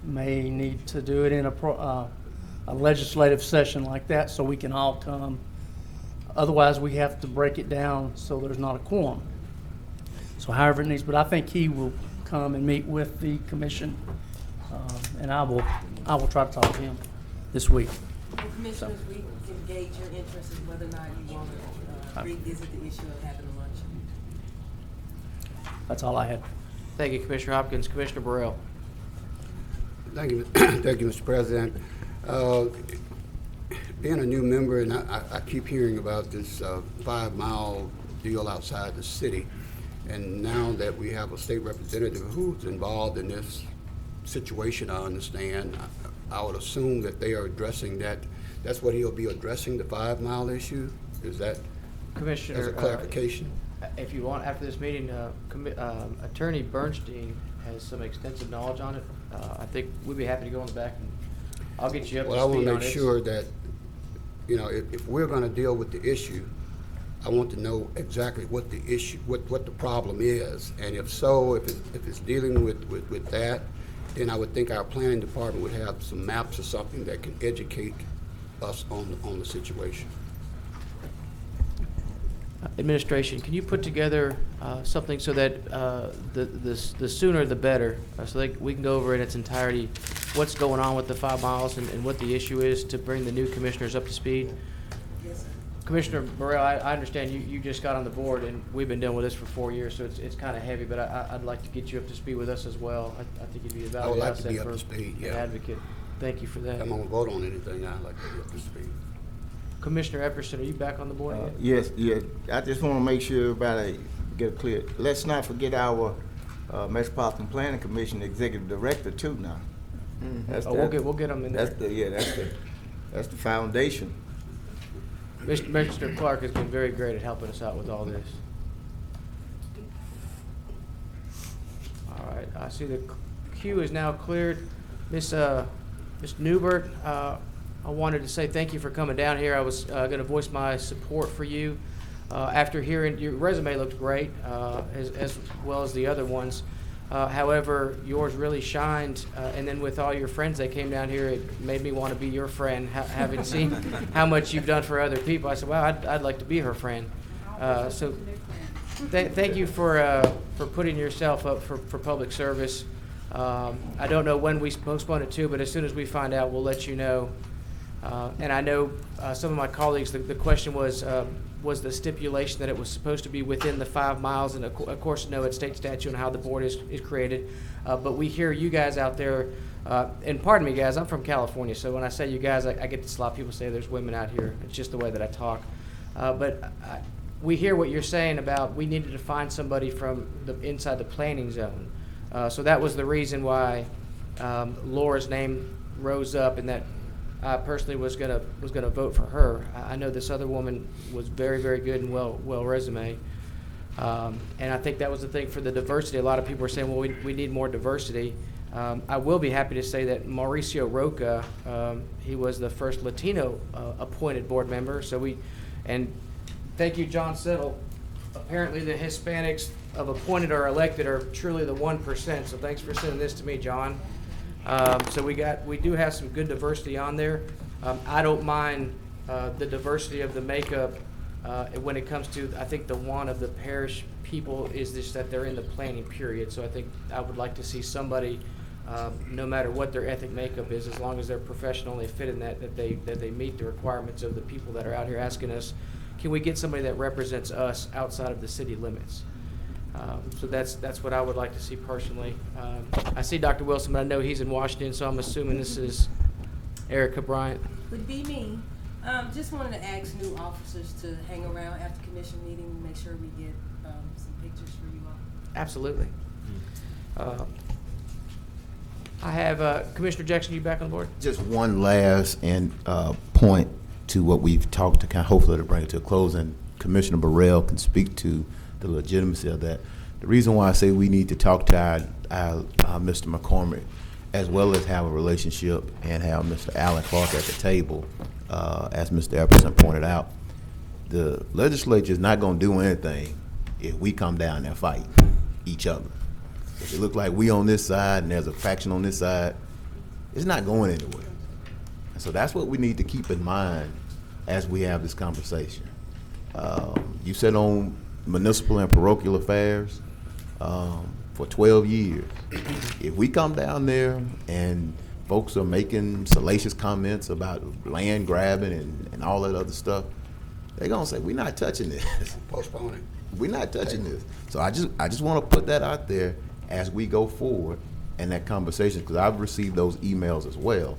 may need to do it in a legislative session like that so we can all come. Otherwise, we have to break it down so there's not a quorum. So however it needs, but I think he will come and meet with the commission, and I will try to talk to him this week. Well, commissioners, we can gauge your interest in whether or not you want to revisit the issue of having a luncheon. That's all I had. Thank you, Commissioner Hopkins. Commissioner Burrell. Thank you, Mr. President. Being a new member, and I keep hearing about this 5-mile deal outside the city, and now that we have a state representative who's involved in this situation, I understand, I would assume that they are addressing that. That's what he'll be addressing, the 5-mile issue? Is that, Commissioner, as a clarification? If you want, after this meeting, Attorney Bernstein has some extensive knowledge on it. I think we'd be happy to go in the back, and I'll get you up to speed on it. Well, I want to make sure that, if we're going to deal with the issue, I want to know exactly what the issue, what the problem is, and if so, if it's dealing with that, then I would think our planning department would have some maps or something that can educate us on the situation. Administration, can you put together something so that the sooner the better, so that we can go over in its entirety what's going on with the 5 miles and what the issue is to bring the new commissioners up to speed? Yes, sir. Commissioner Burrell, I understand you just got on the board, and we've been dealing with this for 4 years, so it's kind of heavy, but I'd like to get you up to speed with us as well. I think you'd be a I valuable would like to asset be up for to speed, an yeah. advocate. Thank you for that. If I'm gonna vote on anything, I'd like to be up to speed. Commissioner Epperson, are you back on the board yet? Yes, yeah. I just want to make sure everybody get it clear. Let's not forget our Metropolitan Planning Commission Executive Director too now. That's We'll get them in there. That's the foundation. Mr. Clark has been very great at helping us out with all this. All right, I see the queue is now cleared. Ms. Newbert, I wanted to say thank you for coming down here. I was going to voice my support for you. After hearing, your resume looked great, as well as the other ones. However, yours really shined, and then with all your friends that came down here, it made me want to be your friend, having seen how much you've done for other people. I said, wow, I'd like to be her friend. So thank you for putting yourself up for public service. I don't know when we postpone it to, but as soon as we find out, we'll let you know. And I know some of my colleagues, the question was the stipulation that it was supposed to be within the 5 miles, and of course, no, it's state statute and how the board is created. But we hear you guys out there, and pardon me, guys, I'm from California, so when I say you guys, I get this a lot of people say there's women out here. It's just the way that I talk. We hear what you're saying about we needed to find somebody from inside the planning zone. So that was the reason why Laura's name rose up, and that I personally was gonna vote for her. I know this other woman was very, very good and well resume, and I think that was the thing for the diversity. A lot of people were saying, well, we need more diversity. I will be happy to say that Mauricio Roca, he was the first Latino appointed board member. And thank you, John Settle. Apparently, the Hispanics of appointed or elected are truly the 1%. So thanks for sending this to me, John. So we do have some good diversity on there. I don't mind the diversity of the makeup when it comes to, I think the one of the parish people is just that they're in the planning period. So I think I would like to see somebody, no matter what their ethnic makeup is, as long as they're professional and they fit in that they meet the requirements of the people that are out here asking us, can we get somebody that represents us outside of the city limits? So that's what I would like to see personally. I see Dr. Wilson, but I know he's in Washington, so I'm assuming this is Erica Bryant. Would be me. Just wanted to ask new officers to hang around after commission meeting, make sure we get some pictures for you all. Absolutely. I have Commissioner Jackson, you back on board? Just one last point to what we've talked to, kind of hopefully to bring it to a close, and Commissioner Burrell can speak to the legitimacy of that. The reason why I say we need to talk to our Mr. McCormick, as well as have a relationship and have Mr. Alan Clark at the table, as Mr. Epperson pointed out, the legislature is not going to do anything if we come down and fight each other. If it look like we on this side and there's a faction on this side, it's not going anywhere. And so that's what we need to keep in mind as we have this conversation. You sit on municipal and parochial affairs for 12 years. If we come down there and folks are making salacious comments about land grabbing and all that other stuff, they're gonna say, we're not touching this. Postpone it. We're not touching this. So I just want to put that out there as we go forward in that conversation, because I've received those emails as well.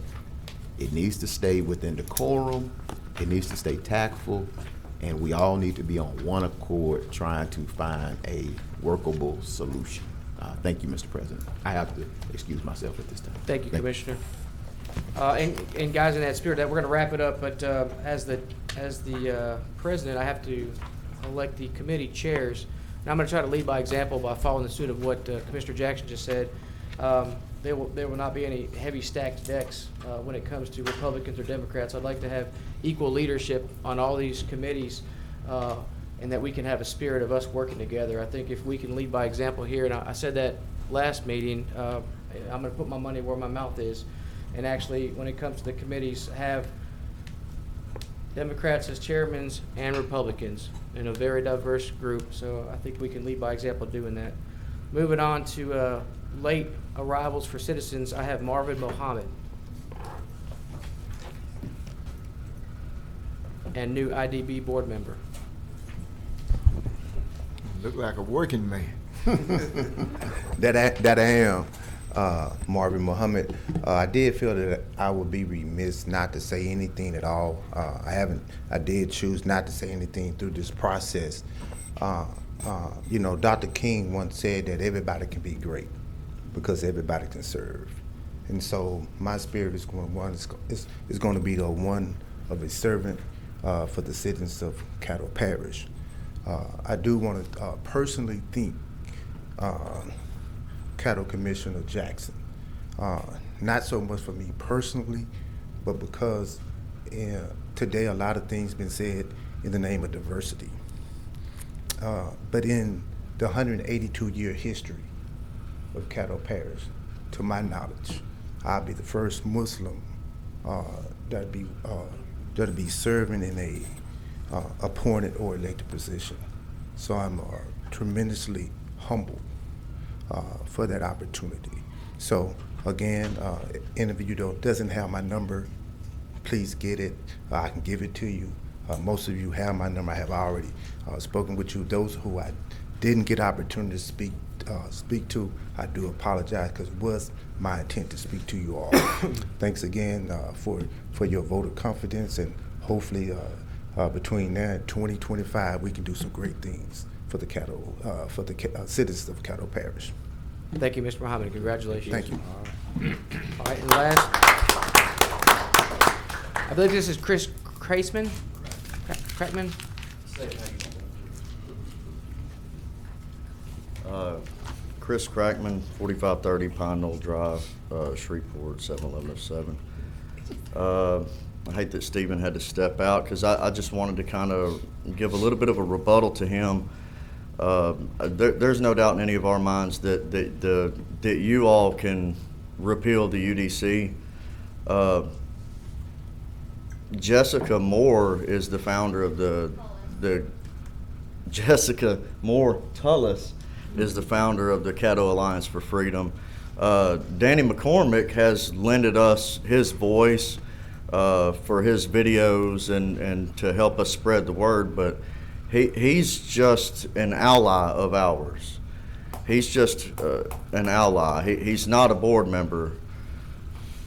It needs to stay within decorum. It needs to stay tactful. And we all need to be on one accord trying to find a workable solution. Thank you, Mr. President. I have to excuse myself at this time. Thank you, Commissioner. And guys, in that spirit, that we're going to wrap it up. But as the president, I have to elect the committee chairs. And I'm going to try to lead by example by following the suit of what Commissioner Jackson just said. There will not be any heavy stacked decks when it comes to Republicans or Democrats. I'd like to have equal leadership on all these committees, and that we can have a spirit of us working together. I think if we can lead by example here, and I said that last meeting, I'm going to put my money where my mouth is, and actually when it comes to the committees, have Democrats as chairmen and Republicans in a very diverse group. So I think we can lead by example doing that. Moving on to late arrivals for citizens, I have Marvin Mohammed. and new IDB board member. Look like a working man. That I am, Marvin Muhammad. I did feel that I would be remiss not to say anything at all. I did choose not to say anything through this process. You know, Dr. King once said that everybody can be great because everybody can serve. And so my spirit is going to be the one of a servant for the citizens of Caddo Parish. I do want to personally thank Caddo Commissioner Jackson, not so much for me personally, but because today a lot of things been said in the name of diversity. But in the 182-year history of Caddo Parish, to my knowledge, I'll be the first Muslim that'll be serving in a appointed or elected position. So I'm tremendously humbled for that opportunity. So again, any of you doesn't have my number, please get it. I can give it to you. Most of you have my number. I have already spoken with you. Those who I didn't get opportunity to speak to, I do apologize because it was my intent to speak to you all. Thanks again for your vote of confidence, and hopefully between now and 2025 we can do some great things for the citizens of Caddo Parish. Thank you, Mr. Muhammad. Congratulations. Thank you. All right, and last, I believe this is Chris Kreisman. Kreitman. Chris Crackman, 4530 Pine Knoll Drive, Shreveport, 71107. I hate that Stephen had to step out because I just wanted to kind of give a little bit of a rebuttal to him. There's no doubt in any of our minds that you all can repeal the UDC. Jessica Moore is the founder of the Jessica Moore Tullis is the founder of the Caddo Alliance for Freedom. Danny McCormick has lended us his voice for his videos and to help us spread the word, but he's just an ally of ours. He's just an ally. He's not a board member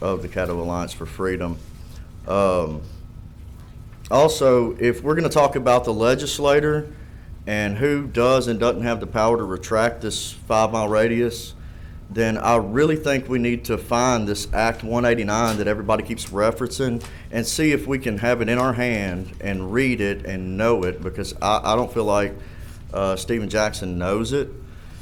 of the Caddo Alliance for Freedom. Also, if we're going to talk about the legislator and who does and doesn't have the power to retract this 5-mile radius, then I really think we need to find this Act 189 that everybody keeps referencing and see if we can have it in our hand and read it and know it, because I don't feel like Stephen Jackson knows it.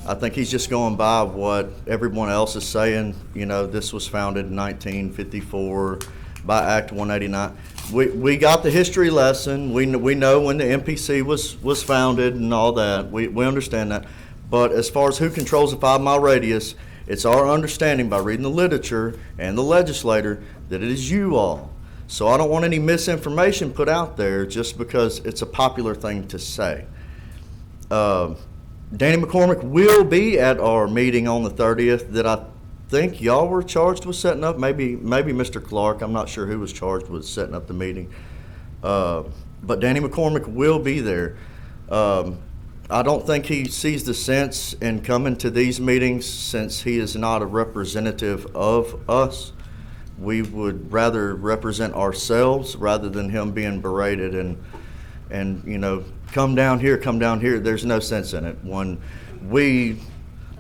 I think he's just going by what everyone else is saying. You know, this was founded in 1954 by Act 189. We got the history lesson. We know when the MPC was founded and all that. We understand that. But as far as who controls the 5-mile radius, it's our understanding by reading the literature and the legislator that it is you all. So I don't want any misinformation put out there just because it's a popular thing to say. Danny McCormick will be at our meeting on the 30th that I think y'all were charged with setting up. Maybe Mr. Clark. I'm not sure who was charged with setting up the meeting. But Danny McCormick will be there. I don't think he sees the sense in coming to these meetings since he is not a representative of us. We would rather represent ourselves rather than him being berated and you know, come down here. There's no sense in it. When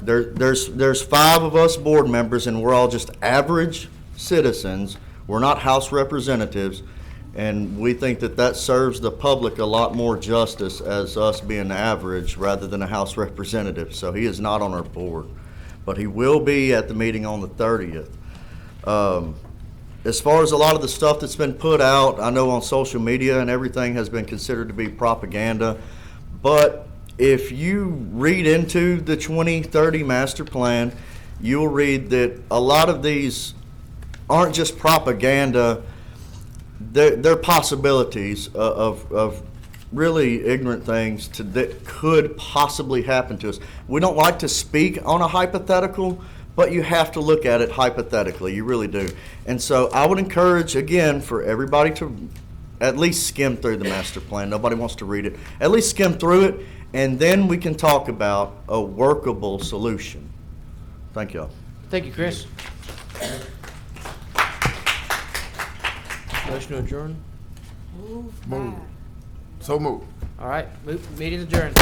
there's 5 of us board members and we're all just average citizens. We're not House representatives. And we think that serves the public a lot more justice as us being average rather than a House representative. So he is not on our board, but he will be at the meeting on the 30th. As far as a lot of the stuff that's been put out, I know on social media and everything has been considered to be propaganda, but if you read into the 2030 master plan, you'll read that a lot of these aren't just propaganda. They're possibilities of really ignorant things that could possibly happen to us. We don't like to speak on a hypothetical, but you have to look at it hypothetically. You really do. And so I would encourage, again, for everybody to at least skim through the master plan. Nobody wants to read it. At least skim through it, and then we can talk about a workable solution. Thank y'all. Thank you, Chris. Motion to adjourn. Move. So move. All right, meeting adjourned.